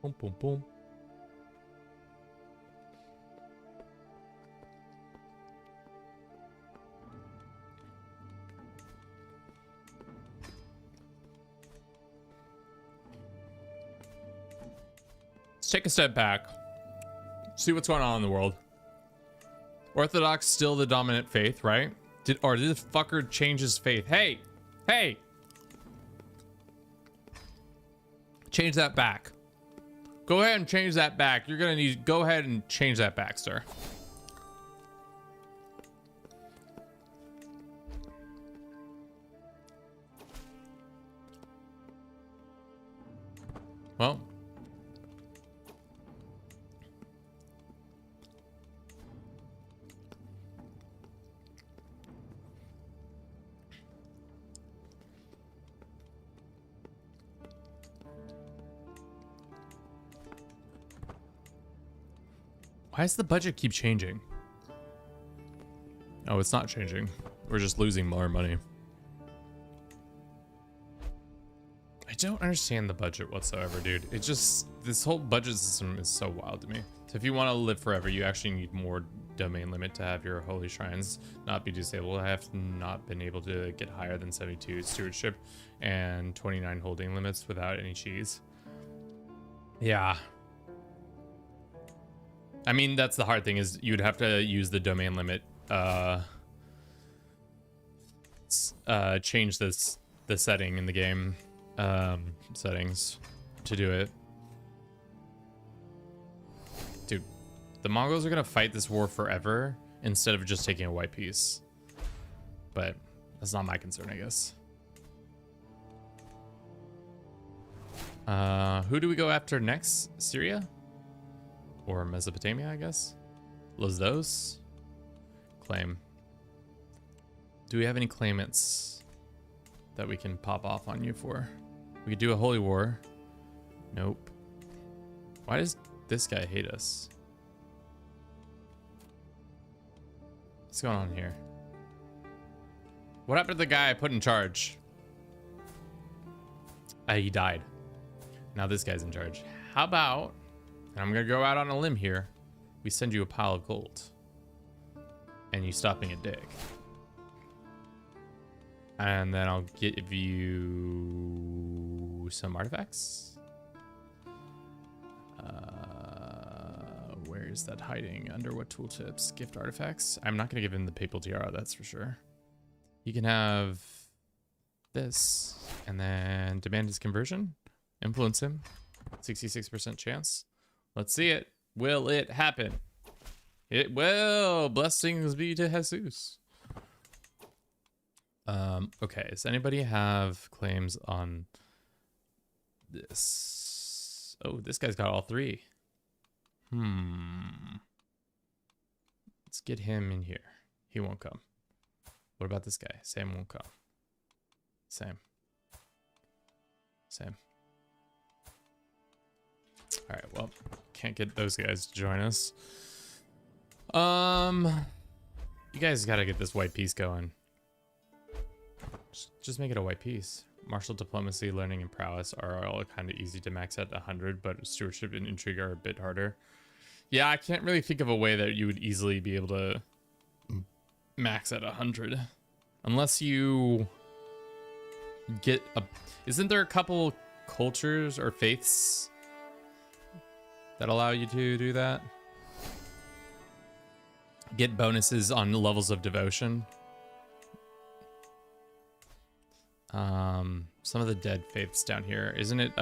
Boom, boom, boom. Let's take a step back. See what's going on in the world. Orthodox still the dominant faith, right? Did this fucker change his faith? Hey! Hey! Change that back. Go ahead and change that back. You're gonna need... Go ahead and change that back, sir. Well... Why does the budget keep changing? Oh, it's not changing. We're just losing more money. I don't understand the budget whatsoever, dude. It just, this whole budget system is so wild to me. So if you want to live forever, you actually need more domain limit to have your holy shrines not be disabled. I have not been able to get higher than 72 stewardship and 29 holding limits without any cheese. Yeah. I mean, that's the hard thing, is you'd have to use the domain limit, change the setting in the game, settings to do it. Dude, the Mongols are gonna fight this war forever instead of just taking a white piece. But that's not my concern, I guess. Who do we go after next? Syria? Or Mesopotamia, I guess? Los Dos? Claim. Do we have any claimants that we can pop off on you for? We could do a holy war. Nope. Why does this guy hate us? What's going on here? What happened to the guy I put in charge? He died. Now this guy's in charge. How about, and I'm gonna go out on a limb here, we send you a pile of gold and you stop being a dick. And then I'll give you some artifacts. Where is that hiding? Under what tooltips? Gift artifacts. I'm not gonna give him the papal tiara, that's for sure. You can have this and then demand his conversion. Influence him. 66% chance. Let's see it. Will it happen? It will. Blessings be to Jesus. Okay, does anybody have claims on this? Oh, this guy's got all three. Let's get him in here. He won't come. What about this guy? Sam won't come. Sam. All right, well, can't get those guys to join us. You guys got to get this white piece going. Just make it a white piece. Martial diplomacy, learning, and prowess are all kind of easy to max at 100, but stewardship and intrigue are a bit harder. Yeah, I can't really think of a way that you would easily be able to max at 100. Unless you get a... Isn't there a couple cultures or faiths that allow you to do that? Get bonuses on levels of devotion. Some of the dead faiths down here. Isn't it,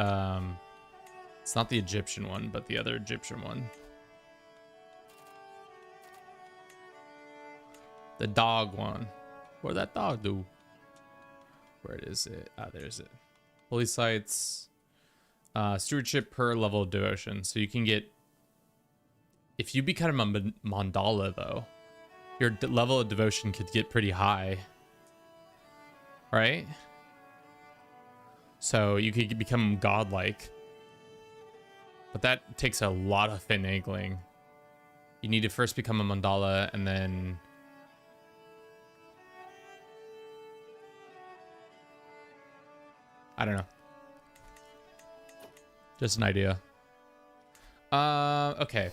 it's not the Egyptian one, but the other Egyptian one. The dog one. What did that dog do? Where is it? Ah, there's it. Holy sites. Stewardship per level of devotion. So you can get... If you become a mandala, though, your level of devotion could get pretty high. Right? So you could become godlike. But that takes a lot of finagling. You need to first become a mandala and then... I don't know. Just an idea. Okay.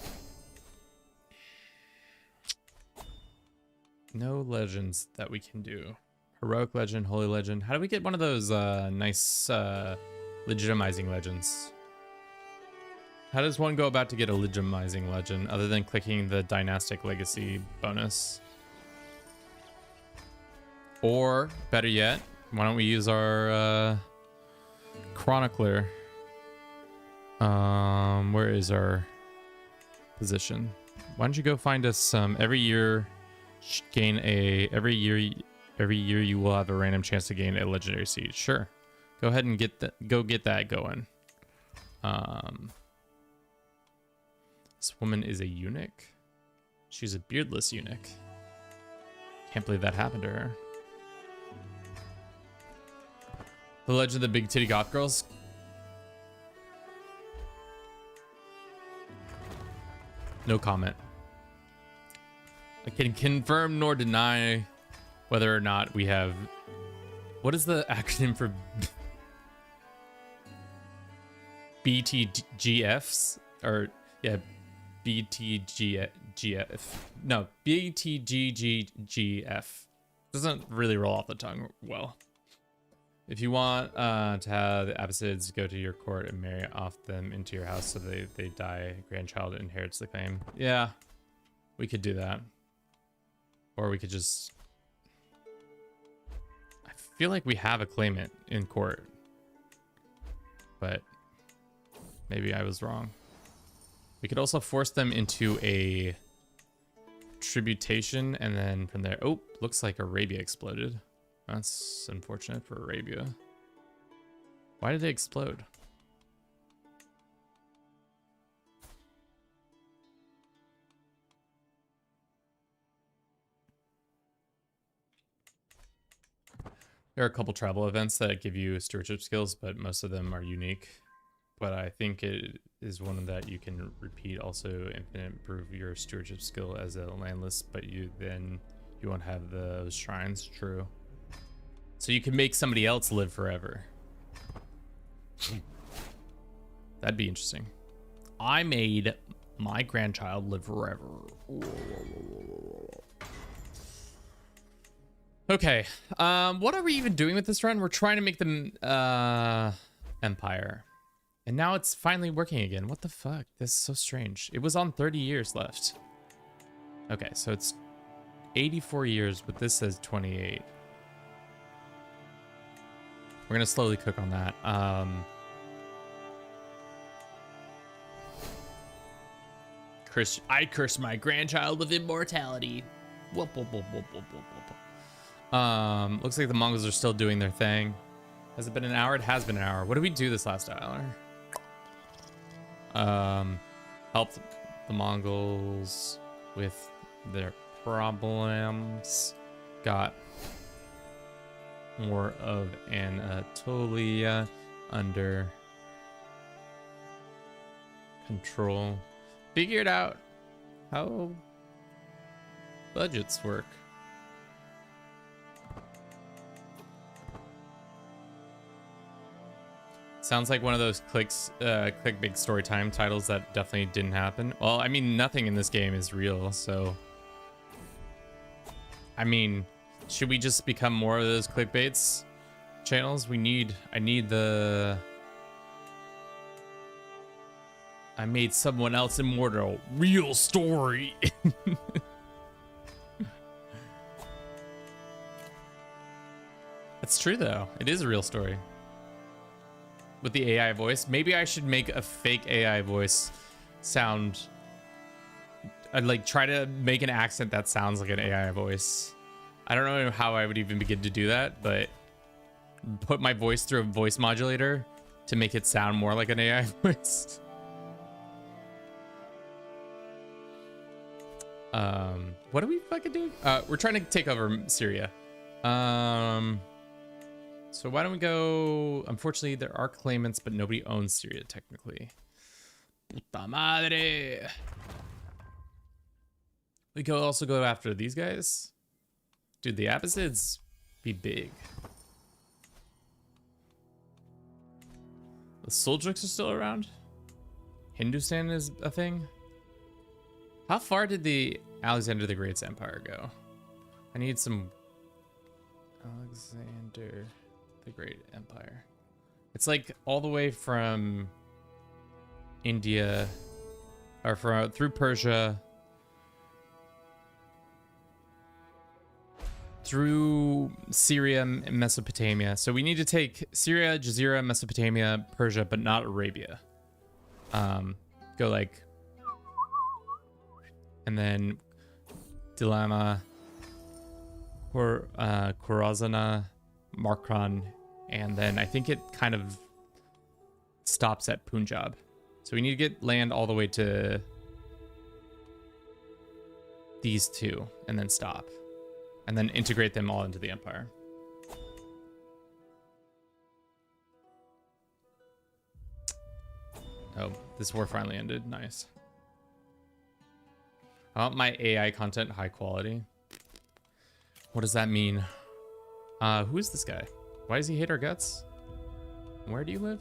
No legends that we can do. Heroic legend, holy legend. How do we get one of those nice legitimizing legends? How does one go about to get a legitimizing legend other than clicking the dynastic legacy bonus? Or better yet, why don't we use our chronicler? Where is our position? Why don't you go find us some every year? Gain a every year you will have a random chance to gain a legendary seed. Sure, go ahead and get that. Go get that going. This woman is a eunuch. She's a beardless eunuch. Can't believe that happened to her. The Legend of the Big Titty Goth Girls. No comment. I can confirm nor deny whether or not we have... What is the acronym for... BTGFs, or yeah, BTGGF. No, BTGGGF. Doesn't really roll off the tongue well. If you want to have the Abbasids go to your court and marry off them into your house so they die, grandchild inherits the claim. Yeah, we could do that. Or we could just... I feel like we have a claimant in court. But maybe I was wrong. We could also force them into a tributation, and then from there... Oh, looks like Arabia exploded. That's unfortunate for Arabia. Why did they explode? There are a couple travel events that give you stewardship skills, but most of them are unique. But I think it is one that you can repeat. Also, infinite improve your stewardship skill as a landless, but you won't have those shrines. True. So you can make somebody else live forever. That'd be interesting. I made my grandchild live forever. Okay. What are we even doing with this run? We're trying to make them empire. And now it's finally working again. What the fuck? This is so strange. It was on 30 years left. Okay, so it's 84 years, but this says 28. We're gonna slowly cook on that. I curse my grandchild with immortality. Whoop, whoop, whoop, whoop, whoop, whoop, whoop. Looks like the Mongols are still doing their thing. Has it been an hour? It has been an hour. What did we do this last hour? Helped the Mongols with their problems. Got more of Anatolia under control. Figured out how budgets work. Sounds like one of those clickbait story time titles that definitely didn't happen. Well, I mean, nothing in this game is real, so... I mean, should we just become more of those clickbaits channels? I need the... I made someone else immortal. Real story. That's true, though. It is a real story. With the AI voice. Maybe I should make a fake AI voice sound... I'd like try to make an accent that sounds like an AI voice. I don't know how I would even begin to do that, but put my voice through a voice modulator to make it sound more like an AI voice. What are we fucking doing? We're trying to take over Syria. So why don't we go... Unfortunately, there are claimants, but nobody owns Syria, technically. Puta madre. We could also go after these guys. Dude, the Abbasids be big. The Seljuks are still around? Hindustan is a thing? How far did the Alexander the Great's empire go? I need some... Alexander the Great Empire. It's like all the way from India, or through Persia, through Syria and Mesopotamia. So we need to take Syria, Jazira, Mesopotamia, Persia, but not Arabia. Go like... And then Dilama, Khorazana, Markran, and then I think it kind of stops at Punjab. So we need to get land all the way to these two and then stop. And then integrate them all into the empire. Oh, this war finally ended. Nice. I want my AI content high quality. What does that mean? Who is this guy? Why does he hate our guts? Where do you live?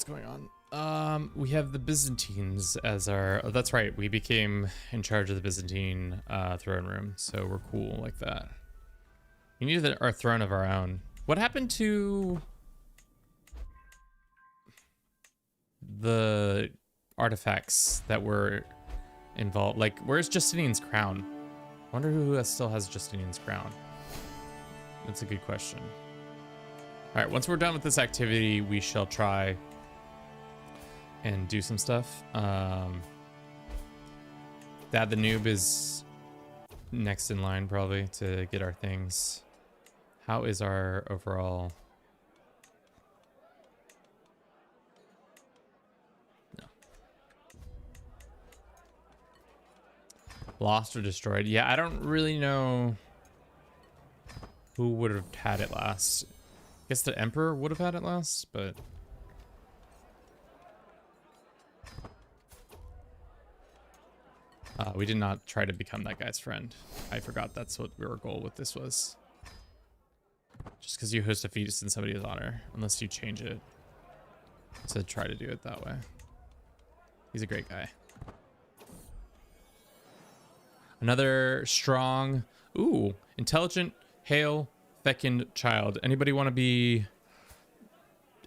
What's going on? We have the Byzantines as our... Oh, that's right. We became in charge of the Byzantine throne room, so we're cool like that. We need our throne of our own. What happened to the artifacts that were involved? Like, where's Justinian's crown? I wonder who still has Justinian's crown. That's a good question. All right, once we're done with this activity, we shall try and do some stuff. Dad the Noob is next in line probably to get our things. How is our overall? No. Lost or destroyed? Yeah, I don't really know who would have had it last. I guess the Emperor would have had it last, but we did not try to become that guy's friend. I forgot that's what our goal with this was. Just because you host a feast in somebody's honor, unless you change it to try to do it that way. He's a great guy. Another strong, ooh, intelligent, hale, fecund child. Anybody want to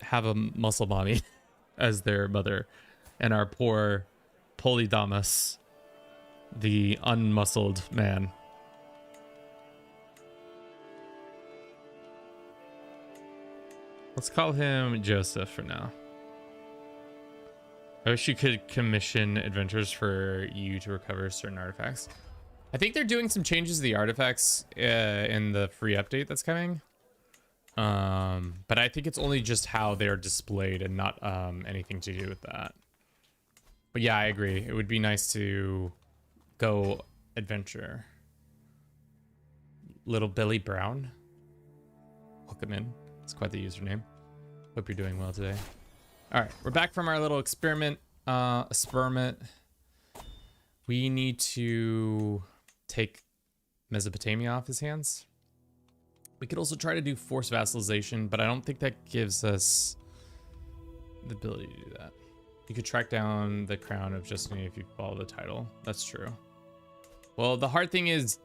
have a muscle mommy as their mother? And our poor Polydamas, the unmuscled man. Let's call him Joseph for now. I wish you could commission adventures for you to recover certain artifacts. I think they're doing some changes to the artifacts in the free update that's coming. But I think it's only just how they're displayed and not anything to do with that. But yeah, I agree. It would be nice to go adventure. Little Billy Brown. Welcome in. It's quite the username. Hope you're doing well today. All right, we're back from our little experiment. We need to take Mesopotamia off his hands. We could also try to do forced vassalization, but I don't think that gives us the ability to do that. You could track down the crown of Justinian if you follow the title. That's true. Well, the hard thing is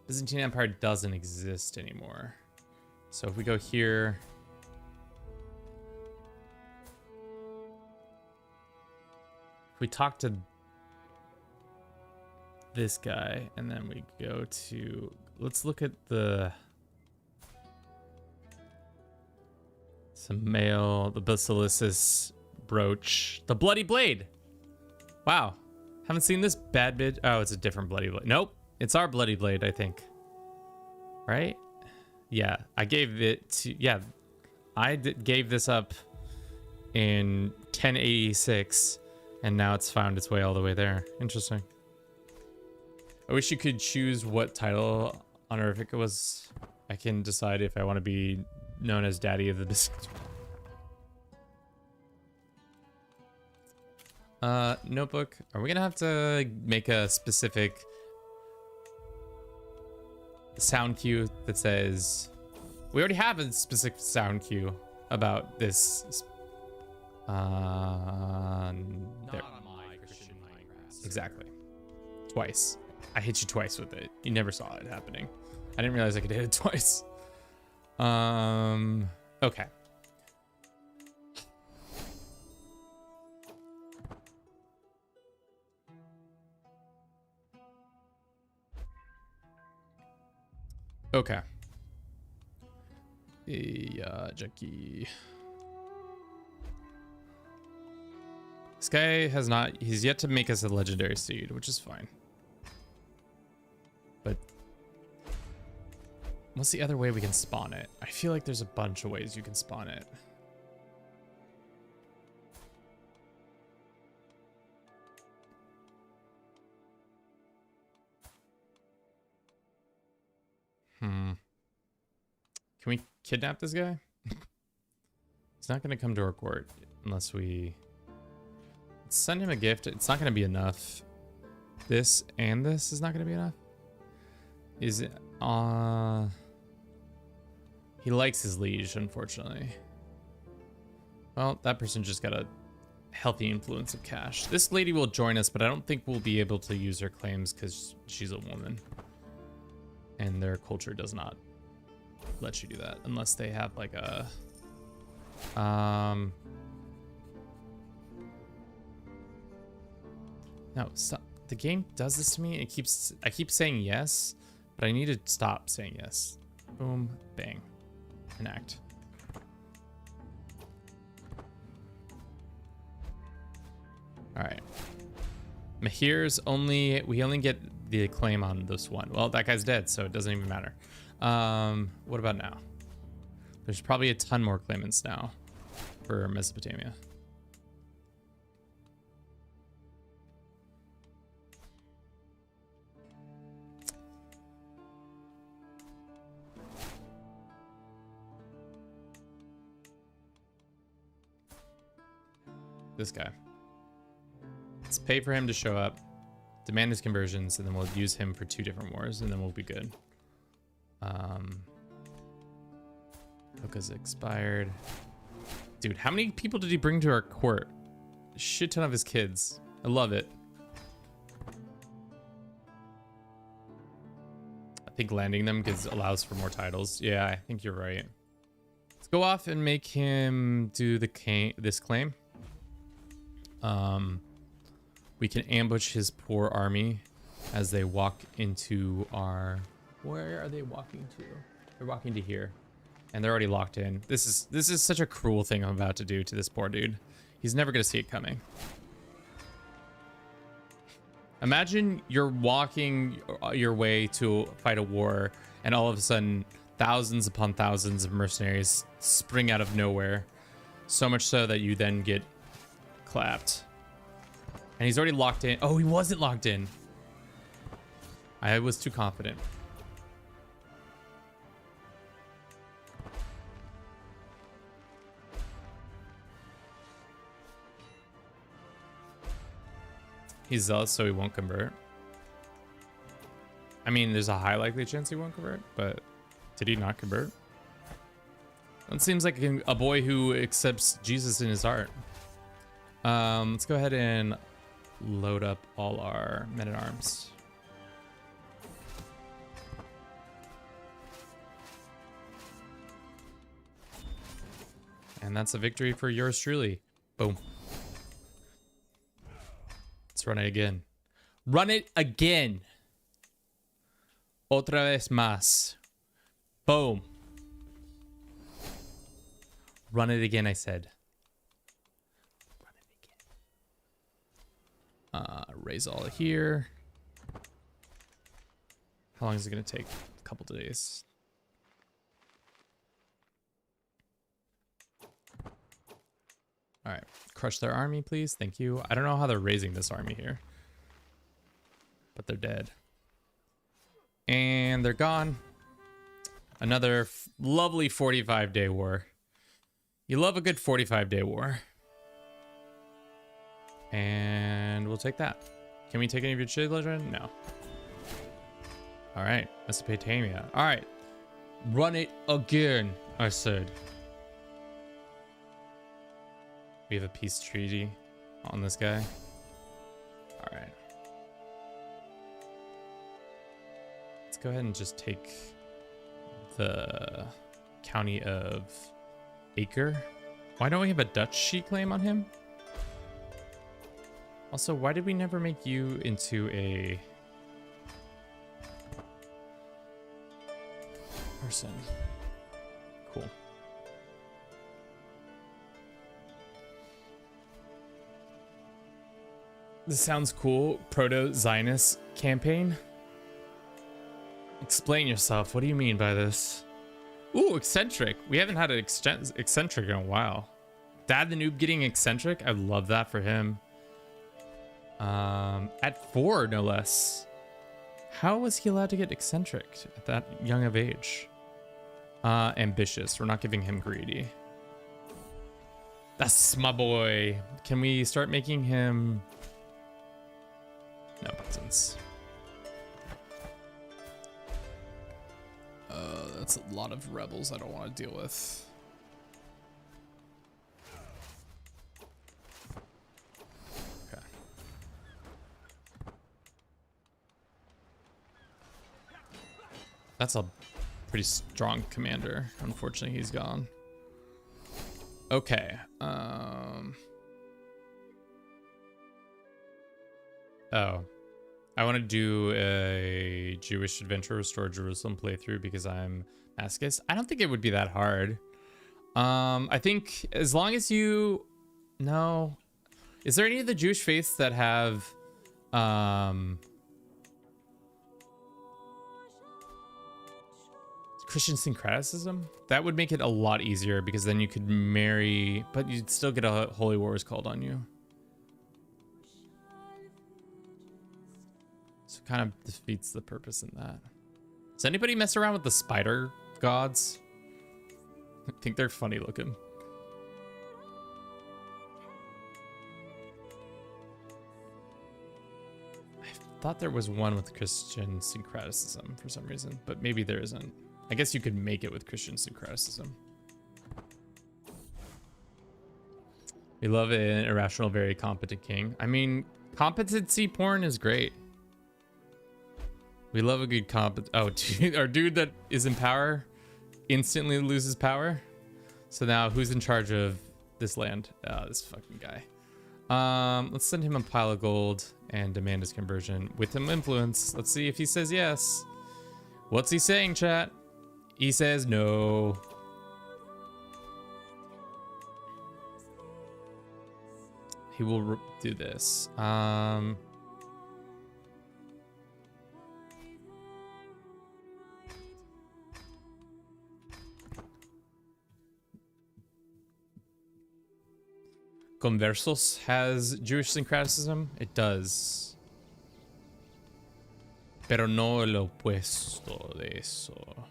Byzantine Empire doesn't exist anymore. So if we go here, if we talk to this guy and then we go to, let's look at some mail, the Basiliscus brooch, the bloody blade. Wow. Haven't seen this bad bid. Oh, it's a different bloody blade. Nope. It's our bloody blade, I think. Right? Yeah, I gave it to, yeah, gave this up in 1086 and now it's found its way all the way there. Interesting. I wish you could choose what title honorific it was. I can decide if I want to be known as Daddy of the Biscuit. Notebook. Are we gonna have to make a specific sound cue that says, we already have a specific sound cue about this? There. Exactly. Twice. I hit you twice with it. You never saw it happening. I didn't realize I could hit it twice. Okay. Okay. Yeah, Jackie. This guy has not, he's yet to make us a legendary seed, which is fine. But what's the other way we can spawn it? I feel like there's a bunch of ways you can spawn it. Can we kidnap this guy? He's not going to come to our court unless we send him a gift. It's not going to be enough. This and this is not going to be enough. Is it? He likes his liege, unfortunately. Well, that person just got a healthy influence of cash. This lady will join us, but I don't think we'll be able to use her claims because she's a woman. And their culture does not let you do that unless they have like a... No, stop. The game does this to me. I keep saying yes, but I need to stop saying yes. Boom, bang, enact. All right. Mahir's we only get the claim on this one. Well, that guy's dead, so it doesn't even matter. What about now? There's probably a ton more claimants now for Mesopotamia. This guy. Let's pay for him to show up, demand his conversions, and then we'll use him for 2 different wars, and then we'll be good. Hoka's expired. Dude, how many people did he bring to our court? A shit ton of his kids. I love it. I think landing them allows for more titles. Yeah, I think you're right. Let's go off and make him do this claim. We can ambush his poor army as they walk into our... Where are they walking to? They're walking to here. And they're already locked in. This is such a cruel thing I'm about to do to this poor dude. He's never gonna see it coming. Imagine you're walking your way to fight a war, and all of a sudden, thousands upon thousands of mercenaries spring out of nowhere. So much so that you then get clapped. And he's already locked in. Oh, he wasn't locked in. I was too confident. He's zealous, so he won't convert. I mean, there's a high likely chance he won't convert, but did he not convert? That seems like a boy who accepts Jesus in his heart. Let's go ahead and load up all our men-at-arms. And that's a victory for yours truly. Boom. Let's run it again. Run it again. Otra vez más. Boom. Run it again, I said. Run it again. Raise all here. How long is it going to take? A couple of days. All right, crush their army, please. Thank you. I don't know how they're raising this army here, but they're dead. And they're gone. Another lovely 45-day war. You love a good 45-day war. And we'll take that. Can we take any of your children? No. All right, Mesopotamia. All right, run it again, I said. We have a peace treaty on this guy. All right. Let's go ahead and just take the county of Acre. Why don't we have a Dutch sheet claim on him? Also, why did we never make you into a person? Cool. This sounds cool. Proto-Zionist campaign. Explain yourself. What do you mean by this? Ooh, eccentric. We haven't had an eccentric in a while. Dad the Noob getting eccentric. I love that for him. At 4, no less. How was he allowed to get eccentric at that young of age? Ambitious. We're not giving him greedy. That's my boy. Can we start making him... No peasants. That's a lot of rebels I don't want to deal with. That's a pretty strong commander. Unfortunately, he's gone. Okay. Oh, I want to do a Jewish Adventure Restore Jerusalem playthrough because I'm masochist. I don't think it would be that hard. I think as long as you know, is there any of the Jewish faiths that have Christian syncretism? That would make it a lot easier because then you could marry, but you'd still get a holy wars called on you. So it kind of defeats the purpose in that. Does anybody mess around with the spider gods? I think they're funny looking. I thought there was one with Christian syncretism for some reason, but maybe there isn't. I guess you could make it with Christian syncretism. We love an irrational, very competent king. I mean, competency porn is great. We love a good oh, dude, our dude that is in power instantly loses power. So now who's in charge of this land? This fucking guy. Let's send him a pile of gold and demand his conversion with him influence. Let's see if he says yes. What's he saying, chat? He says no. He will do this. Conversos has Jewish syncretism. It does. Pero no lo opuesto de eso.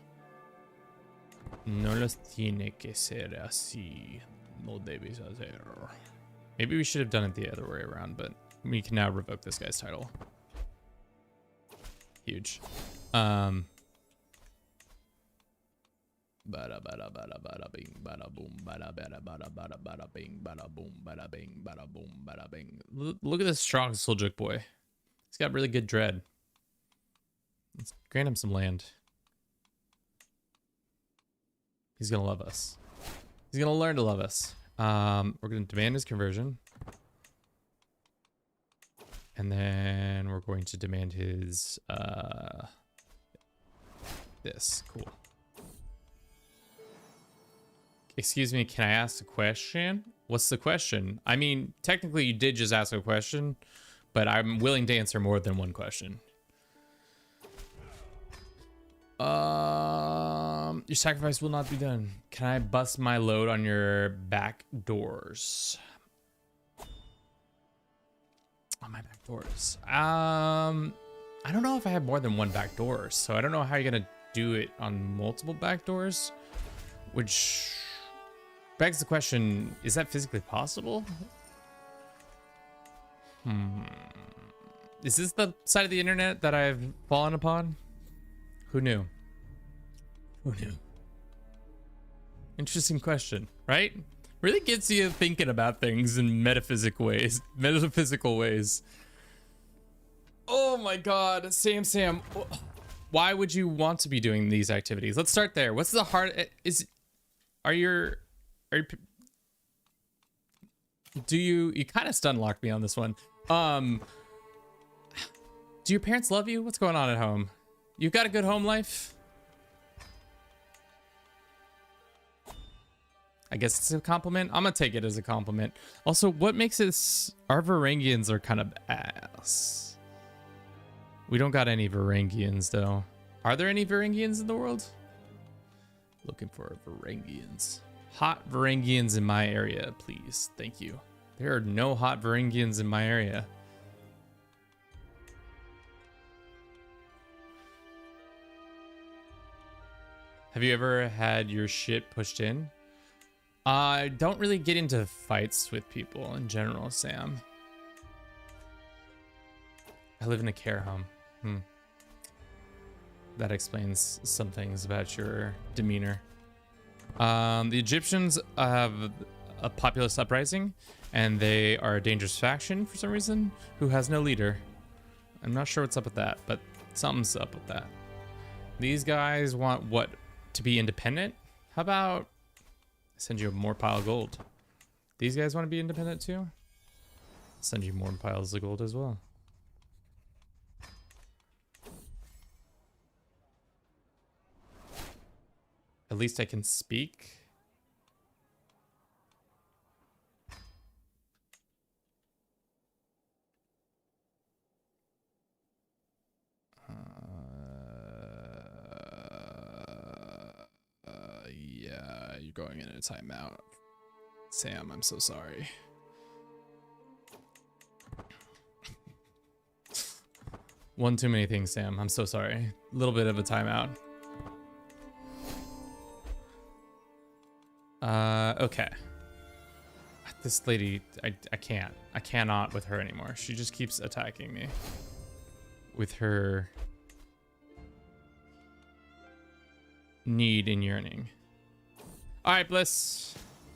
No los tiene que ser así. No debes hacer. Maybe we should have done it the other way around, but we can now revoke this guy's title. Huge. Bada bada bada bada bing bada boom bada bada bada bada bada bing bada boom bada bing bada boom bada bing. Look at this strong Seljuk boy. He's got really good dread. Let's grant him some land. He's gonna love us. He's gonna learn to love us. We're gonna demand his conversion. And then we're going to demand his this. Cool. Excuse me, can I ask a question? What's the question? I mean, technically you did just ask a question, but I'm willing to answer more than one question. Your sacrifice will not be done. Can I bust my load on your back doors? On my back doors. I don't know if I have more than one back door, so I don't know how you're gonna do it on multiple back doors, which begs the question, is that physically possible? Is this the side of the internet that I've fallen upon? Who knew? Who knew? Interesting question, right? Really gets you thinking about things in metaphysical ways. Oh my God, Sam, why would you want to be doing these activities? Let's start there. What's the hard? You kind of stun locked me on this one. Do your parents love you? What's going on at home? You've got a good home life? I guess it's a compliment. I'm gonna take it as a compliment. Also, what makes us, our Varangians are kind of ass. We don't got any Varangians though. Are there any Varangians in the world? Looking for Varangians. Hot Varangians in my area, please. Thank you. There are no hot Varangians in my area. Have you ever had your shit pushed in? I don't really get into fights with people in general, Sam. I live in a care home. That explains some things about your demeanor. The Egyptians have a populist uprising, and they are a dangerous faction for some reason who has no leader. I'm not sure what's up with that, but something's up with that. These guys want what? To be independent? How about I send you more pile of gold? These guys want to be independent too? Send you more piles of gold as well. At least I can speak. Yeah, you're going in a timeout. Sam, I'm so sorry. One too many things, Sam. I'm so sorry. A little bit of a timeout. Okay. This lady, I can't. I cannot with her anymore. She just keeps attacking me with her need and yearning. All right, Bliss.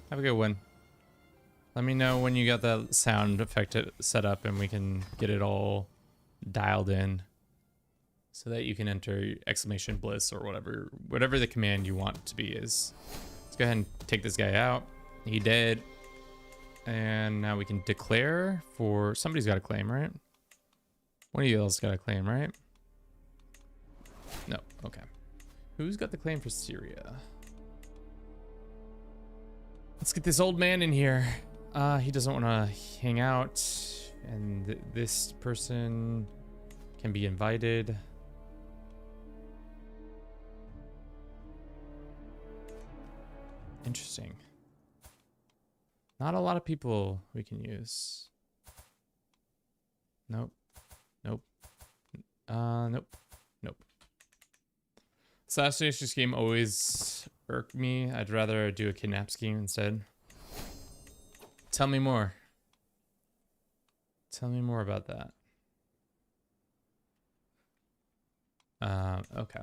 Have a good one. Let me know when you got that sound effect set up and we can get it all dialed in so that you can enter exclamation bliss or whatever the command you want it to be is. Let's go ahead and take this guy out. He dead. And now we can declare for somebody's got a claim, right? One of you else got a claim, right? No, okay. Who's got the claim for Syria? Let's get this old man in here. He doesn't want to hang out, and this person can be invited. Interesting. Not a lot of people we can use. Nope. Nope. Nope. Nope. Assassination scheme always irked me. I'd rather do a kidnap scheme instead. Tell me more. Tell me more about that. Okay.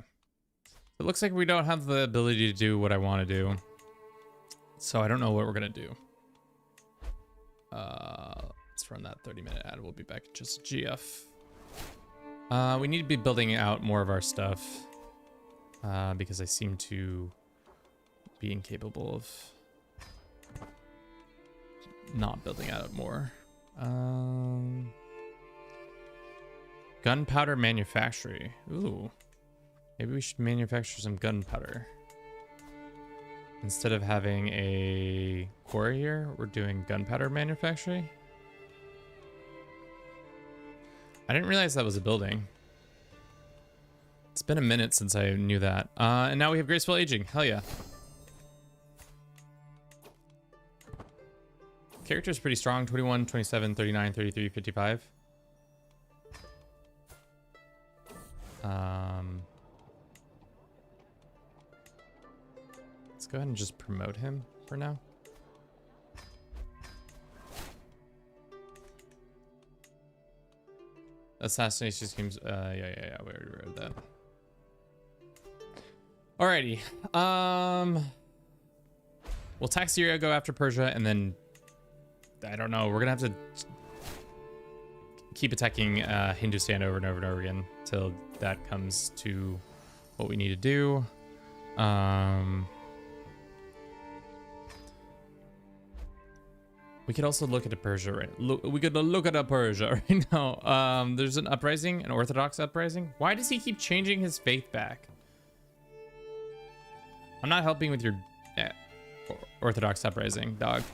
It looks like we don't have the ability to do what I want to do. So I don't know what we're going to do. Let's run that 30-minute ad. We'll be back in just GF. We need to be building out more of our stuff. Because I seem to be incapable of not building out more. Gunpowder manufacturing. Ooh. Maybe we should manufacture some gunpowder. Instead of having a quarry here, we're doing gunpowder manufacturing. I didn't realize that was a building. It's been a minute since I knew that. And now we have graceful aging. Hell yeah. Character's pretty strong. 21, 27, 39, 33, 55. Let's go ahead and just promote him for now. Assassination schemes. Yeah. We already read that. Alrighty. We'll tax Syria, go after Persia, and then I don't know. We're gonna have to keep attacking Hindustan over and over and over again till that comes to what we need to do. We could also look at Persia, right? We could look at Persia right now. There's an uprising, an Orthodox uprising. Why does he keep changing his faith back? I'm not helping with your Orthodox uprising, dog.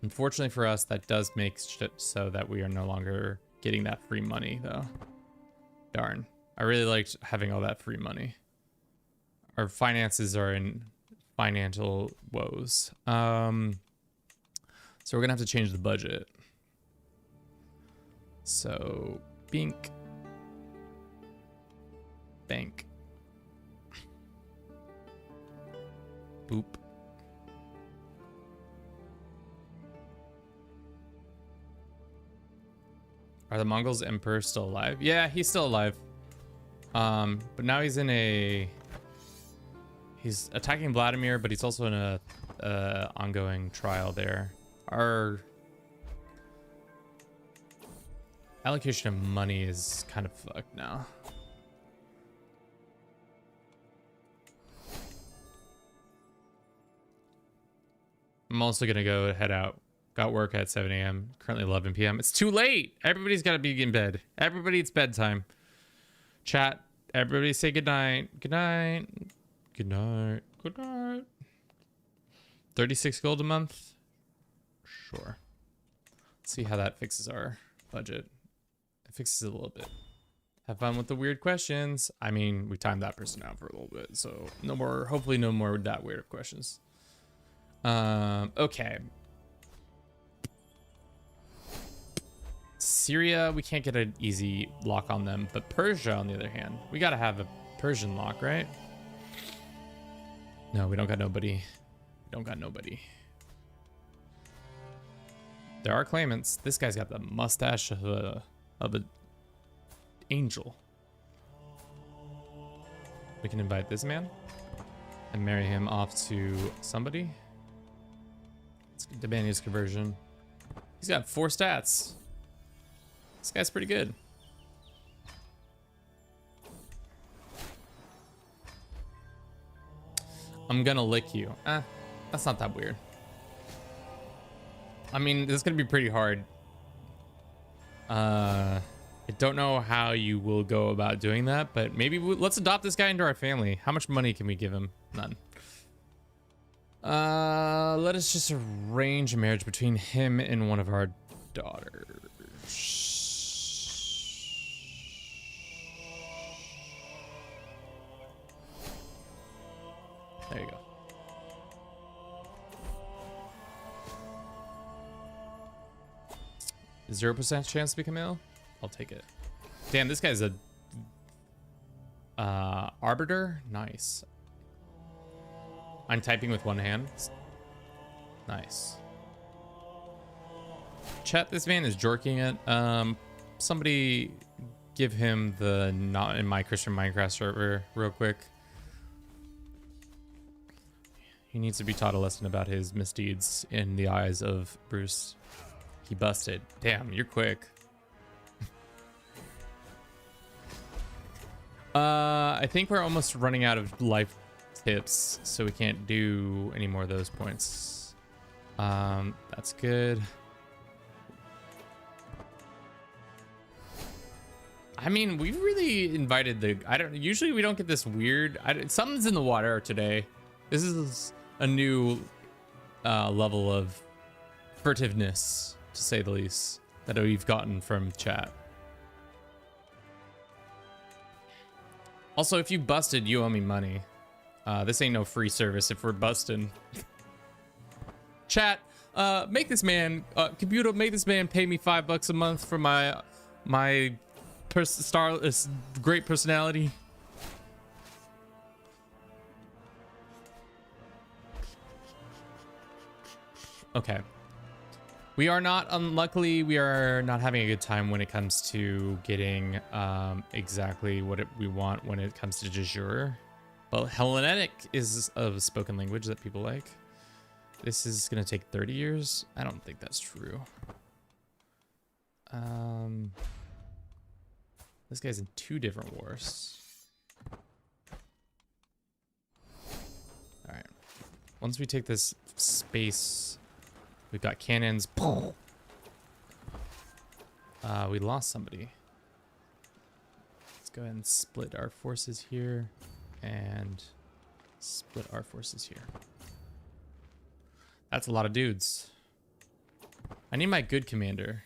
Unfortunately for us, that does make shit so that we are no longer getting that free money, though. Darn. I really liked having all that free money. Our finances are in financial woes. So we're gonna have to change the budget. So, bink. Bank. Boop. Are the Mongols emperor still alive? Yeah, he's still alive. But now he's in a... He's attacking Vladimir, but he's also in a ongoing trial there. Allocation of money is kind of fucked now. I'm also gonna go head out. Got work at 7 a.m. Currently 11 p.m. It's too late. Everybody's got to be in bed. Everybody, it's bedtime. Chat. Everybody say good night. Good night. Good night. Good night. 36 gold a month. Sure. Let's see how that fixes our budget. It fixes it a little bit. Have fun with the weird questions. I mean, we timed that person out for a little bit, so no more. Hopefully, no more that weird of questions. Okay. Syria, we can't get an easy lock on them, but Persia, on the other hand, we gotta have a Persian lock, right? No, we don't got nobody. We don't got nobody. There are claimants. This guy's got the mustache of a angel. We can invite this man and marry him off to somebody. Let's demand his conversion. He's got 4 stats. This guy's pretty good. I'm gonna lick you. That's not that weird. I mean, this is gonna be pretty hard. I don't know how you will go about doing that, but maybe let's adopt this guy into our family. How much money can we give him? None. Let us just arrange a marriage between him and one of our daughters. There you go. %0 chance to become ill? I'll take it. Damn, this guy's a arbiter? Nice. I'm typing with one hand. Nice. Chat, this man is jerking it. Somebody give him the not in my Christian Minecraft server real quick. He needs to be taught a lesson about his misdeeds in the eyes of Bruce. He busted. Damn, you're quick. I think we're almost running out of life tips, so we can't do any more of those points. That's good. I mean, we've really invited the... Usually we don't get this weird... something's in the water today. This is a new level of furtiveness, to say the least, that we've gotten from chat. Also, if you busted, you owe me money. This ain't no free service if we're busting. Chat, make this man, computer, make this man pay me $5 a month for my great personality. Okay. We are not, unluckily, we are not having a good time when it comes to getting exactly what we want when it comes to Jazira. Well, Hellenic is a spoken language that people like. This is going to take 30 years. I don't think that's true. This guy's in 2 different wars. All right. Once we take this space, we've got cannons. We lost somebody. Let's go ahead and split our forces here and split our forces here. That's a lot of dudes. I need my good commander.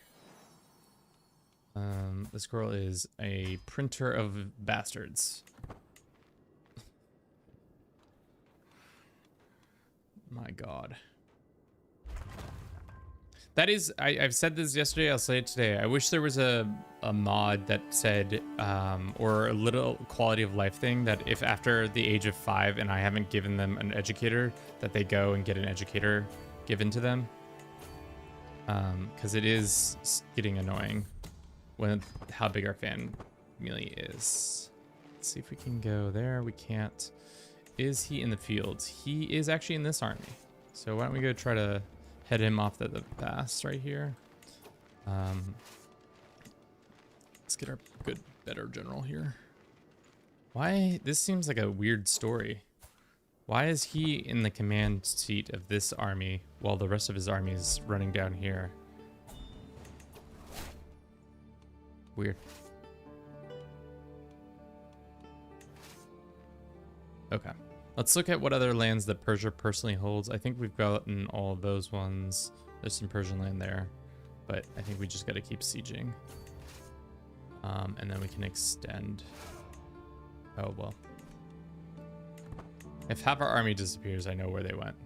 This girl is a printer of bastards. My God. That is, I've said this yesterday, I'll say it today. I wish there was a mod that said, or a little quality of life thing that if after the age of 5 and I haven't given them an educator, that they go and get an educator given to them. Because it is getting annoying when how big our family is. Let's see if we can go there. We can't. Is he in the fields? He is actually in this army. So why don't we go try to head him off the pass right here. Let's get our better general here. Why? This seems like a weird story. Why is he in the command seat of this army while the rest of his army is running down here? Weird. Okay. Let's look at what other lands that Persia personally holds. I think we've gotten all of those ones. There's some Persian land there, but I think we just got to keep sieging. And then we can extend. Oh, well. If half our army disappears, I know where they went.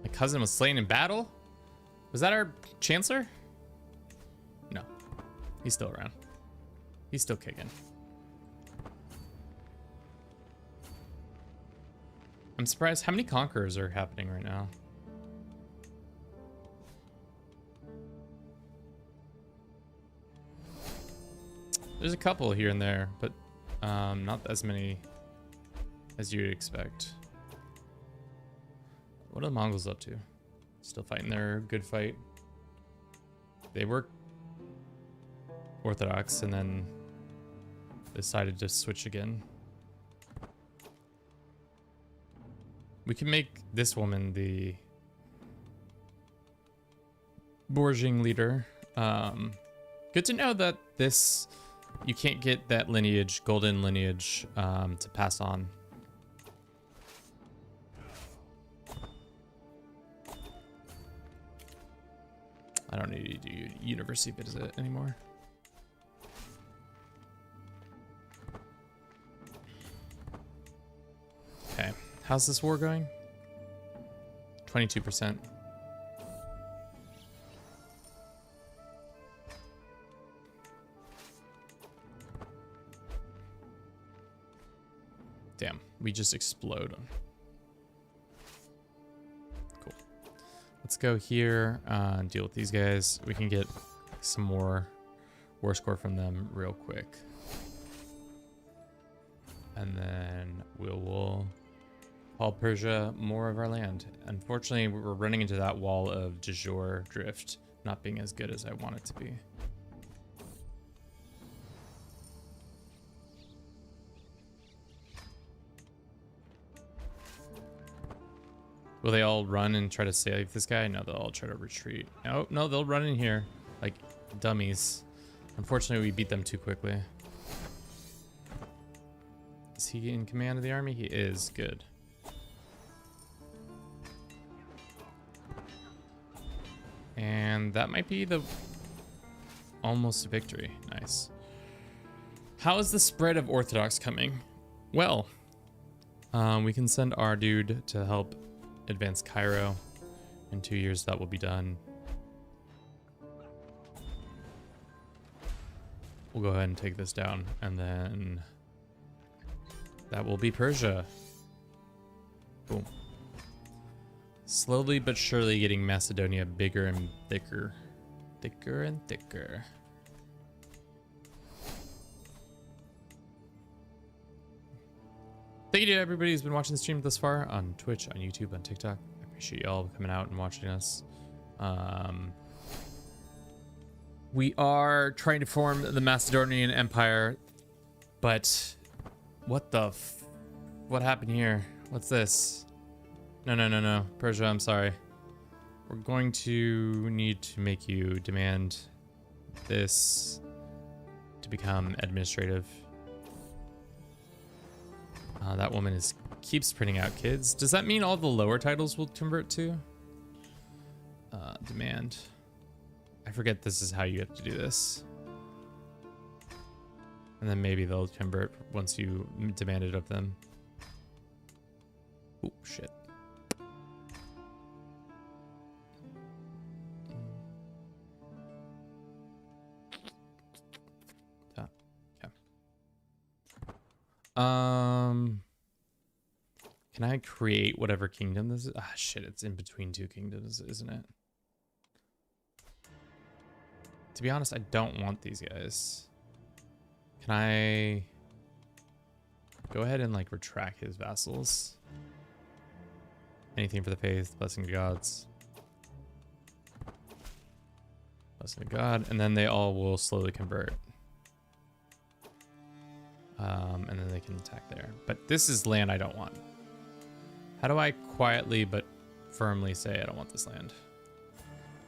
My cousin was slain in battle? Was that our chancellor? No. He's still around. He's still kicking. I'm surprised how many conquerors are happening right now. There's a couple here and there, but not as many as you'd expect. What are the Mongols up to? Still fighting their good fight. They were Orthodox and then decided to switch again. We can make this woman the Borjing leader. Good to know that this, you can't get that lineage, golden lineage, to pass on. I don't need to do university visit anymore. Okay, how's this war going? 22%. Damn, we just explode. Cool. Let's go here and deal with these guys. We can get some more war score from them real quick. And then we'll haul Persia more of our land. Unfortunately, we're running into that wall of Jazira drift not being as good as I want it to be. Will they all run and try to save this guy? No, they'll all try to retreat. Oh, no, they'll run in here like dummies. Unfortunately, we beat them too quickly. Is he in command of the army? He is. Good. And that might be the almost a victory. Nice. How is the spread of Orthodox coming? Well, we can send our dude to help advance Cairo. In 2 years, that will be done. We'll go ahead and take this down, and then that will be Persia. Boom. Slowly but surely getting Macedonia bigger and thicker. Thicker and thicker. Thank you to everybody who's been watching the stream thus far on Twitch, on YouTube, on TikTok. I appreciate y'all coming out and watching us. We are trying to form the Macedonian Empire, but what happened here? What's this? No. Persia, I'm sorry. We're going to need to make you demand this to become administrative. That woman keeps printing out kids. Does that mean all the lower titles will convert to? Demand. I forget this is how you have to do this. And then maybe they'll convert once you demand it of them. Oh, shit. Can I create whatever kingdom this is? Ah, shit, it's in between two kingdoms, isn't it? To be honest, I don't want these guys. Can I go ahead and like retract his vassals. Anything for the faith, blessing of gods. Blessing of God, and then they all will slowly convert. And then they can attack there. But this is land I don't want. How do I quietly but firmly say I don't want this land?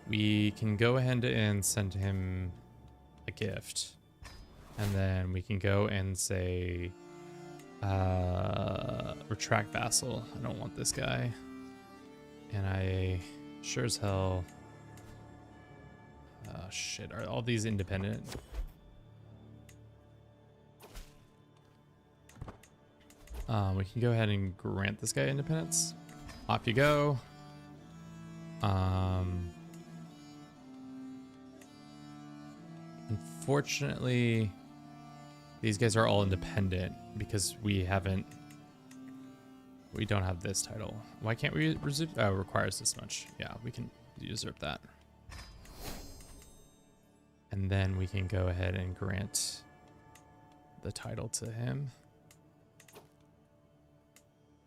We can go ahead and send him a gift. And then we can go and say, retract vassal. I don't want this guy. And I sure as hell... shit, are all these independent? We can go ahead and grant this guy independence. Off you go. Unfortunately, these guys are all independent because we don't have this title. Why can't we reserve? Oh, it requires this much. Yeah, we can usurp that. And then we can go ahead and grant the title to him.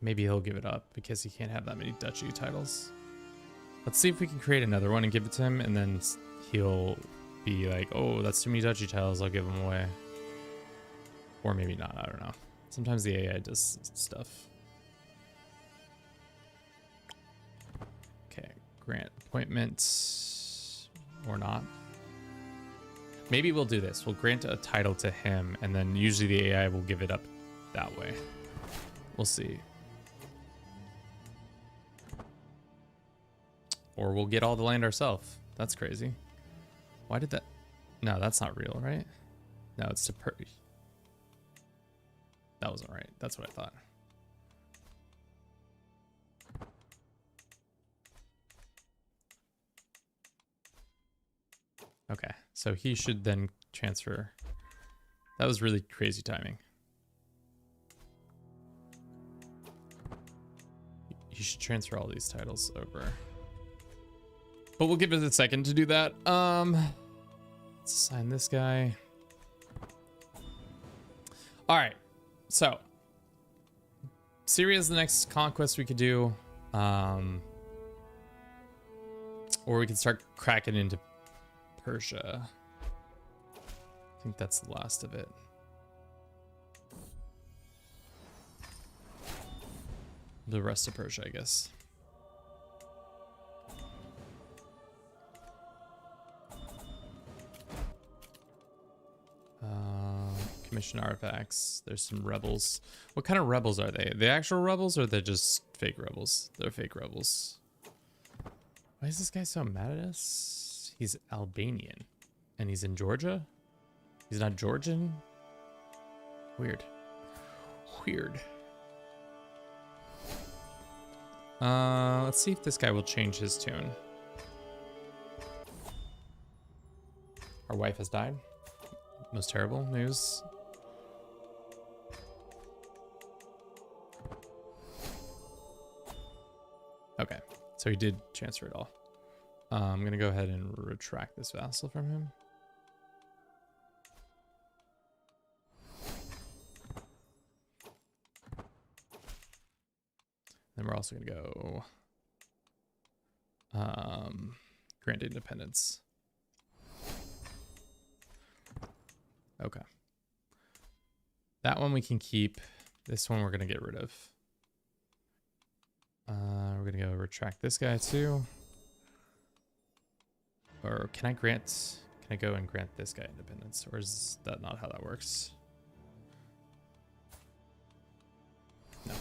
Maybe he'll give it up because he can't have that many duchy titles. Let's see if we can create another one and give it to him, and then he'll be like, oh, that's too many duchy titles, I'll give them away. Or maybe not, I don't know. Sometimes the AI does stuff. Okay, grant appointments or not. Maybe we'll do this. We'll grant a title to him, and then usually the AI will give it up that way. We'll see. Or we'll get all the land ourselves. That's crazy. Why did that? No, that's not real, right? No, it's to That wasn't right. That's what I thought. Okay, so he should then transfer. That was really crazy timing. He should transfer all these titles over. But we'll give it a second to do that. Let's assign this guy. All right, so Syria is the next conquest we could do. Or we can start cracking into Persia. I think that's the last of it. The rest of Persia, I guess. Commission artifacts. There's some rebels. What kind of rebels are they? The actual rebels, or they're just fake rebels? They're fake rebels. Why is this guy so mad at us? He's Albanian. And he's in Georgia? He's not Georgian? Weird. Weird. Let's see if this guy will change his tune. Our wife has died. Most terrible news. Okay, so he did transfer it all. I'm gonna go ahead and retract this vassal from him. Then we're also gonna go grant independence. Okay. That one we can keep. This one we're gonna get rid of. We're gonna go retract this guy too. Or can I go and grant this guy independence? Or is that not how that works? No.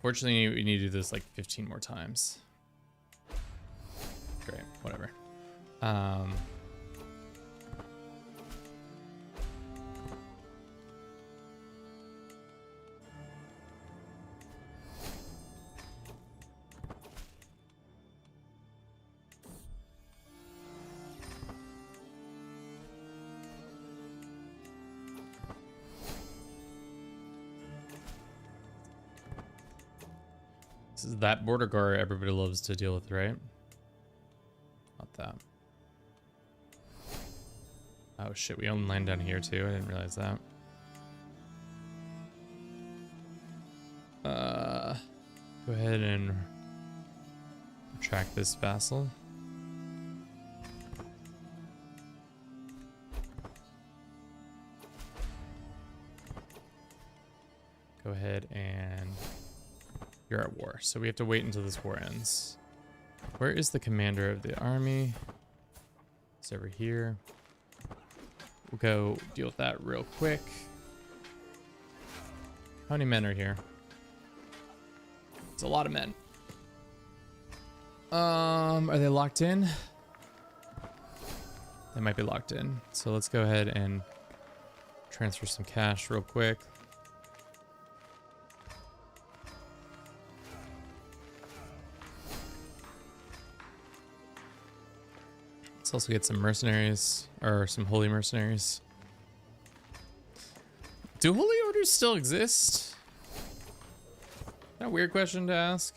Fortunately, we need to do this like 15 more times. Great, whatever. This is that border guard everybody loves to deal with, right? Not that. Oh shit, we own land down here too. I didn't realize that. Go ahead and retract this vassal. Go ahead and you're at war. So we have to wait until this war ends. Where is the commander of the army? It's over here. We'll go deal with that real quick. How many men are here? It's a lot of men. Are they locked in? They might be locked in. So let's go ahead and transfer some cash real quick. Let's also get some mercenaries, or some holy mercenaries. Do holy orders still exist? That a weird question to ask.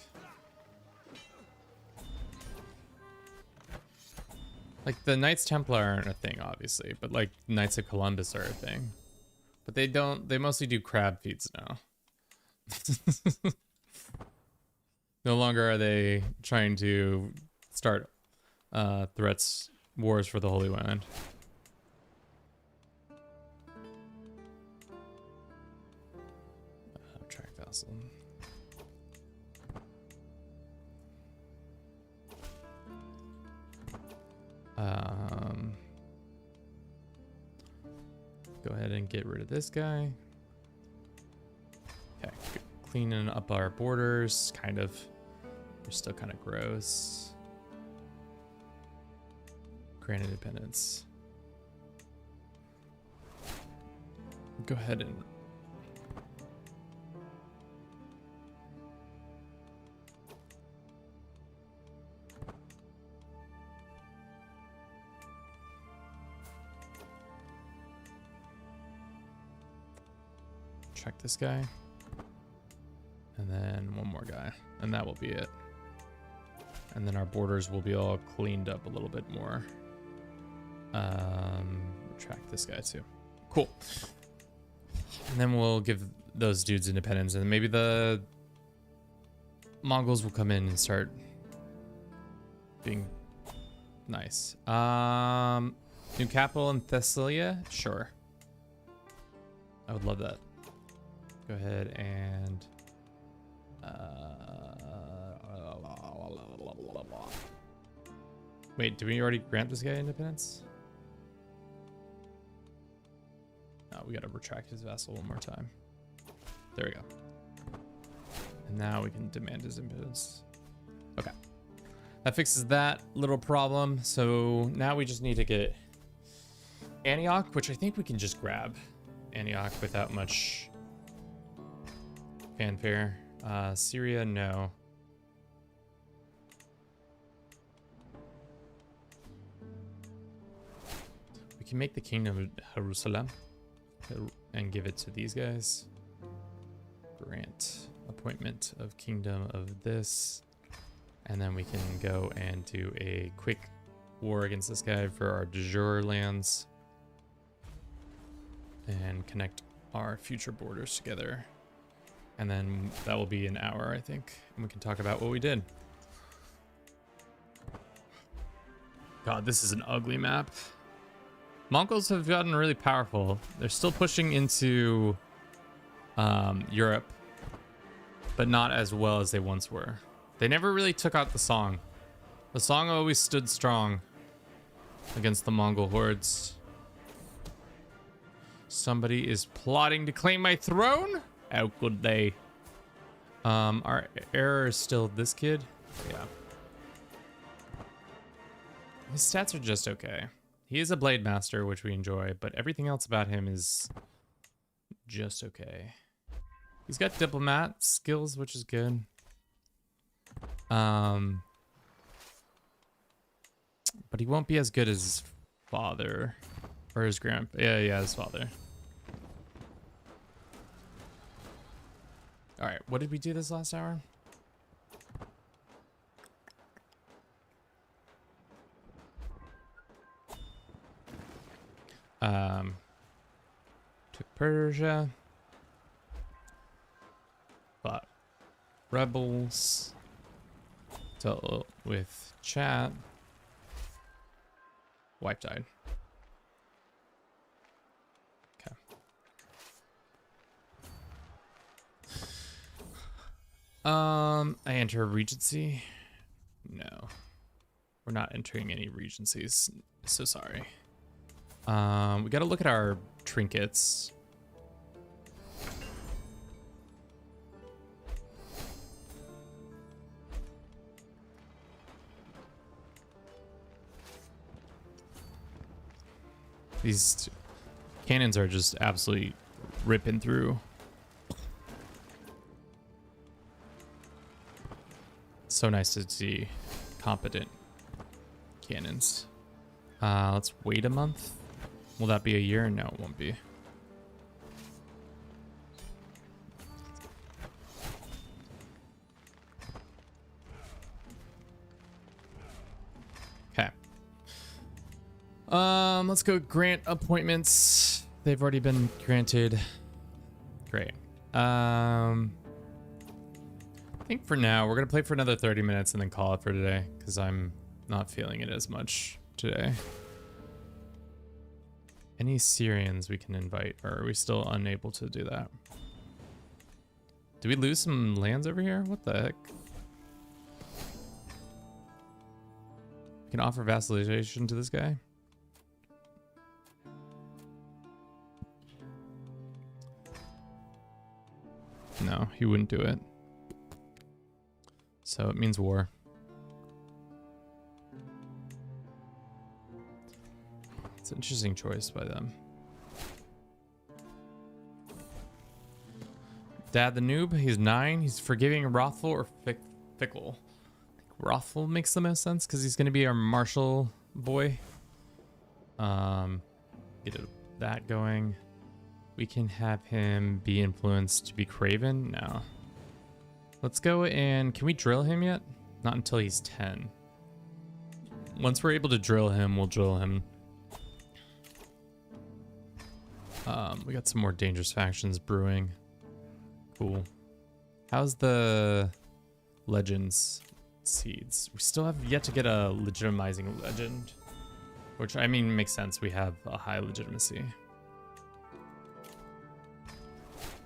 Like the Knights Templar aren't a thing, obviously, but like Knights of Columbus are a thing. But they don't. They mostly do crab feats now. No longer are they trying to start wars for the Holy Land. Track Vassal. Go ahead and get rid of this guy. Okay, cleaning up our borders, kind of. They're still kind of gross. Grant independence. Go ahead and check this guy. And then one more guy. And that will be it. And then our borders will be all cleaned up a little bit more. Retract this guy too. Cool. And then we'll give those dudes independence, and then maybe the Mongols will come in and start being nice. New capital in Thessalia? Sure. I would love that. Go ahead and wait, did we already grant this guy independence? No, we gotta retract his vassal one more time. There we go. And now we can demand his independence. Okay. That fixes that little problem. So now we just need to get Antioch, which I think we can just grab Antioch without much fanfare. Syria, no. We can make the kingdom of Jerusalem and give it to these guys. Grant appointment of kingdom of this. And then we can go and do a quick war against this guy for our de jure lands. And connect our future borders together. And then that will be an hour, I think. And we can talk about what we did. God, this is an ugly map. Mongols have gotten really powerful. They're still pushing into Europe, but not as well as they once were. They never really took out the Song. The Song always stood strong against the Mongol hordes. Somebody is plotting to claim my throne? How could they? Our heir is still this kid. Yeah. His stats are just okay. He is a blade master, which we enjoy, but everything else about him is just okay. He's got diplomat skills, which is good. But he won't be as good as his father or his grandpa. Yeah, his father. All right, what did we do this last hour? Took Persia. But rebels. Dealt with chat. Wipe died. Okay. I enter Regency. No. We're not entering any Regencies. So sorry. We gotta look at our trinkets. These cannons are just absolutely ripping through. So nice to see competent cannons. Let's wait a month. Will that be a year? No, it won't be. Okay. Let's go grant appointments. They've already been granted. Great. I think for now we're gonna play for another 30 minutes and then call it for today because I'm not feeling it as much today. Any Syrians we can invite, or are we still unable to do that? Do we lose some lands over here? What the heck? We can offer vassalization to this guy. No, he wouldn't do it. So it means war. It's an interesting choice by them. Dad the noob, he's 9. He's forgiving, wrathful, or fickle. I think wrathful makes the most sense because he's going to be our martial boy. Get that going. We can have him be influenced to be craven. No. Let's go and can we drill him yet? Not until he's 10. Once we're able to drill him, we'll drill him. We got some more dangerous factions brewing. Cool. How's the legends seeds? We still have yet to get a legitimizing legend, which I mean makes sense. We have a high legitimacy.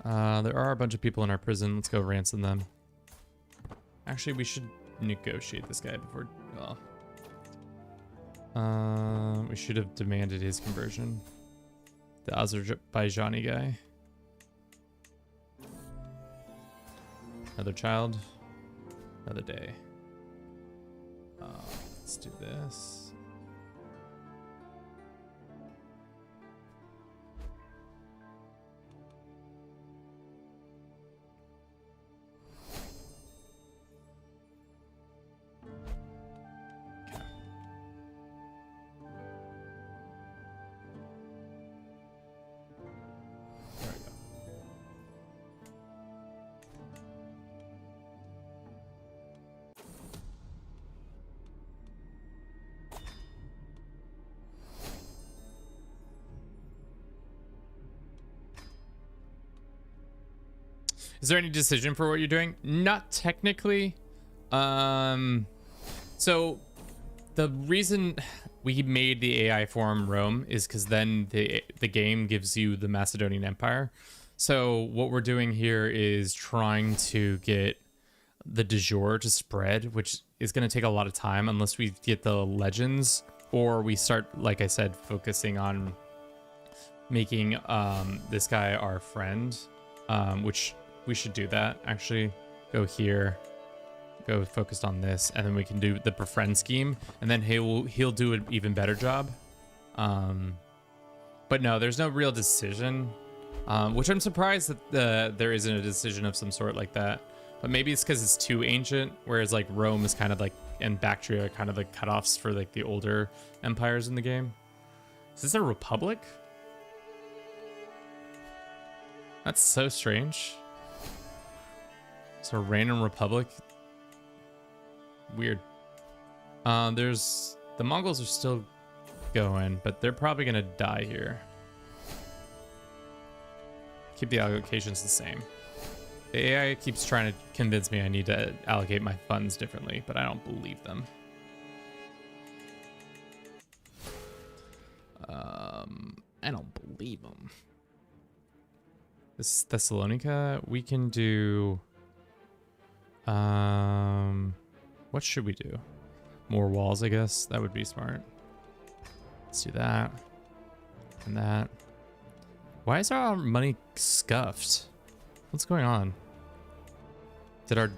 There are a bunch of people in our prison. Let's go ransom them. Actually, we should negotiate this guy before. We should have demanded his conversion. The Azerbaijani guy. Another child. Another day. Let's do this. Is there any decision for what you're doing? Not technically. So the reason we made the AI form Rome is because then the game gives you the Macedonian Empire. So what we're doing here is trying to get the de jure to spread, which is going to take a lot of time unless we get the legends or we start, like I said, focusing on making this guy our friend, which we should do that. Actually, go here, go focused on this, and then we can do the befriend scheme, and then he'll do an even better job. But no, there's no real decision, which I'm surprised that there isn't a decision of some sort like that. But maybe it's because it's too ancient, whereas like Rome is kind of like, and Bactria are kind of the cutoffs for like the older empires in the game. Is this a republic? That's so strange. It's a random republic. Weird. There's the Mongols are still going, but they're probably gonna die here. Keep the allocations the same. The AI keeps trying to convince me I need to allocate my funds differently, but I don't believe them. I don't believe them. This Thessalonica, we can do... what should we do? More walls, I guess. That would be smart. Let's do that. And that. Why is our money scuffed? What's going on? Did our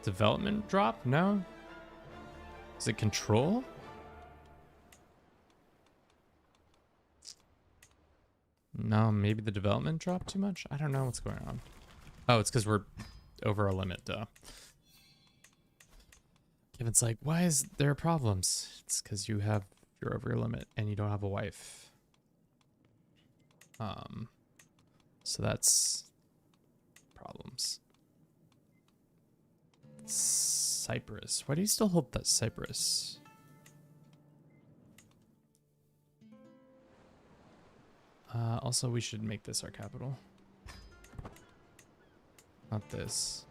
development drop? No? Is it control? No, maybe the development dropped too much? I don't know what's going on. Oh, it's because we're over our limit, duh. Kevin's like, why is there problems? It's because you're over your limit and you don't have a wife. So that's problems. Cyprus. Why do you still hold that Cyprus? Also, we should make this our capital. Not this.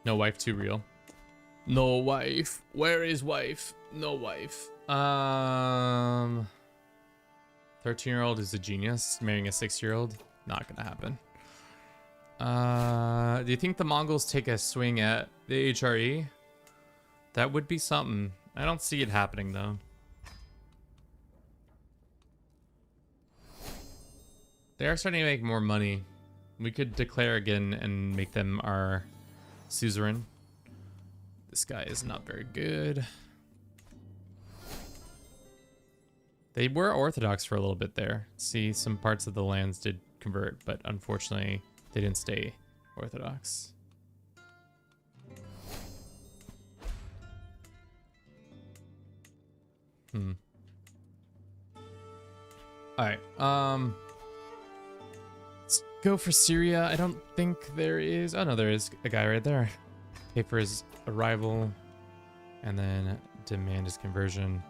No wife too real. No wife. Where is wife? No wife. 13-year-old is a genius. Marrying a 6-year-old, not gonna happen. Do you think the Mongols take a swing at the HRE? That would be something. I don't see it happening though. They are starting to make more money. We could declare again and make them our suzerain. This guy is not very good. They were Orthodox for a little bit there. See, some parts of the lands did convert, but unfortunately they didn't stay Orthodox. Alright, let's go for Syria. I don't think there is... Oh no, there is a guy right there. Pay for his arrival, and then demand his conversion.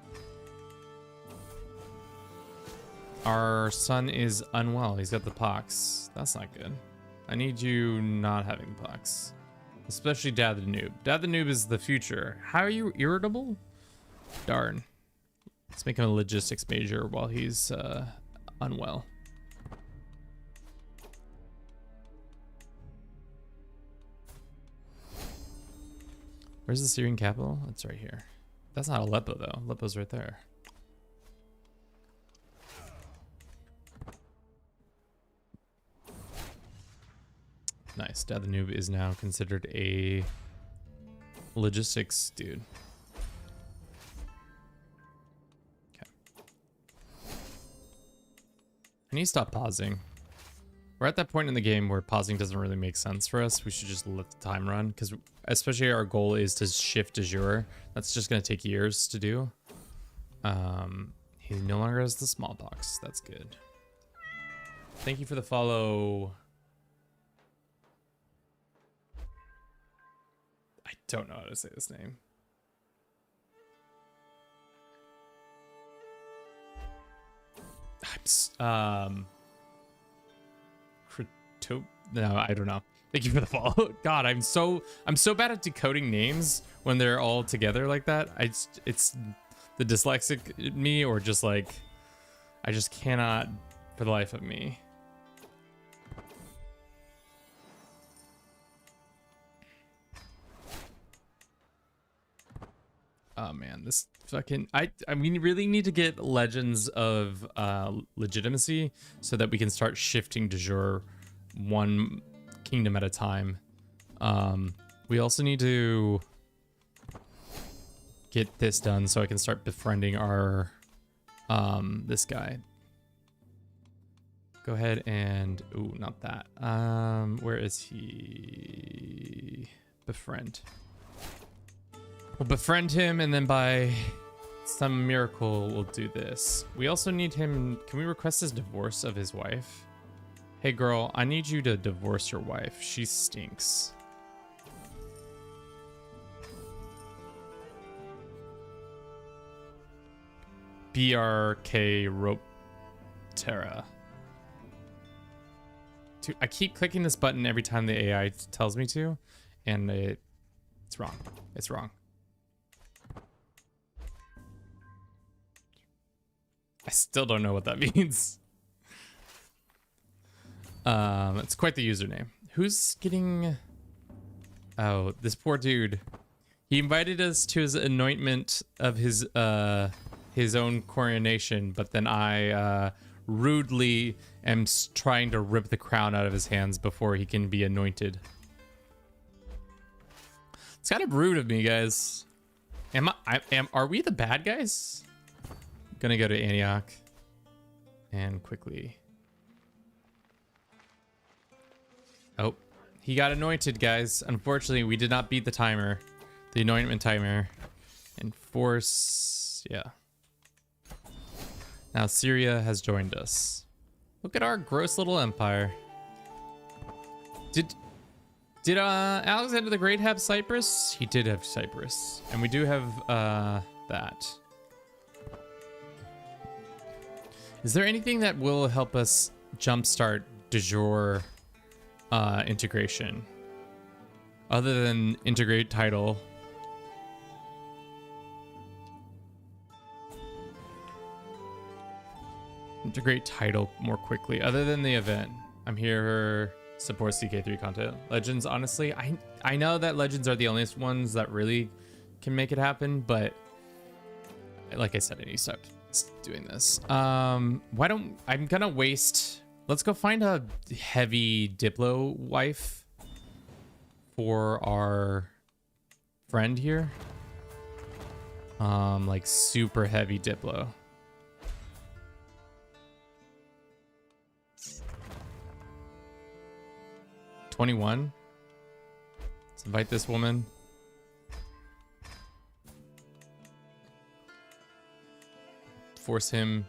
Our son is unwell. He's got the pox. That's not good. I need you not having the pox. Especially Dad the Noob. Dad the Noob is the future. How are you irritable? Darn. Let's make him a logistics major while he's unwell. Where's the Syrian capital? It's right here. That's not Aleppo though. Aleppo's right there. Nice. Dad the Noob is now considered a logistics dude. Okay. I need to stop pausing. We're at that point in the game where pausing doesn't really make sense for us. We should just let the time run, because especially our goal is to shift Jazira. That's just going to take years to do. He no longer has the smallpox. That's good. Thank you for the follow. I don't know how to say this name. No, I don't know. Thank you for the follow. God, I'm so bad at decoding names when they're all together like that. It's the dyslexic in me, or just like I just cannot for the life of me. Oh man, this fucking I mean, really need to get legends of legitimacy so that we can start shifting de jure one kingdom at a time. We also need to get this done so I can start befriending our this guy. Go ahead and, ooh, not that. Where is he? Befriend. We'll befriend him, and then by some miracle, we'll do this. We also need him. Can we request his divorce of his wife? Hey girl, I need you to divorce your wife. She stinks. BRK Roptera. Dude, I keep clicking this button every time the AI tells me to, and it's wrong. It's wrong. I still don't know what that means. It's quite the username. Who's getting... Oh, this poor dude. He invited us to his anointment of his own coronation, but then I rudely am trying to rip the crown out of his hands before he can be anointed. It's kind of rude of me, guys. Are we the bad guys? Gonna go to Antioch and quickly. Oh, he got anointed, guys. Unfortunately, we did not beat the timer, the anointment timer. Enforce, yeah. Now Syria has joined us. Look at our gross little empire. Did Alexander the Great have Cyprus? He did have Cyprus, and we do have that. Is there anything that will help us jumpstart de jure integration, other than integrate title? Integrate title more quickly, other than the event. I'm here for support CK3 content. Legends, honestly, I know that Legends are the only ones that really can make it happen, but like I said, I need to start doing this. I'm gonna waste... Let's go find a heavy Diplo wife for our friend here. Like super heavy Diplo. $21. Let's invite this woman. Force him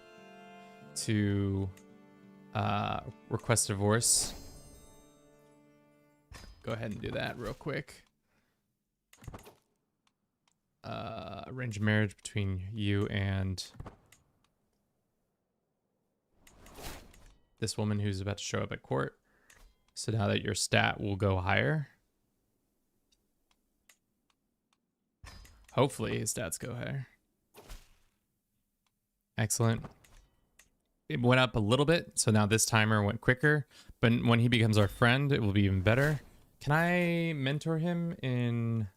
to request divorce. Go ahead and do that real quick. Arrange a marriage between you and this woman who's about to show up at court. So now that your stat will go higher. Hopefully his stats go higher. Excellent. It went up a little bit, so now this timer went quicker. But when he becomes our friend, it will be even better. Can I mentor him in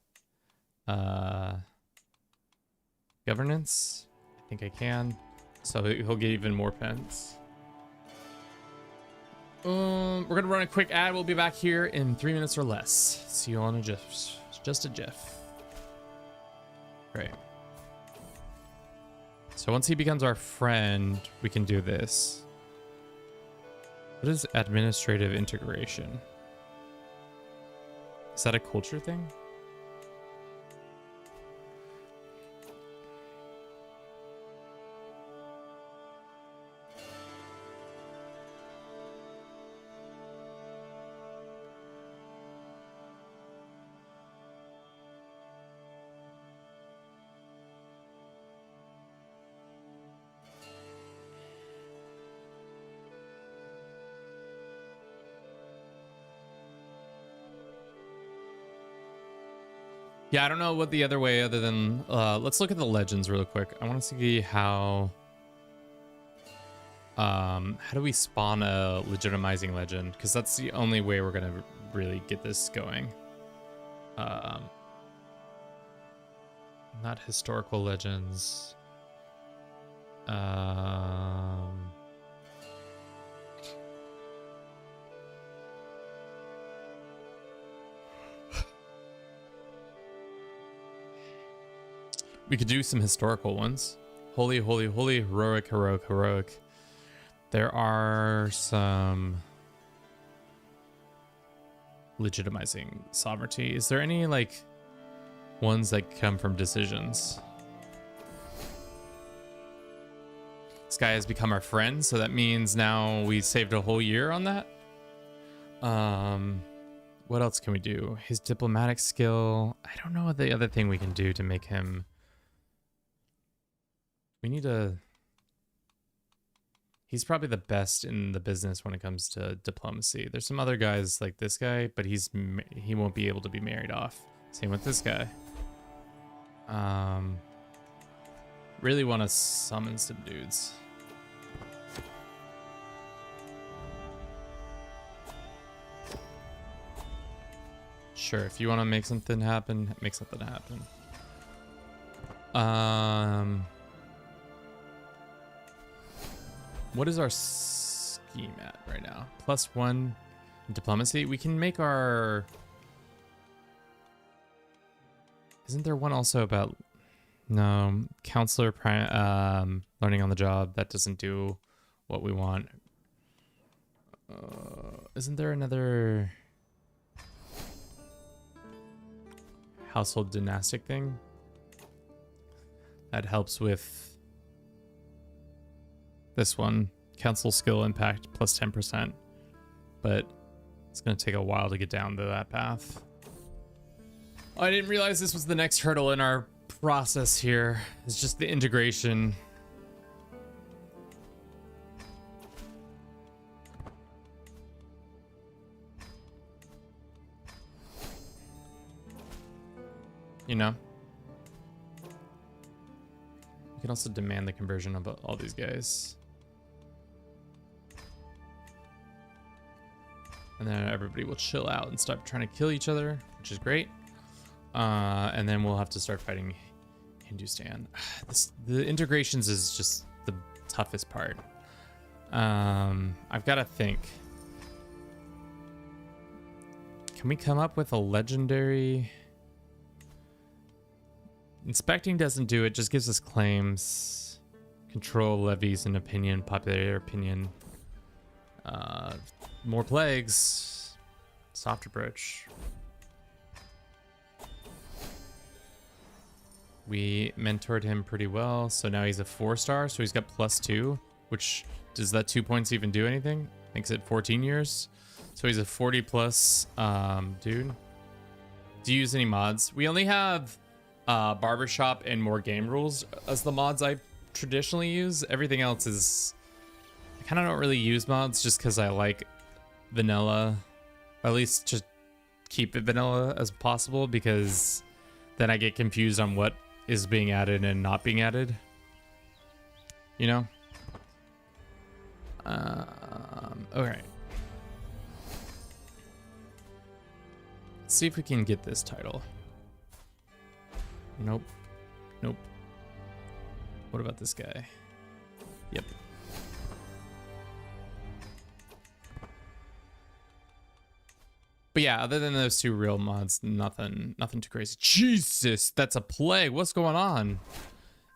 governance? I think I can. So he'll get even more pens. We're gonna run a quick ad. We'll be back here in 3 minutes or less. See you all in a jiff. Just a jiff. Great. So once he becomes our friend, we can do this. What is administrative integration? Is that a culture thing? Yeah, I don't know what the other way other than... let's look at the legends real quick. I want to see how do we spawn a legitimizing legend? Because that's the only way we're going to really get this going. Not historical legends. We could do some historical ones. Holy, holy, holy, heroic, heroic, heroic. There are some legitimizing sovereignty. Is there any like ones that come from decisions? This guy has become our friend, so that means now we saved a whole year on that. What else can we do? His diplomatic skill. I don't know what the other thing we can do to make him. We need to. He's probably the best in the business when it comes to diplomacy. There's some other guys like this guy, but he won't be able to be married off. Same with this guy. Really want to summon some dudes. Sure, if you want to make something happen, make something happen. What is our scheme at right now? +1 in diplomacy. We can make our... Isn't there one also about... No, counselor learning on the job. That doesn't do what we want. Isn't there another household dynastic thing that helps with this one? Council skill impact +10%, but it's going to take a while to get down to that path. Oh, I didn't realize this was the next hurdle in our process here. It's just the integration. You know? You can also demand the conversion of all these guys. And then everybody will chill out and stop trying to kill each other, which is great. And then we'll have to start fighting Hindustan. The integrations is just the toughest part. I've got to think. Can we come up with a legendary... Inspecting doesn't do it, just gives us claims. Control, levies, and opinion, popular opinion. More plagues. Soft approach. We mentored him pretty well, so now he's a 4-star, so he's got +2, which, does that 2 points even do anything? Makes it 14 years. So he's a 40+ dude. Do you use any mods? We only have barbershop and more game rules as the mods I traditionally use. Everything else is... I kind of don't really use mods just because I like vanilla. Or at least just keep it vanilla as possible, because then I get confused on what is being added and not being added. You know? Okay. Let's see if we can get this title. Nope. Nope. What about this guy? Yep. But yeah, other than those two real mods, nothing too crazy. Jesus, that's a plague. What's going on?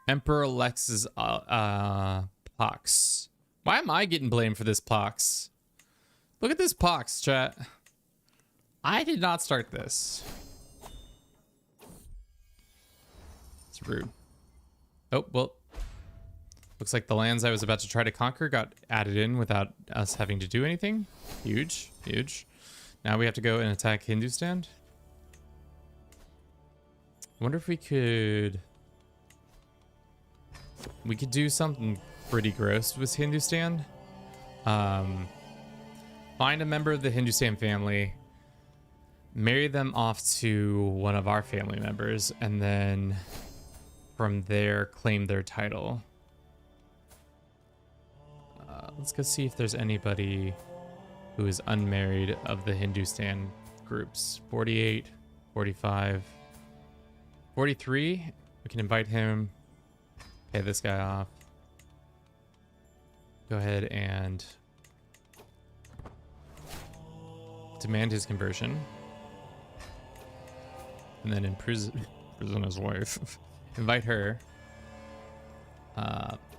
Emperor Alex's pox. Why am I getting blamed for this pox? Look at this pox, chat. I did not start this. It's rude. Oh, well. Looks like the lands I was about to try to conquer got added in without us having to do anything. Huge, huge. Now we have to go and attack Hindustan. I wonder if we could do something pretty gross with Hindustan. Find a member of the Hindustan family, marry them off to one of our family members, and then from there claim their title. Let's go see if there's anybody who is unmarried of the Hindustan groups. 48, 45, 43. We can invite him, pay this guy off. Go ahead and demand his conversion. And then imprison his wife. Invite her.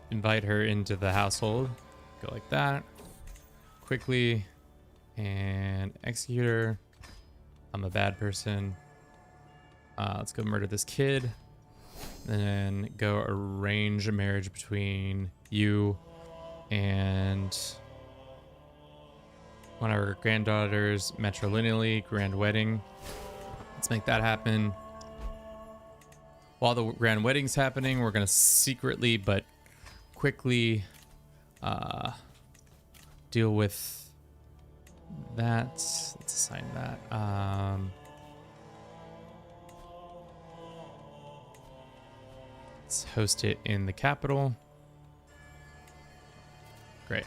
Invite her into the household. Go like that. Quickly. And executor. I'm a bad person. Let's go murder this kid. And then go arrange a marriage between you and one of our granddaughters, matrilineally, grand wedding. Let's make that happen. While the grand wedding's happening, we're gonna secretly but quickly deal with that. Let's assign that. Let's host it in the capital. Great.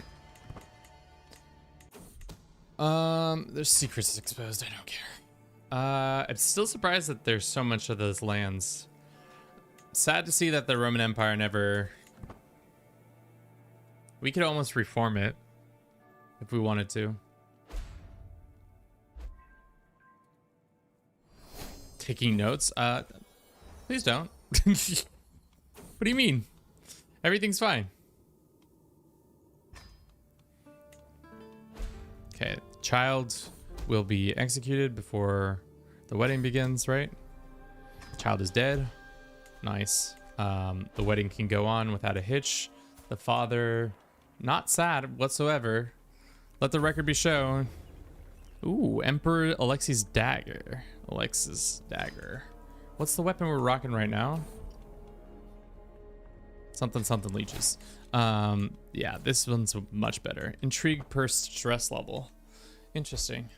There's secrets exposed. I don't care. I'm still surprised that there's so much of those lands. Sad to see that the Roman Empire never... We could almost reform it if we wanted to. Taking notes? Please don't. What do you mean? Everything's fine. Okay, child will be executed before the wedding begins, right? Child is dead. Nice. The wedding can go on without a hitch. The father, not sad whatsoever. Let the record be shown. Ooh, Emperor Alexis' dagger. Alexis' dagger. What's the weapon we're rocking right now? Something leeches. Yeah, this one's much better. Intrigue per stress level. Interesting.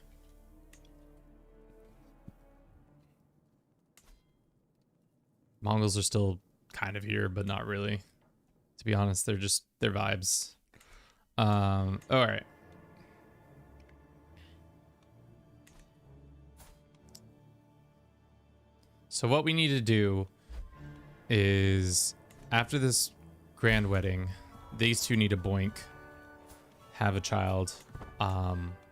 Mongols are still kind of here, but not really. To be honest, they're vibes. All right. So what we need to do is, after this grand wedding, these two need to boink, have a child.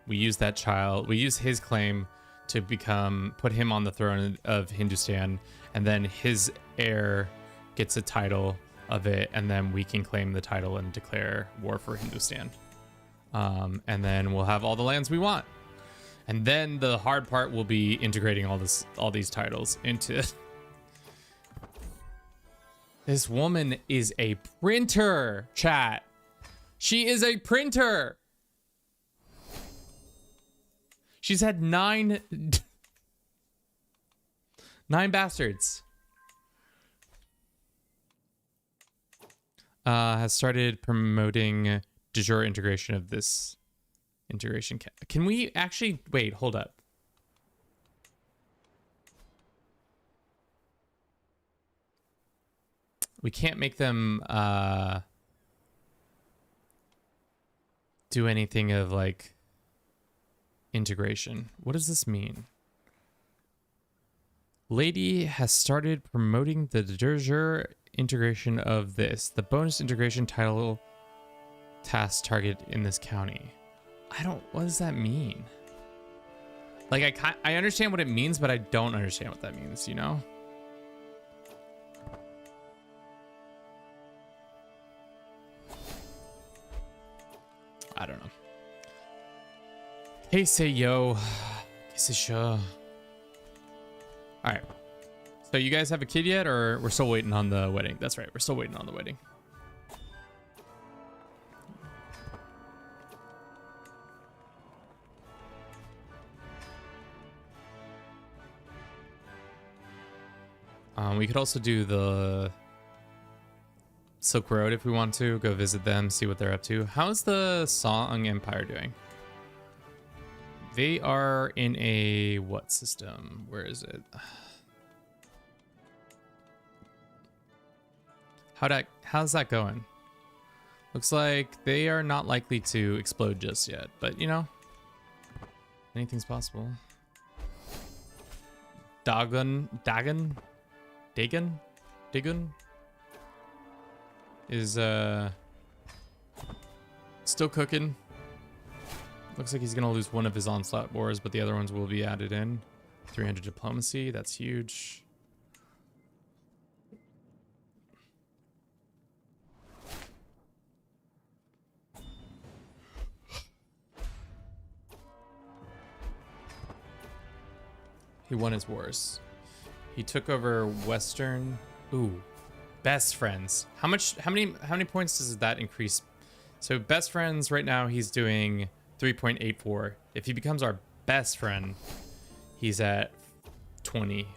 We use that child, we use his claim to put him on the throne of Hindustan, and then his heir gets a title of it, and then we can claim the title and declare war for Hindustan. And then we'll have all the lands we want. And then the hard part will be integrating all these titles into... This woman is a printer, chat. She is a printer. She's had nine bastards. Has started promoting de jure integration of this integration. Can we actually wait? Hold up. We can't make them do anything of like integration. What does this mean? Lady has started promoting the de jure integration of this. The bonus integration title task target in this county. What does that mean? Like, I understand what it means, but I don't understand what that means, you know? I don't know. Hey, say yo. Say sure. All right. So you guys have a kid yet, or we're still waiting on the wedding? That's right. We're still waiting on the wedding. We could also do the Silk Road if we want to. Go visit them, see what they're up to. How's the Song Empire doing? They are in a what system? Where is it? How's that going? Looks like they are not likely to explode just yet, but you know, anything's possible. Dagon is still cooking. Looks like he's gonna lose one of his onslaught wars, but the other ones will be added in. 300 diplomacy, that's huge. He won his wars. He took over Western. Ooh, best friends. How many points does that increase? So best friends right now he's doing 3.84. If he becomes our best friend, he's at 20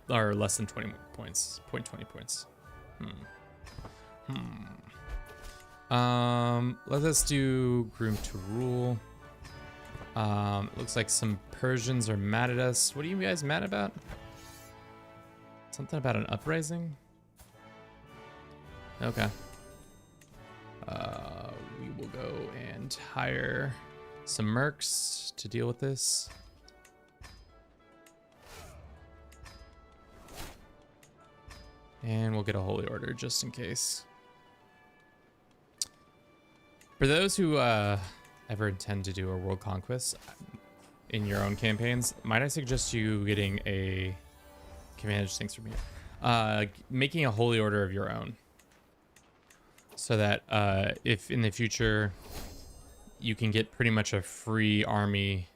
or less than 20 points. 0.20 points. Let us do groom to rule. It looks like some Persians are mad at us. What are you guys mad about? Something about an uprising? Okay. We will go and hire some mercs to deal with this. And we'll get a holy order just in case. For those who ever intend to do a world conquest in your own campaigns, might I suggest you getting a manage things from here, making a holy order of your own, so that if in the future you can get pretty much a free army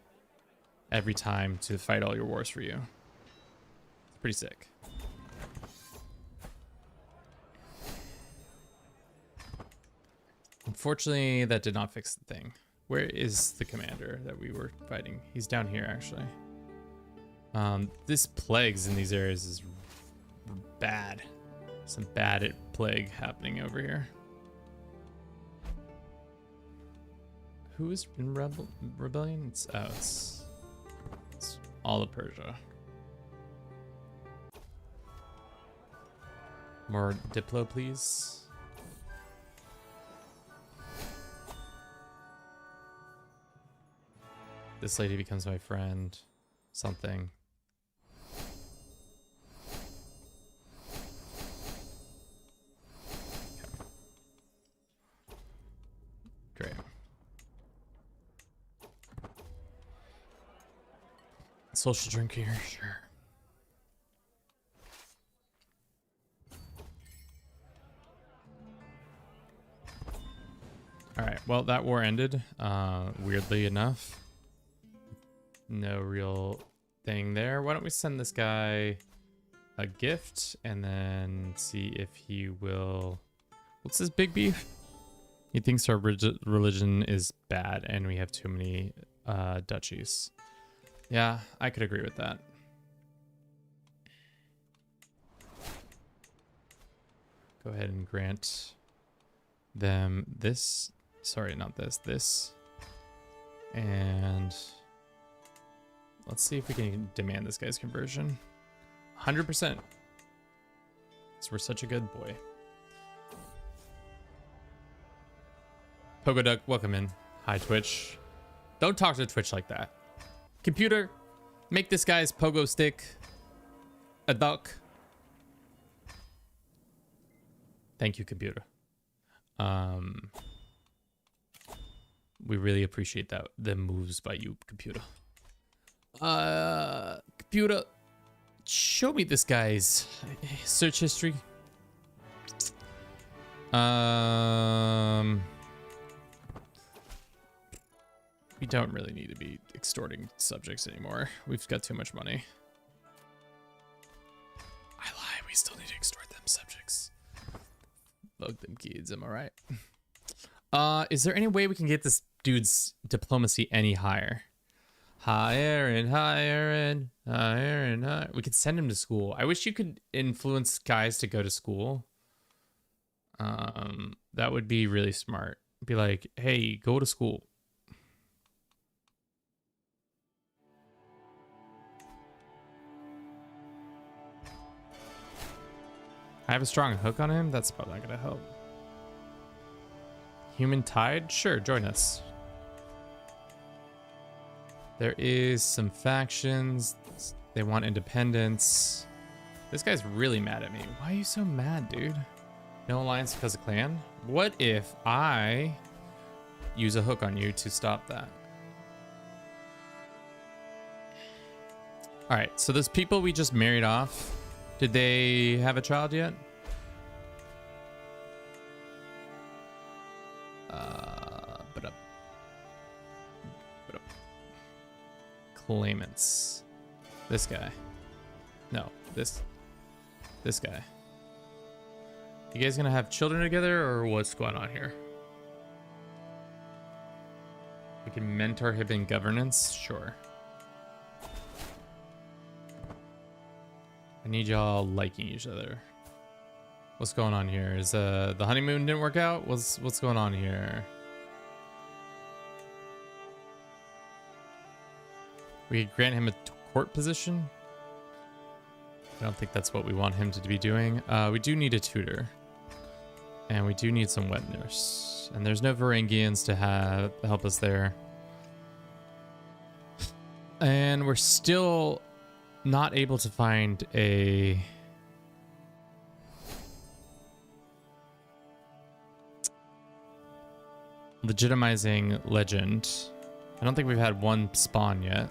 every time to fight all your wars for you. It's pretty sick. Unfortunately, that did not fix the thing. Where is the commander that we were fighting? He's down here, actually. This plagues in these areas is bad. Some bad plague happening over here. Who is in rebellion? It's all of Persia. More Diplo, please. This lady becomes my friend. Something. Great. Social drink here, sure. All right, well, that war ended, weirdly enough. No real thing there. Why don't we send this guy a gift and then see if he will... What's his big beef? He thinks our religion is bad and we have too many duchies. Yeah, I could agree with that. Go ahead and grant them this. Sorry, not this. This. And let's see if we can demand this guy's conversion. 100%. Because we're such a good boy. Pogo Duck, welcome in. Hi, Twitch. Don't talk to Twitch like that. Computer, make this guy's pogo stick a duck. Thank you, computer. We really appreciate that. The moves by you, computer. Computer, show me this guy's search history. We don't really need to be extorting subjects anymore. We've got too much money. I lie, we still need to extort them subjects. Fuck them kids, am I right? Is there any way we can get this dude's diplomacy any higher? Higher and higher and higher and higher. We could send him to school. I wish you could influence guys to go to school. That would be really smart. Be like, hey, go to school. I have a strong hook on him. That's probably not gonna help. Human Tide? Sure, join us. There is some factions. They want independence. This guy's really mad at me. Why are you so mad, dude? No alliance because of clan? What if I use a hook on you to stop that? All right, so those people we just married off, did they have a child yet? Claimants. This guy. No, this guy. You guys gonna have children together, or what's going on here? We can mentor him in governance, sure. I need y'all liking each other. What's going on here? Is the honeymoon didn't work out? What's going on here? We could grant him a court position. I don't think that's what we want him to be doing. We do need a tutor. And we do need some wet nurse. And there's no Varangians to help us there. And we're still not able to find a... legitimizing legend. I don't think we've had one spawn yet.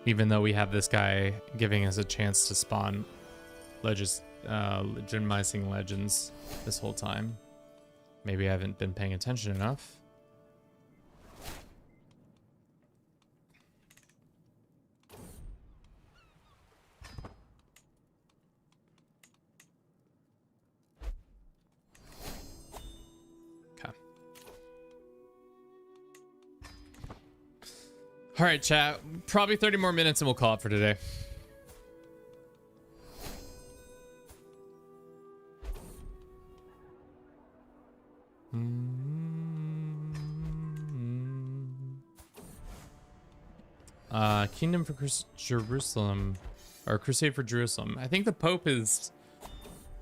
Even though we have this guy giving us a chance to spawn legitimizing legends this whole time. Maybe I haven't been paying attention enough. All right, chat. Probably 30 more minutes and we'll call it for today. Kingdom for Jerusalem, or Crusade for Jerusalem. I think the Pope has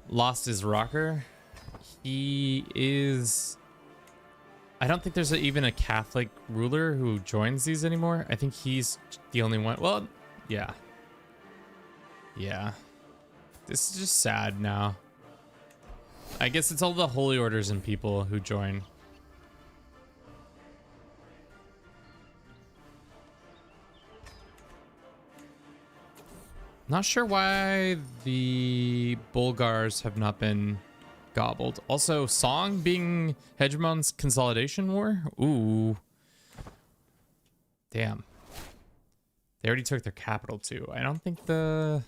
lost his rocker. He is... I don't think there's even a Catholic ruler who joins these anymore. I think he's the only one. Well, yeah. Yeah. This is just sad now. I guess it's all the holy orders and people who join. Not sure why the Bulgars have not been gobbled. Also, Song being Hegemon's consolidation war? Ooh. Damn. They already took their capital too. I don't think the...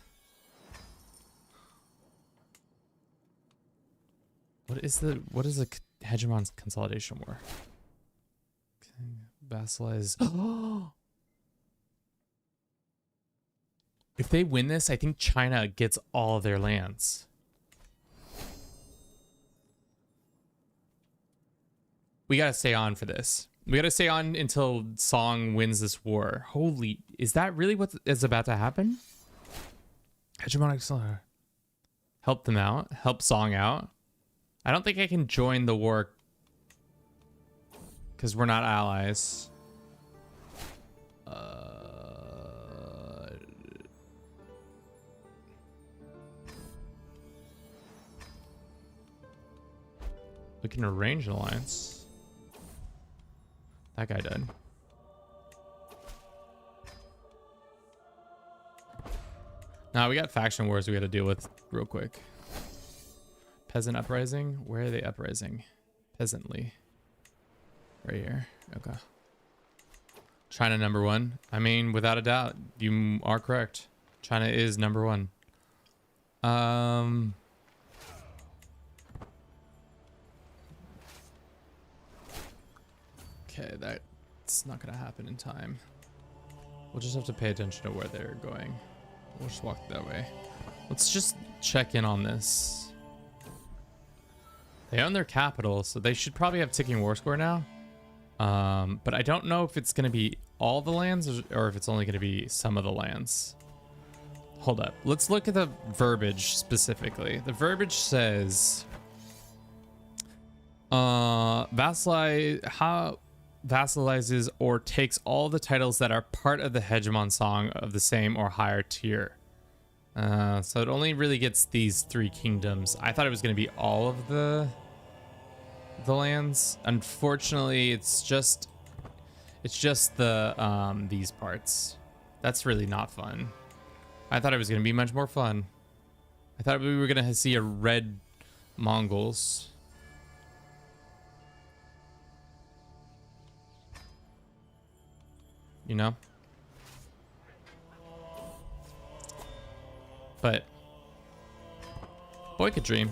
What is the Hegemon's consolidation war? Vassalize. If they win this, I think China gets all of their lands. We gotta stay on for this. We gotta stay on until Song wins this war. Holy, is that really what is about to happen? Hegemonic help them out, help Song out. I don't think I can join the war because we're not allies. We can arrange an alliance. That guy did. Now we got faction wars we got to deal with real quick. Peasant uprising. Where are they uprising? Peasantly. Right here. Okay. China #1. I mean, without a doubt, you are correct. China is #1. Okay, that's not gonna happen in time. We'll just have to pay attention to where they're going. We'll just walk that way. Let's just check in on this. They own their capital, so they should probably have ticking war score now. But I don't know if it's gonna be all the lands or if it's only gonna be some of the lands. Hold up. Let's look at the verbiage specifically. The verbiage says vassalizes or takes all the titles that are part of the hegemon song of the same or higher tier. So it only really gets these 3 kingdoms. I thought it was going to be all of the lands. Unfortunately, it's just the these parts. That's really not fun. I thought it was going to be much more fun. I thought we were going to see a red Mongols. You know? but boy could dream.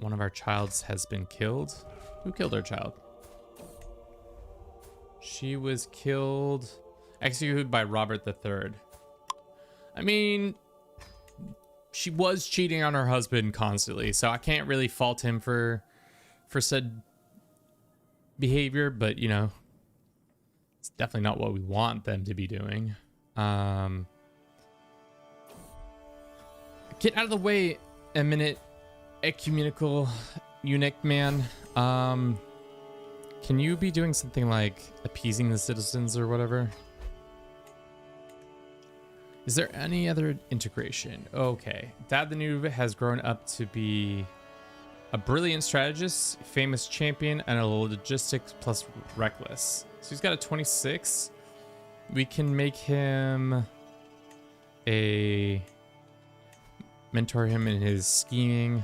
One of our childs has been killed. Who killed our child? She was killed, executed by Robert III. I mean, she was cheating on her husband constantly, so I can't really fault him for said behavior, but you know, it's definitely not what we want them to be doing. Get out of the way, eminent ecumenical eunuch man. Can you be doing something like appeasing the citizens or whatever? Is there any other integration? Okay. Dad the Noob has grown up to be a brilliant strategist, famous champion, and a logistics plus reckless. So he's got a 26. We can make him mentor him in his scheming.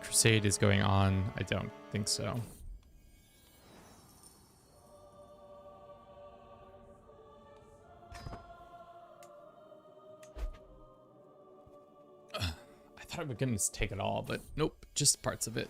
Crusade is going on. I don't think so. I thought we couldn't take it all, but nope, just parts of it.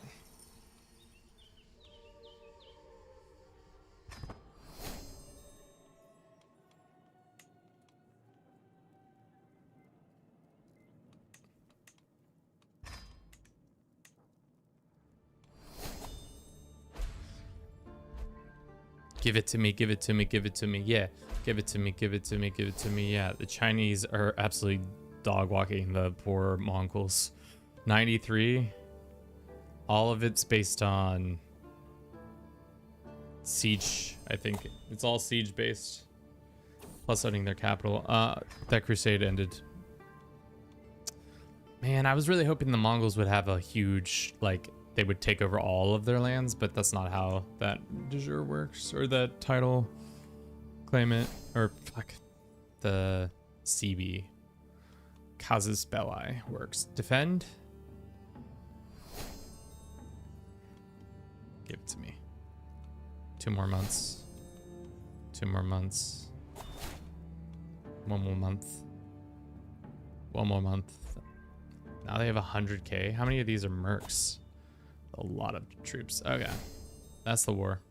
Give it to me, give it to me, give it to me. Yeah, give it to me, give it to me, give it to me. Yeah, the Chinese are absolutely dog walking the poor Mongols. 93. All of it's based on siege, I think. It's all siege based. Plus owning their capital. That crusade ended. Man, I was really hoping the Mongols would have a huge, like, they would take over all of their lands, but that's not how that de jure works, or the title claimant, or fuck, the CB Casus Belli works. Defend. Give it to me. 2 more months. 2 more months. 1 more month. 1 more month. Now they have 100k. How many of these are mercs? A lot of troops. Okay, that's the war.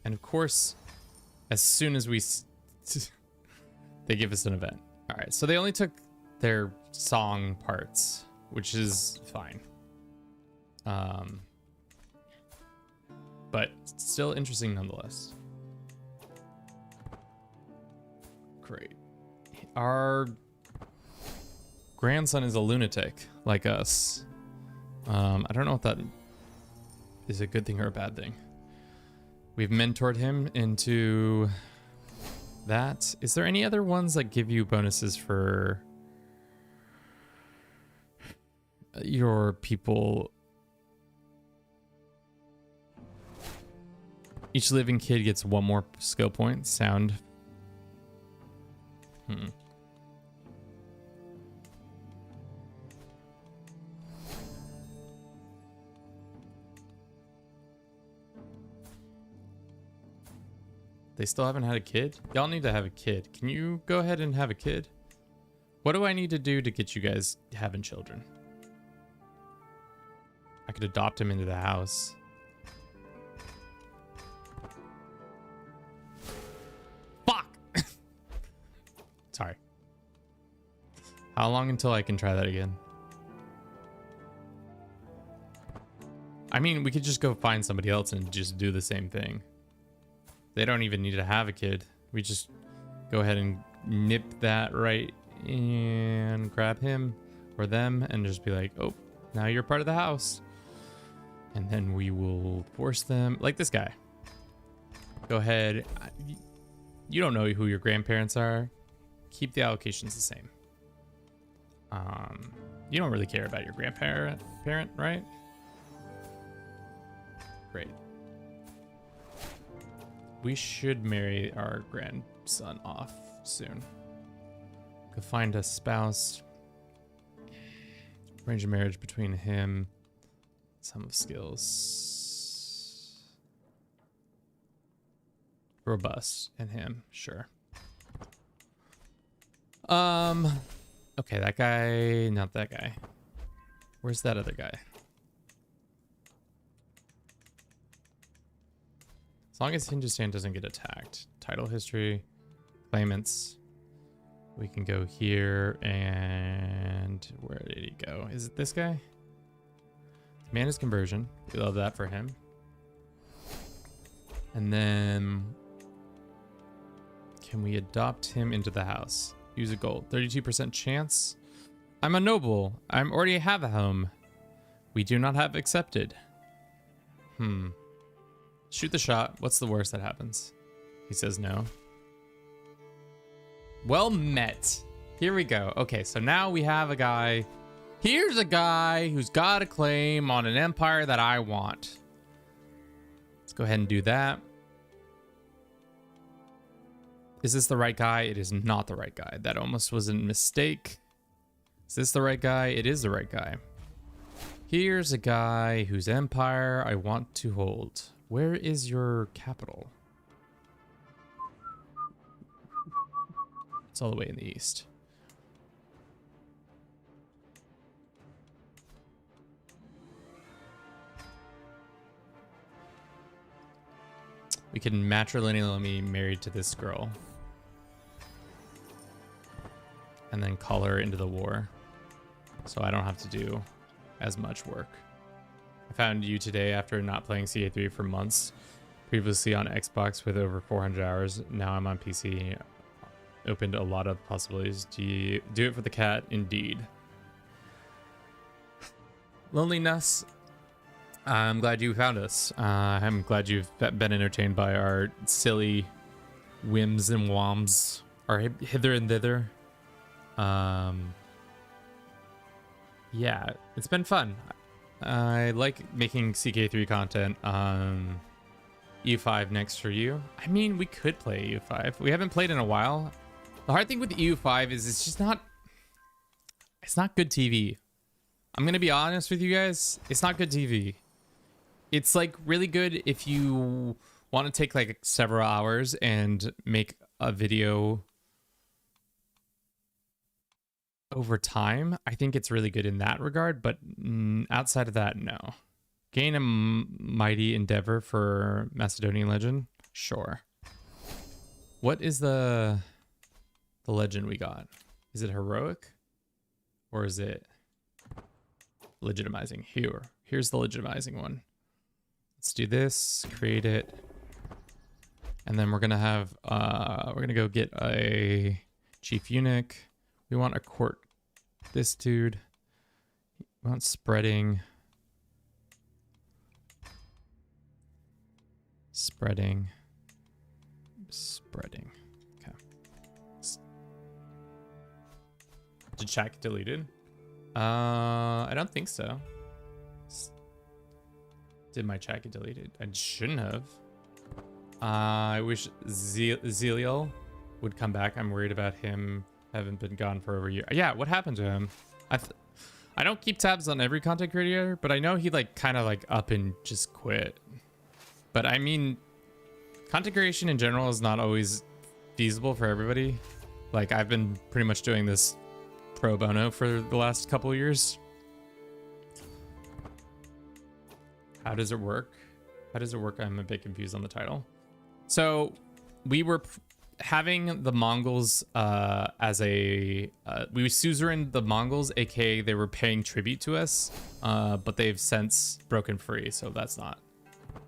And of course, as soon as we they give us an event. All right, so they only took their song parts, which is fine. But still interesting nonetheless. Great. Our grandson is a lunatic like us. I don't know if that is a good thing or a bad thing. We've mentored him into that. Is there any other ones that give you bonuses for your people? Each living kid gets 1 more skill point. Sound. They still haven't had a kid? Y'all need to have a kid. Can you go ahead and have a kid? What do I need to do to get you guys having children? I could adopt him into the house. Fuck! Sorry. How long until I can try that again? I mean, we could just go find somebody else and just do the same thing. They don't even need to have a kid. We just go ahead and nip that right and grab him or them and just be like, oh, now you're part of the house. And then we will force them, like this guy. Go ahead. You don't know who your grandparents are. Keep the allocations the same. You don't really care about your grandparent, right? Great. We should marry our grandson off soon. Go find a spouse. Range of marriage between him. Sum of skills. Robust and him, sure. Okay, that guy, not that guy. Where's that other guy? As long as Hindustan doesn't get attacked. Title history, claimants. We can go here and where did he go? Is it this guy? Man is conversion. We love that for him. And then can we adopt him into the house? Use a gold. 32% chance. I'm a noble. I already have a home. We do not have accepted. Shoot the shot. What's the worst that happens? He says no. Well met. Here we go. Okay, so now we have a guy. Here's a guy who's got a claim on an empire that I want. Let's go ahead and do that. Is this the right guy? It is not the right guy. That almost was a mistake. Is this the right guy? It is the right guy. Here's a guy whose empire I want to hold. Where is your capital? It's all the way in the east. We can matrilineally be married to this girl. And then call her into the war. So I don't have to do as much work. I found you today after not playing CK3 for months. Previously on Xbox with over 400 hours. Now I'm on PC. Opened a lot of possibilities. Do you do it for the cat? Indeed. Loneliness. I'm glad you found us. I'm glad you've been entertained by our silly whims and woms, our hither and thither. Yeah, it's been fun. I like making CK3 content. EU5 next for you. I mean, we could play EU5. We haven't played in a while. The hard thing with EU5 is it's just not... It's not good TV. I'm going to be honest with you guys. It's not good TV. It's like really good if you want to take like several hours and make a video over time. I think it's really good in that regard, but outside of that, no. Gain a mighty endeavor for Macedonian legend? Sure. What is the legend we got? Is it heroic? Or is it legitimizing? Here's the legitimizing one. Let's do this, create it. And then we're gonna have, we're gonna go get a chief eunuch. We want a court, this dude. We want spreading. Spreading. Okay. Did chat get deleted? I don't think so. Did my chat get deleted? I shouldn't have. I wish Zeliel would come back. I'm worried about him. Haven't been gone for over a year. Yeah, what happened to him? I don't keep tabs on every content creator, but I know he like kind of like up and just quit. But I mean, content creation in general is not always feasible for everybody. Like I've been pretty much doing this pro bono for the last couple of years. How does it work? How does it work? I'm a bit confused on the title. So we were having the Mongols as a... we suzerained the Mongols, aka they were paying tribute to us, but they've since broken free, so that's not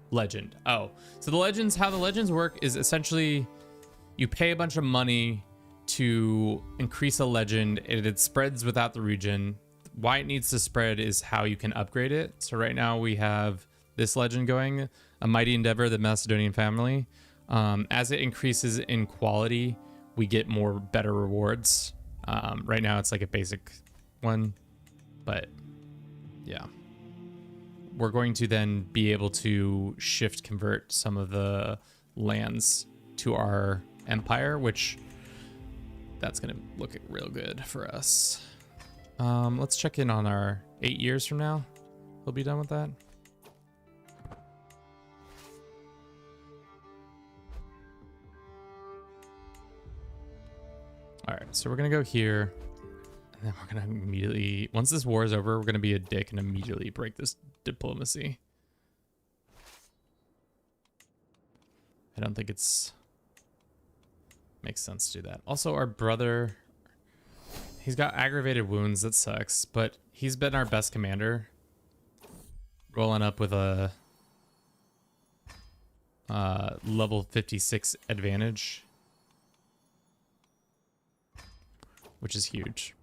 legend. Oh, so the legends, how the legends work is essentially you pay a bunch of money to increase a legend, and it spreads without the region. Why it needs to spread is how you can upgrade it. So right now we have this legend going, a mighty endeavor, the Macedonian family. As it increases in quality, we get better rewards. Right now it's like a basic one, but yeah. We're going to then be able to convert some of the lands to our empire, which that's going to look real good for us. Let's check in on our 8 years from now. We'll be done with that. All right, so we're gonna go here, and then we're gonna immediately, once this war is over, we're gonna be a dick and immediately break this diplomacy. I don't think it's makes sense to do that. Also, our brother, he's got aggravated wounds. That sucks, but he's been our best commander, rolling up with a level 56 advantage, which is huge.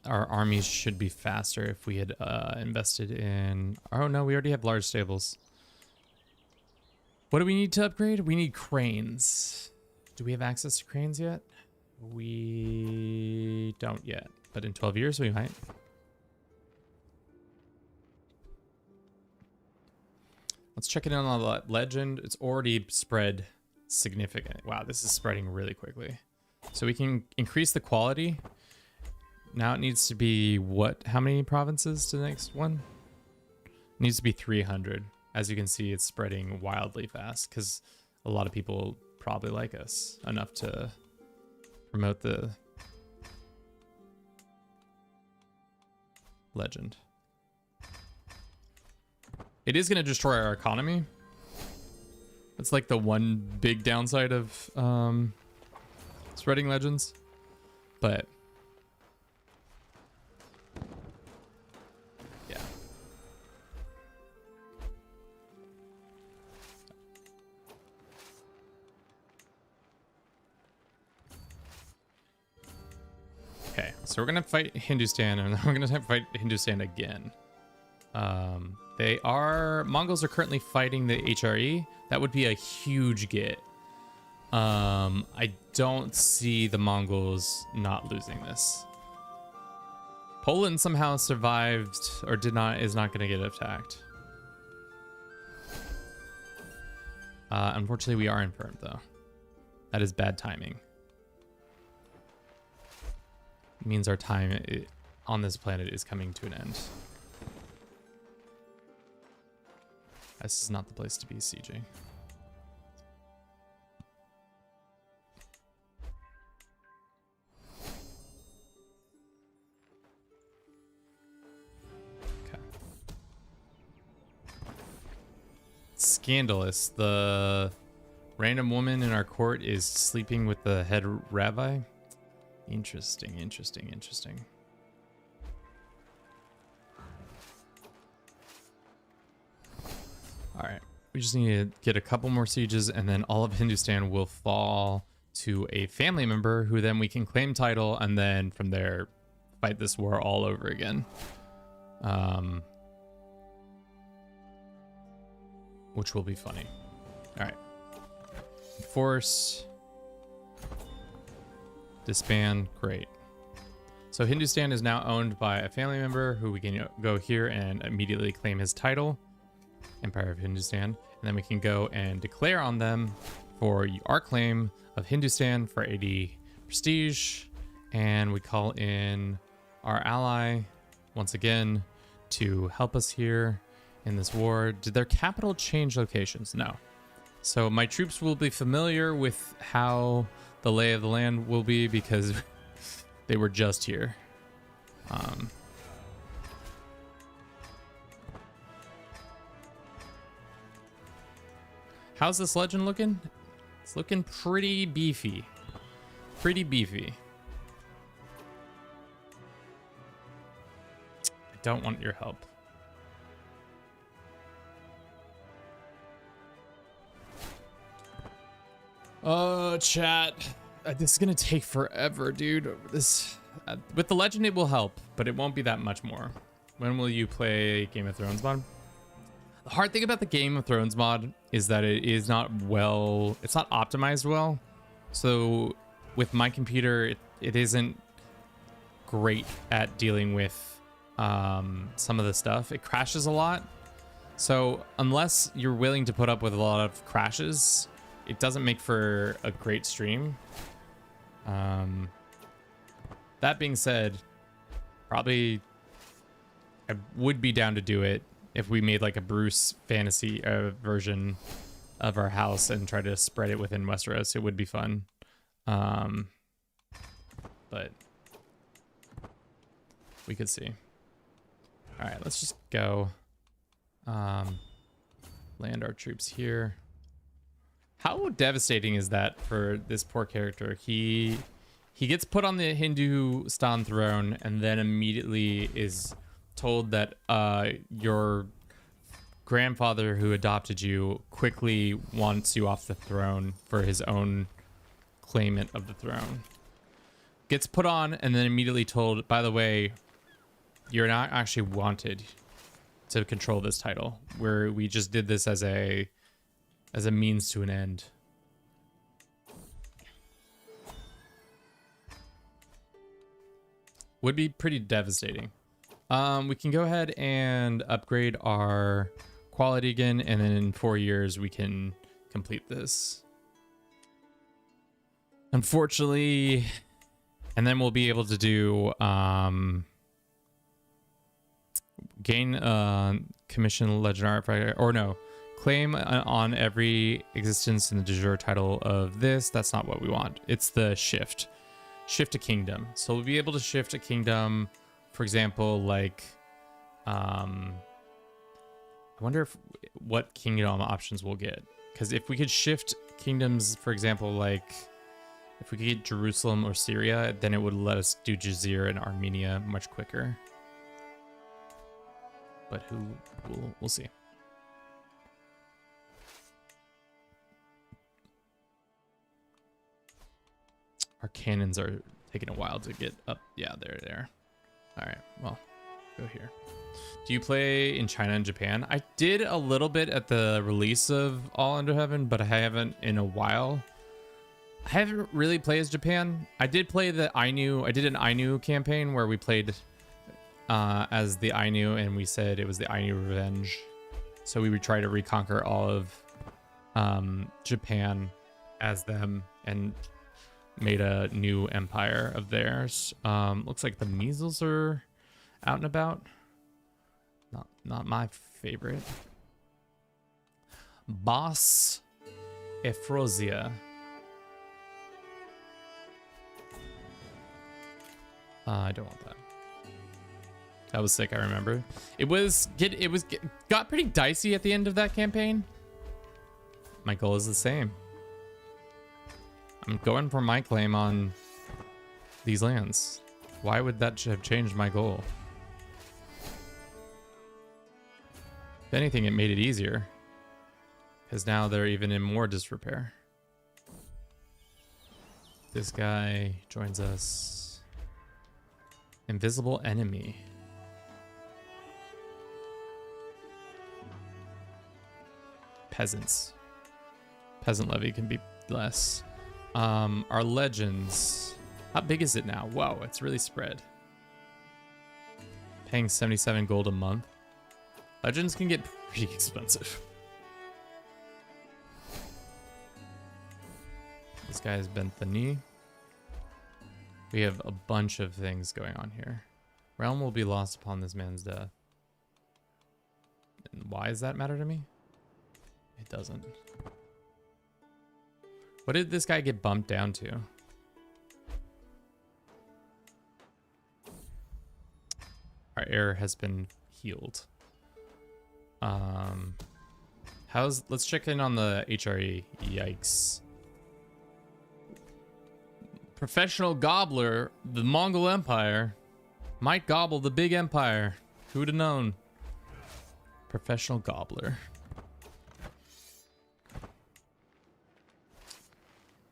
Our armies should be faster if we had invested in... Oh no, we already have large stables. What do we need to upgrade? We need cranes. Do we have access to cranes yet? We don't yet, but in 12 years we might. Let's check it in on the legend. It's already spread significant. Wow, this is spreading really quickly. So we can increase the quality. Now it needs to be what? How many provinces to the next one? It needs to be 300. As you can see, it's spreading wildly fast because a lot of people probably like us enough to promote the legend. It is going to destroy our economy. That's like the one big downside of spreading legends. But yeah. Okay, so we're going to fight Hindustan, and then we're going to fight Hindustan again. Mongols are currently fighting the HRE. That would be a huge get. I don't see the Mongols not losing this. Poland somehow survived or is not going to get attacked. Unfortunately, we are infirmed though. That is bad timing. It means our time on this planet is coming to an end. This is not the place to be, CJ. Okay. Scandalous. The random woman in our court is sleeping with the head rabbi. Interesting, interesting, interesting. All right, we just need to get a couple more sieges and then all of Hindustan will fall to a family member who then we can claim title and then from there fight this war all over again. Which will be funny. All right. Force. Disband, great. So Hindustan is now owned by a family member who we can go here and immediately claim his title. Empire of Hindustan, and then we can go and declare on them for our claim of Hindustan for 80 prestige, and we call in our ally once again to help us here in this war. Did their capital change locations? No. So my troops will be familiar with how the lay of the land will be because they were just here. How's this legend looking? It's looking pretty beefy. Pretty beefy. I don't want your help. Oh, chat. This is gonna take forever, dude. This with the legend it will help, but it won't be that much more. When will you play Game of Thrones mod? The hard thing about the Game of Thrones mod is that it is not well, it's not optimized well. So with my computer, it isn't great at dealing with some of the stuff. It crashes a lot. So unless you're willing to put up with a lot of crashes, it doesn't make for a great stream. That being said, probably I would be down to do it if we made like a Bruce fantasy version of our house and try to spread it within Westeros. It would be fun. But we could see. All right, let's just go land our troops here. How devastating is that for this poor character? He gets put on the Hindustan throne and then immediately is told that your grandfather who adopted you quickly wants you off the throne for his own claimant of the throne. Gets put on and then immediately told, by the way, you're not actually wanted to control this title. We just did this as a means to an end. Would be pretty devastating. We can go ahead and upgrade our quality again, and then in 4 years we can complete this. Unfortunately, and then we'll be able to do gain commission legendary fighter, or no, claim on every existence in the de jure title of this. That's not what we want. It's the shift a kingdom. So we'll be able to shift a kingdom, for example, like I wonder what kingdom options we'll get, because if we could shift kingdoms, for example, like if we could get Jerusalem or Syria, then it would let us do Jazira and Armenia much quicker. But we'll see. Our cannons are taking a while to get up. Yeah, there. All right, well, go here. Do you play in China and Japan? I did a little bit at the release of All Under Heaven, but I haven't in a while. I haven't really played as Japan. I did play the Ainu. I did an Ainu campaign where we played as the Ainu, and we said it was the Ainu Revenge. So we would try to reconquer all of Japan as them and made a new empire of theirs. Looks like the measles are out and about. Not my favorite. Boss Ephrosia. I don't want that. That was sick, I remember. It got pretty dicey at the end of that campaign. My goal is the same. I'm going for my claim on these lands. Why would that have changed my goal? If anything, it made it easier, because now they're even in more disrepair. This guy joins us. Invisible enemy. Peasants. Peasant levy can be less. Our legends. How big is it now? Whoa, it's really spread. Paying 77 gold a month. Legends can get pretty expensive. This guy has bent the knee. We have a bunch of things going on here. Realm will be lost upon this man's death. And why does that matter to me? It doesn't. What did this guy get bumped down to? Our heir has been healed. Let's check in on the HRE. Yikes. Professional gobbler, the Mongol Empire might gobble the big empire. Who would have known? Professional gobbler.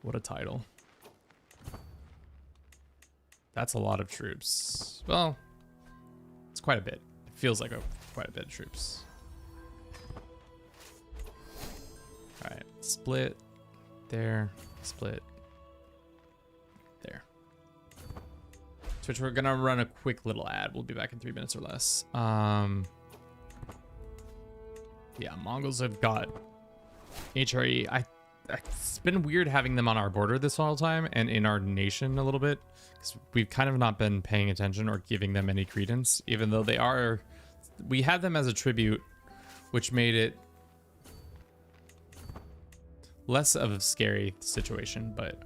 What a title. That's a lot of troops. Well, it's quite a bit. It feels like quite a bit of troops. All right, split there, split there. Twitch, we're gonna run a quick little ad. We'll be back in 3 minutes or less. Yeah, Mongols have got HRE. it's been weird having them on our border this whole time and in our nation a little bit, because we've kind of not been paying attention or giving them any credence, even though they are. We had them as a tribute, which made it less of a scary situation, but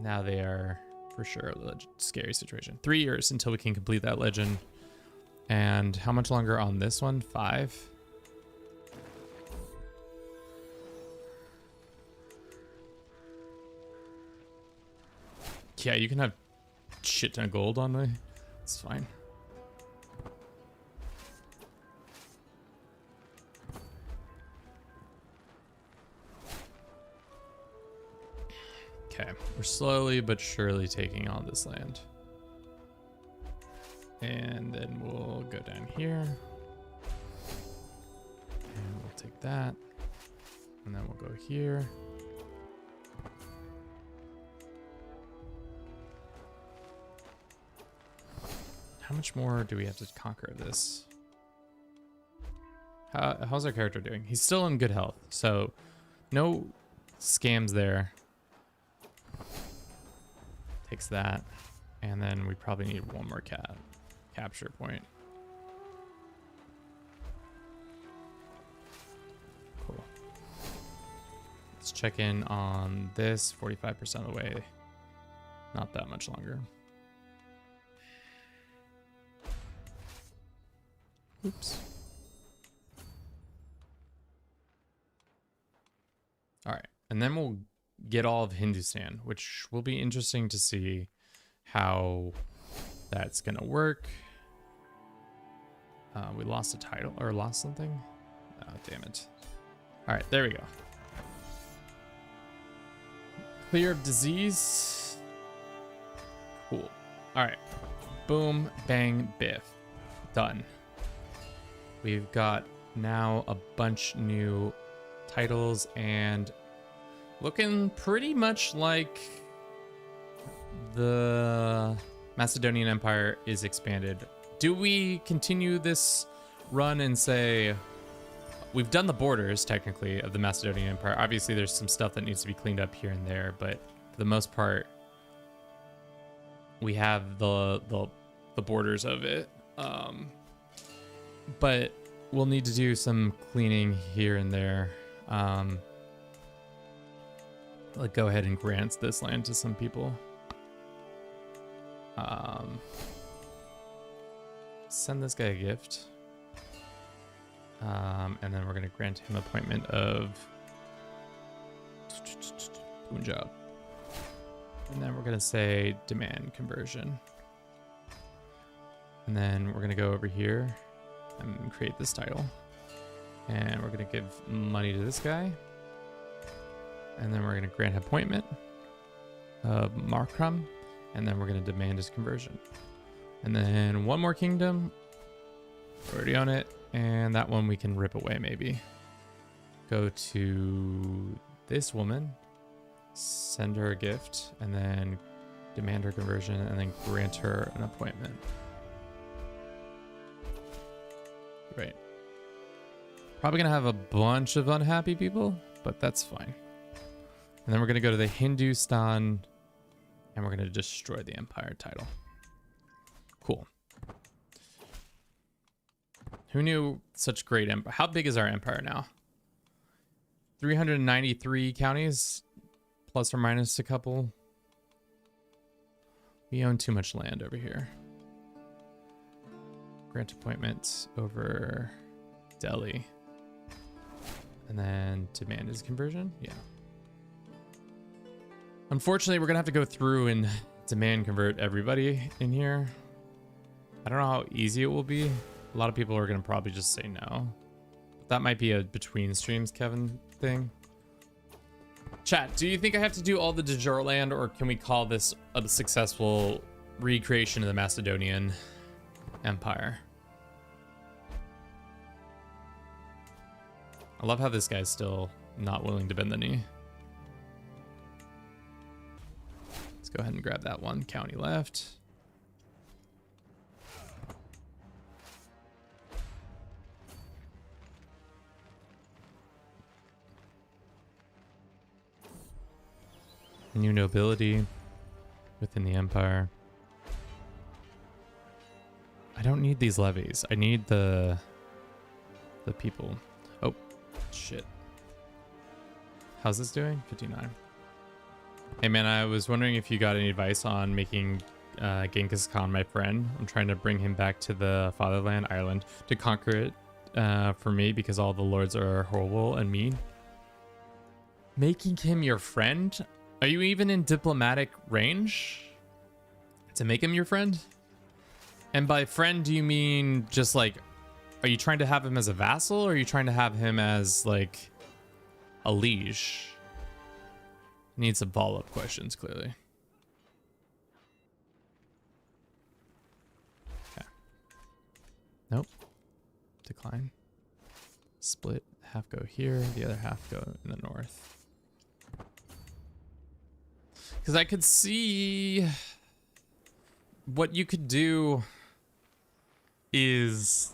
now they are for sure a scary situation. 3 years until we can complete that legend. And how much longer on this one? 5. Yeah, you can have shit ton of gold on me. It's fine. Okay, we're slowly but surely taking on this land. And then we'll go down here. And we'll take that. And then we'll go here. How much more do we have to conquer of this? How's our character doing? He's still in good health, so no scams there. Takes that. And then we probably need one more capture point. Cool. Let's check in on this 45% of the way. Not that much longer. Oops. All right, and then we'll get all of Hindustan, which will be interesting to see how that's gonna work. We lost a title or lost something. Oh, damn it. All right, there we go. Clear of disease. Cool. All right, boom, bang, biff, done. We've got now a bunch new titles and looking pretty much like the Macedonian Empire is expanded. Do we continue this run and say we've done the borders technically of the Macedonian Empire? Obviously there's some stuff that needs to be cleaned up here and there, but for the most part we have the borders of it. But we'll need to do some cleaning here and there. Like go ahead and grant this land to some people. Send this guy a gift. And then we're gonna grant him appointment of Punjab. And then we're gonna say demand conversion. And then we're gonna go over here and create this title. And we're gonna give money to this guy. And then we're gonna grant appointment of Markram. And then we're gonna demand his conversion. And then one more kingdom. Already on it. And that one we can rip away maybe. Go to this woman. Send her a gift. And then demand her conversion. And then grant her an appointment. Right. Probably gonna have a bunch of unhappy people, but that's fine. And then we're gonna go to the Hindustan and we're gonna destroy the empire title. Cool. Who knew such great empire? How big is our empire now? 393 counties, plus or minus a couple. We own too much land over here. Grant appointments over Delhi. And then demand his conversion. Yeah. Unfortunately, we're going to have to go through and demand convert everybody in here. I don't know how easy it will be. A lot of people are going to probably just say no. That might be a between streams, Kevin, thing. Chat, do you think I have to do all the de jure land, or can we call this a successful recreation of the Macedonian Empire? I love how this guy's still not willing to bend the knee. Let's go ahead and grab that one county left. New nobility within the empire. I don't need these levies. I need the people. Oh, shit. How's this doing? 59. Hey man, I was wondering if you got any advice on making Genghis Khan my friend. I'm trying to bring him back to the fatherland, Ireland, to conquer it for me because all the lords are horrible and mean. Making him your friend? Are you even in diplomatic range to make him your friend? And by friend, do you mean just like, are you trying to have him as a vassal or are you trying to have him as like a liege? Need some follow-up questions, clearly. Okay. Nope. Decline. Split. Half go here. The other half go in the north. Because I could see what you could do is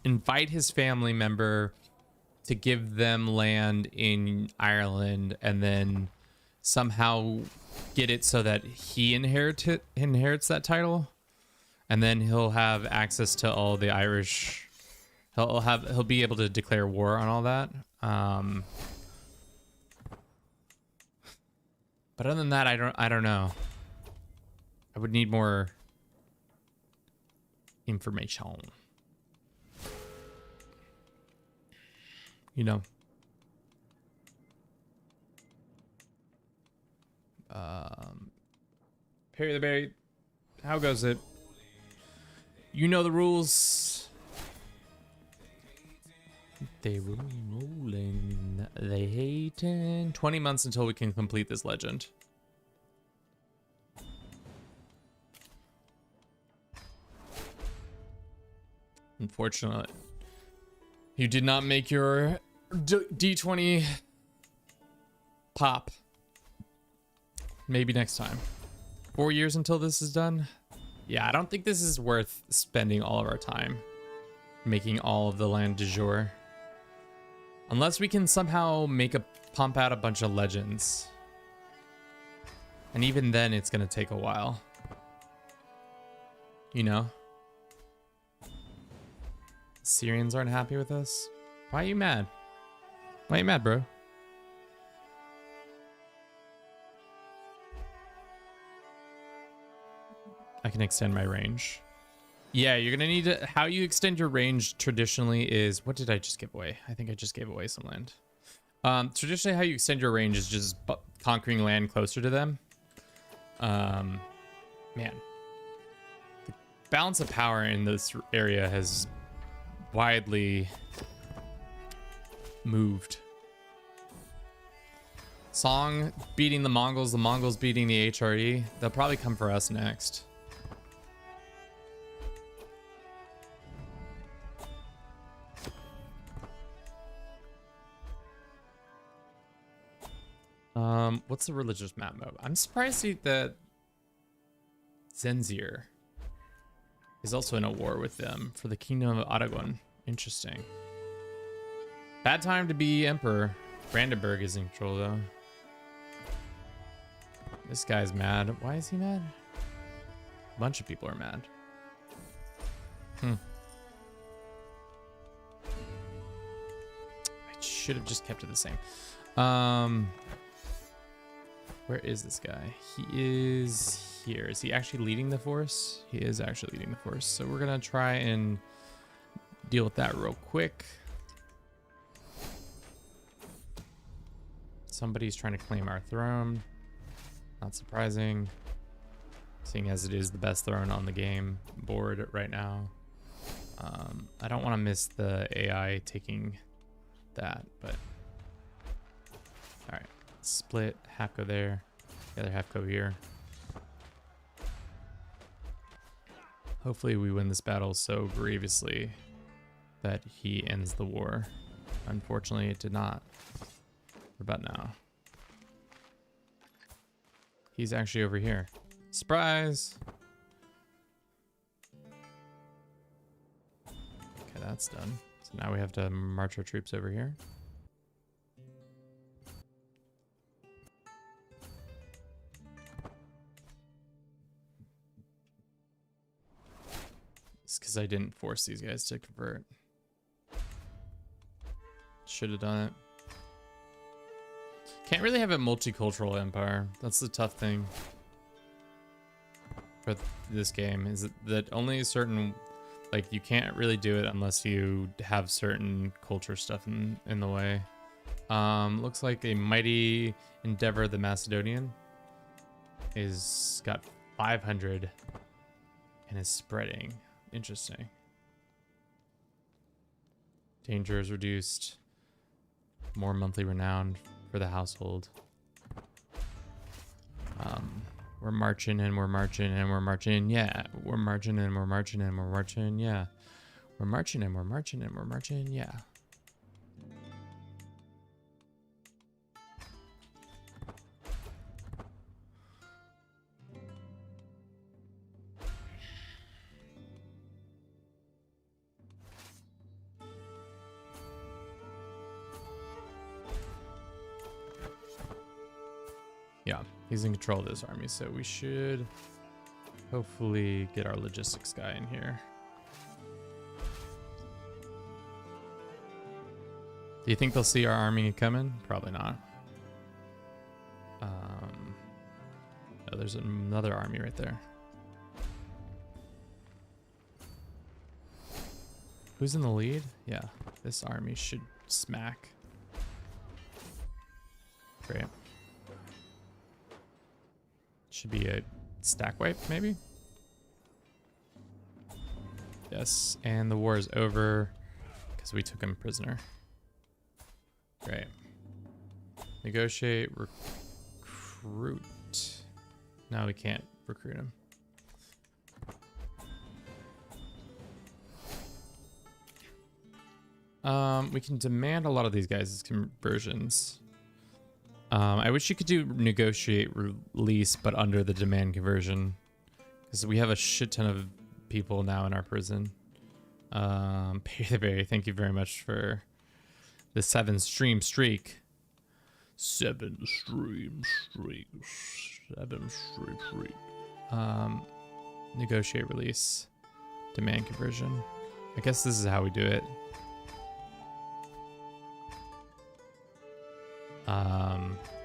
invite his family member to give them land in Ireland and then somehow get it so that he inherits that title, and then he'll have access to all the Irish. He'll be able to declare war on all that. But other than that, I don't know. I would need more information. You know. Perry the Berry, how goes it? You know the rules. They rolling. They hating. 20 months until we can complete this legend. Unfortunately, you did not make your D20 pop. Maybe next time. 4 years until this is done. Yeah, I don't think this is worth spending all of our time making all of the land du jour. Unless we can somehow pump out a bunch of legends. And even then, it's gonna take a while. You know? Syrians aren't happy with us. Why are you mad? Why are you mad, bro? I can extend my range. Yeah, you're gonna need to. How you extend your range traditionally is. What did I just give away? I think I just gave away some land. Traditionally, how you extend your range is just conquering land closer to them. Man, the balance of power in this area has widely moved. Song beating the Mongols beating the HRE. They'll probably come for us next. What's the religious map mode? I'm surprised that Zenzir is also in a war with them for the Kingdom of Aragon. Interesting. Bad time to be emperor. Brandenburg is in control though. This guy's mad. Why is he mad? A bunch of people are mad. I should have just kept it the same. Where is this guy? He is here. Is he actually leading the force? He is actually leading the force. So we're gonna try and deal with that real quick. Somebody's trying to claim our throne. Not surprising, seeing as it is the best throne on the game board right now. I don't want to miss the AI taking that, but all right. Split, half go there, the other half go here. Hopefully we win this battle so grievously that he ends the war. Unfortunately, it did not. What about now? He's actually over here. Surprise! Okay, that's done. So now we have to march our troops over here. because I didn't force these guys to convert. Should have done it. Can't really have a multicultural empire. That's the tough thing for this game, is that only certain, like, you can't really do it unless you have certain culture stuff in the way. Looks like a mighty endeavor, the Macedonian, is got 500 and is spreading. Interesting. Danger is reduced. More monthly renown for the household. We're marching and we're marching and we're marching. Yeah, we're marching and we're marching and we're marching. Yeah, we're marching and we're marching and we're marching. Yeah. Yeah, he's in control of this army, so we should hopefully get our logistics guy in here. Do you think they'll see our army coming? Probably not. Oh, there's another army right there. Who's in the lead? Yeah, this army should smack. Great. Should be a stack wipe, maybe? Yes, and the war is over because we took him prisoner. Great. Negotiate, recruit. No, we can't recruit him. We can demand a lot of these guys' conversions. I wish you could do negotiate release, but under the demand conversion, because we have a shit ton of people now in our prison. Pay the Berry, thank you very much for the 7 stream streak. 7 stream streaks. 7 stream streak. Negotiate release, demand conversion. I guess this is how we do it.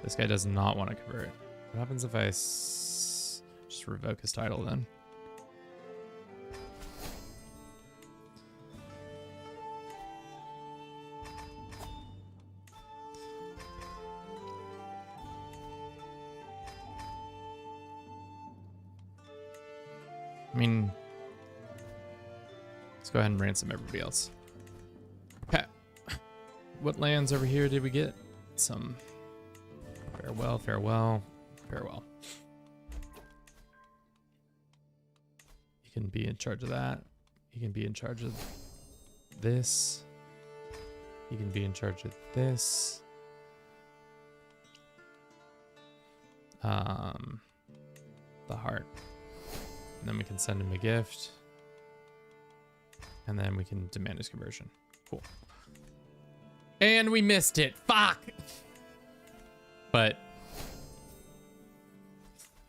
This guy does not want to convert. What happens if I just revoke his title then? I mean, let's go ahead and ransom everybody else. Okay. What lands over here did we get? Some farewell, farewell, farewell. You can be in charge of that. You can be in charge of this. You can be in charge of this. The heart. And then we can send him a gift. And then we can demand his conversion. Cool. And we missed it. Fuck. But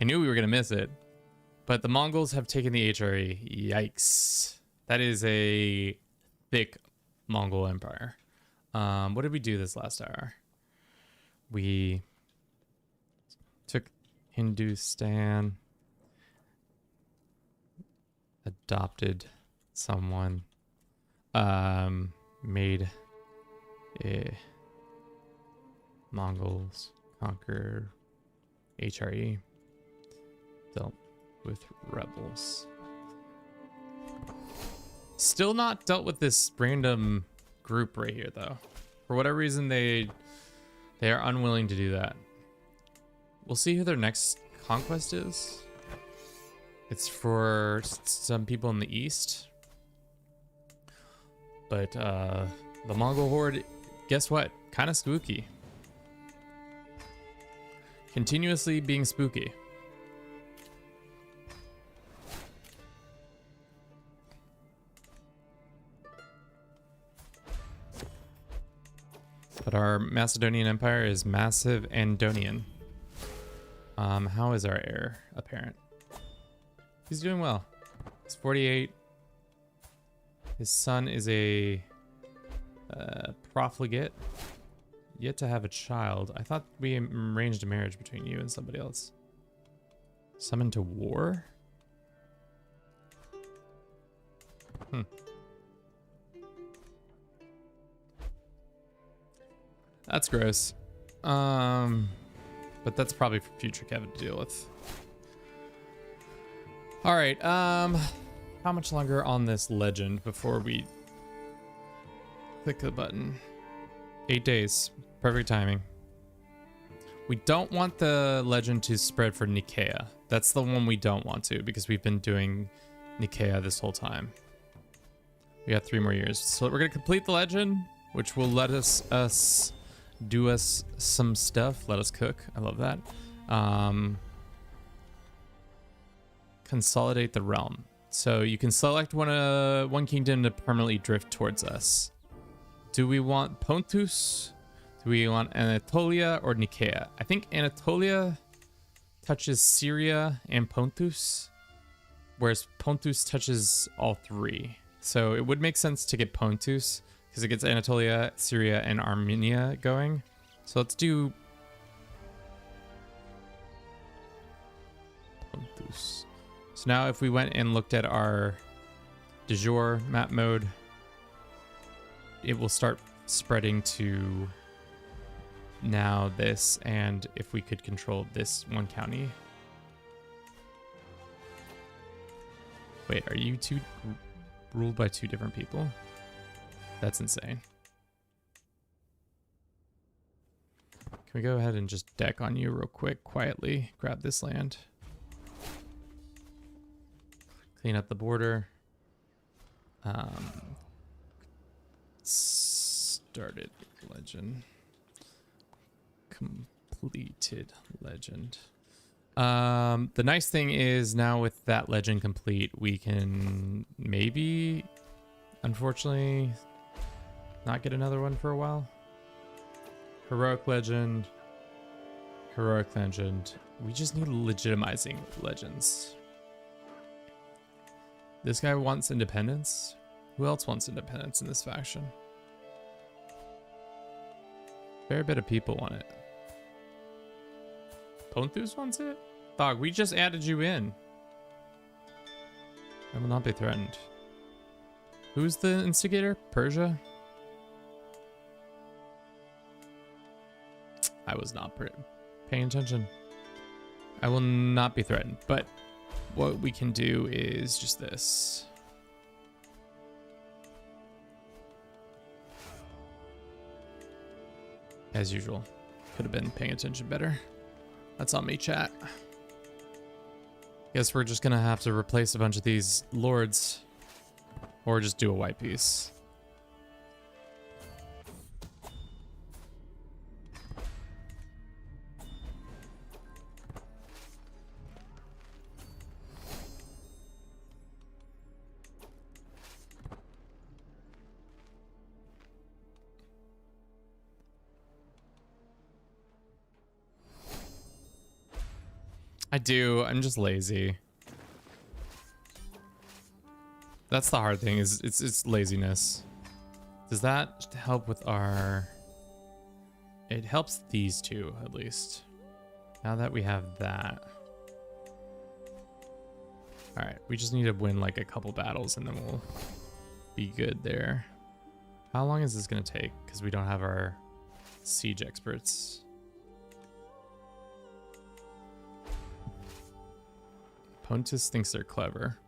I knew we were going to miss it. But the Mongols have taken the HRE. Yikes. That is a thick Mongol empire. What did we do this last hour? We took Hindustan. Adopted someone. Made Mongols conquer HRE. Dealt with rebels. Still not dealt with this random group right here though. For whatever reason they are unwilling to do that. We'll see who their next conquest is. It's for some people in the east. But the Mongol horde, guess what? Kind of spooky. Continuously being spooky. But our Macedonian empire is massive Andonian. How is our heir apparent? He's doing well. He's 48. His son is a profligate, yet to have a child. I thought we arranged a marriage between you and somebody else. Summoned to war? That's gross. But that's probably for future Kevin to deal with. All right. How much longer on this legend before we click the button? 8 days. Perfect timing. We don't want the legend to spread for Nicaea. That's the one we don't want to, because we've been doing Nicaea this whole time. We got 3 more years. So we're going to complete the legend, which will let us do us some stuff. Let us cook. I love that. Consolidate the realm. So you can select one kingdom to permanently drift towards us. Do we want Pontus? Do we want Anatolia or Nicaea? I think Anatolia touches Syria and Pontus, whereas Pontus touches all 3. So it would make sense to get Pontus because it gets Anatolia, Syria, and Armenia going. So let's do Pontus. So now if we went and looked at our de jure map mode, it will start spreading to now this, and if we could control this one county. Wait, are you two ruled by 2 different people? That's insane. Can we go ahead and just deck on you real quick, quietly? Grab this land. Clean up the border. Started legend. Completed legend. The nice thing is now with that legend complete, we can maybe, unfortunately, not get another one for a while. Heroic legend. Heroic legend. We just need legitimizing legends. This guy wants independence. Who else wants independence in this faction? Fair bit of people want it. Pontus wants it? Dog, we just added you in. I will not be threatened. Who's the instigator? Persia? I was not paying attention. I will not be threatened, but what we can do is just this. As usual. Could have been paying attention better. That's on me, chat. Guess we're just gonna have to replace a bunch of these lords. Or just do a white piece. I do. I'm just lazy. That's the hard thing, is it's laziness. Does that help with our... It helps these two, at least. Now that we have that. Alright, we just need to win like a couple battles and then we'll be good there. How long is this going to take? Because we don't have our siege experts. Pontus thinks they're clever.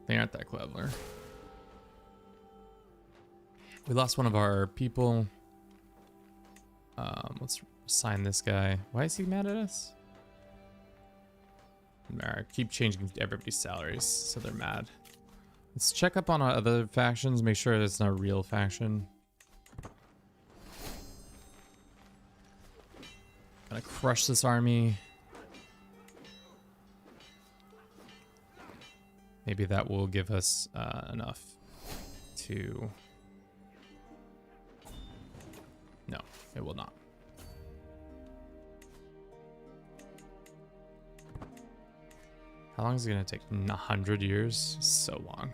They aren't that clever. We lost one of our people. Let's assign this guy. Why is he mad at us? Alright, keep changing everybody's salaries, so they're mad. Let's check up on our other factions, make sure it's not a real faction. Gonna crush this army. Maybe that will give us enough to... No, it will not. How long is it going to take? 100 years? So long.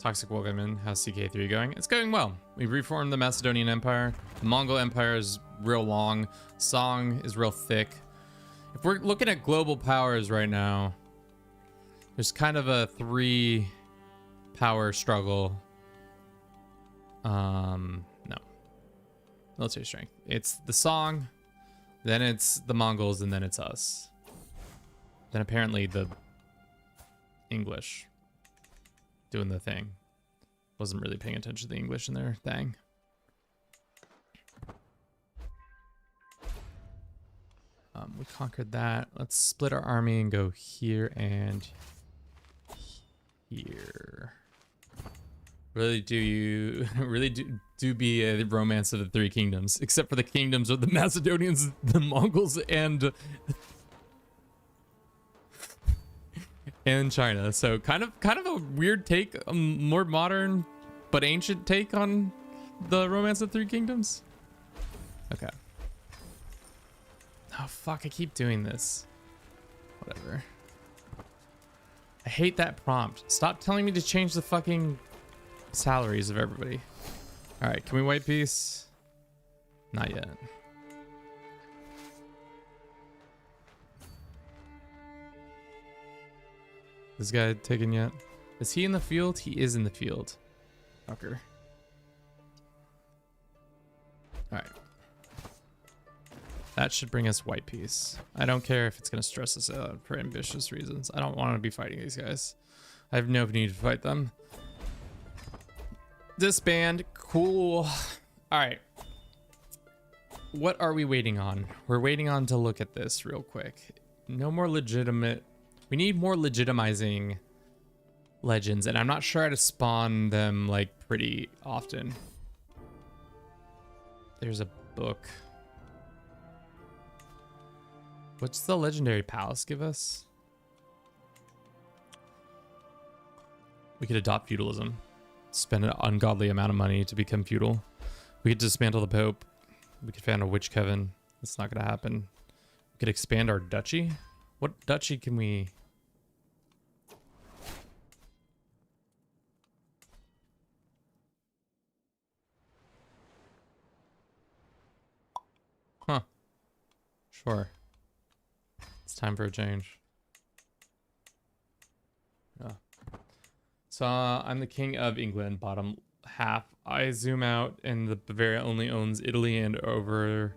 Toxic Woman, how's CK3 going? It's going well. We reformed the Macedonian Empire. The Mongol Empire is real long. Song is real thick. If we're looking at global powers right now, there's kind of a 3 power struggle. No. Military strength. It's the Song, then it's the Mongols, and then it's us. Then apparently the English doing the thing. Wasn't really paying attention to the English in their thing. We conquered that. Let's split our army and go here and here. Really do be a romance of the 3 kingdoms, except for the kingdoms of the Macedonians, the Mongols, and China. So kind of a weird take, a more modern but ancient take on the romance of 3 kingdoms. Okay. Oh fuck, I keep doing this. Whatever. I hate that prompt. Stop telling me to change the fucking salaries of everybody. All right, can we white peace? Not yet. This guy taken yet? Is he in the field? He is in the field. Fucker. All right. That should bring us white peace. I don't care if it's going to stress us out for ambitious reasons. I don't want to be fighting these guys. I have no need to fight them. Disband. Cool. All right. What are we waiting on? We're waiting on to look at this real quick. No more legitimate. We need more legitimizing legends, and I'm not sure how to spawn them like pretty often. There's a book. What's the legendary palace give us? We could adopt feudalism. Spend an ungodly amount of money to become feudal. We could dismantle the Pope. We could found a witch coven. That's not going to happen. We could expand our duchy. What duchy can we... Huh. Sure. It's time for a change. Yeah. So I'm the king of England, bottom half. I zoom out and the Bavaria only owns Italy, and over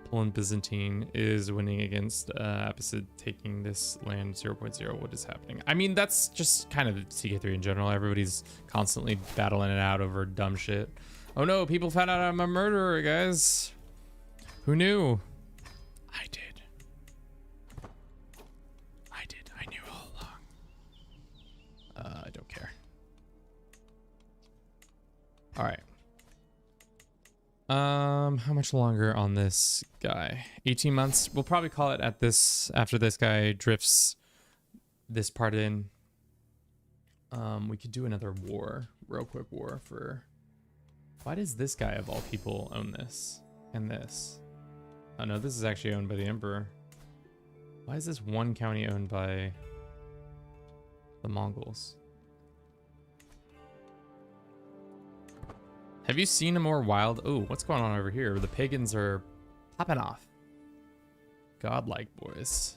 Poland Byzantine is winning against Abbasid, taking this land 0.0. What is happening? I mean, that's just kind of CK3 in general. Everybody's constantly battling it out over dumb shit. Oh no, people found out I'm a murderer, guys. Who knew? I did. I knew all along. I don't care. All right. How much longer on this guy? 18 months. We'll probably call it at this after this guy drifts this part in. We could do another war, real quick war for. Why does this guy of all people own this and this? Oh no, this is actually owned by the Emperor. Why is this one county owned by the Mongols? Have you seen a more wild... Oh, what's going on over here? The pagans are popping off. Godlike boys.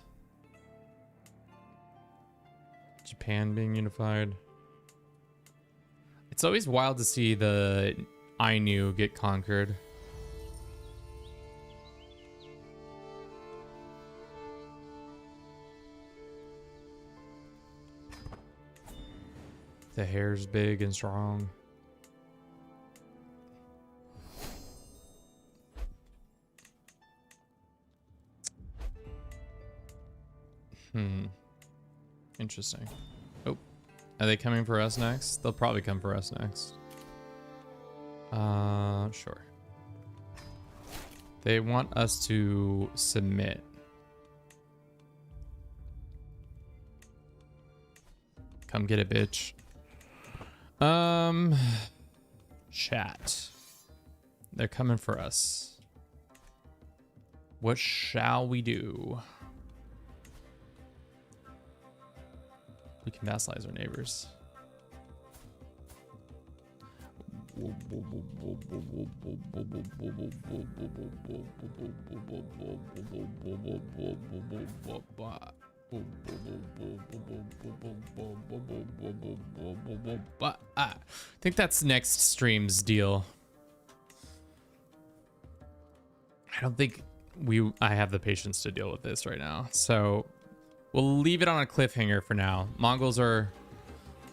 Japan being unified. It's always wild to see the Ainu get conquered. The hair's big and strong. Interesting. Oh, are they coming for us next? They'll probably come for us next. Sure. They want us to submit. Come get it, bitch. Chat. They're coming for us. What shall we do? We can vassalize our neighbors. I think that's next stream's deal. I don't think I have the patience to deal with this right now, so we'll leave it on a cliffhanger for now. Mongols are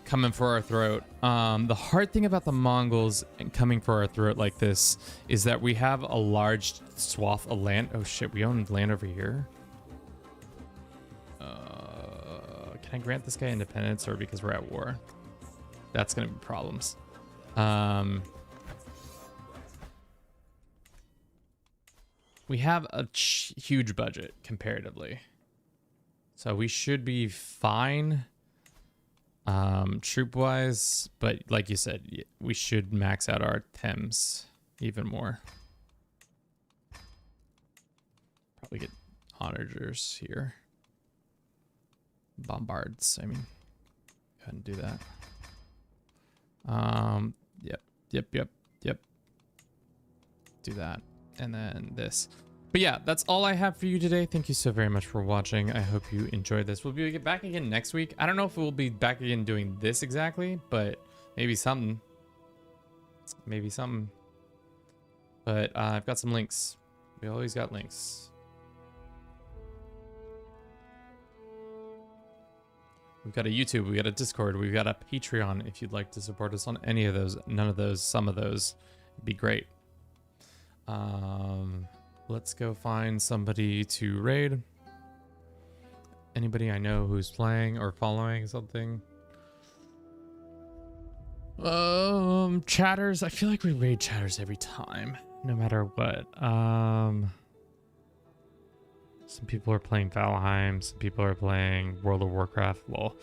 coming for our throat. The hard thing about the Mongols and coming for our throat like this is that we have a large swath of land. Oh shit, we own land over here. Can I grant this guy independence, or because we're at war? That's gonna be problems. We have a huge budget comparatively, so we should be fine troop wise, but like you said, we should max out our Thames even more. Probably get onagers here. Bombards, I mean, go ahead and do that. Yep. Do that. And then this. But yeah, that's all I have for you today. Thank you so very much for watching. I hope you enjoyed this. We'll be back again next week. I don't know if we'll be back again doing this exactly, but maybe something. Maybe something. But I've got some links. We always got links. We've got a YouTube, we got a Discord, we've got a Patreon if you'd like to support us on any of those. None of those, some of those would be great. Let's go find somebody to raid. Anybody I know who's playing or following something. Chatters. I feel like we raid chatters every time, no matter what. Some people are playing Valheim. Some people are playing World of Warcraft. Well,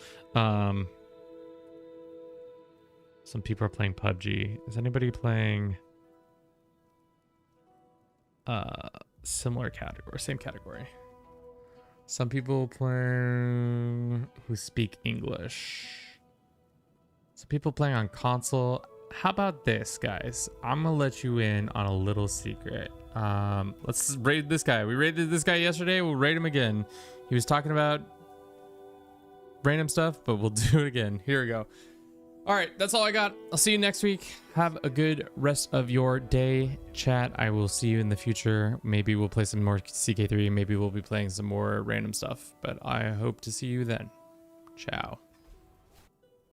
some people are playing PUBG. Is anybody playing similar category, same category? Some people playing who speak English. Some people playing on console. How about this, guys? I'm gonna let you in on a little secret. Let's raid this guy. We raided this guy yesterday. We'll raid him again. He was talking about random stuff, but we'll do it again. Here we go. All right, that's all I got. I'll see you next week. Have a good rest of your day, chat. I will see you in the future. Maybe we'll play some more CK3. Maybe we'll be playing some more random stuff, but I hope to see you then. Ciao.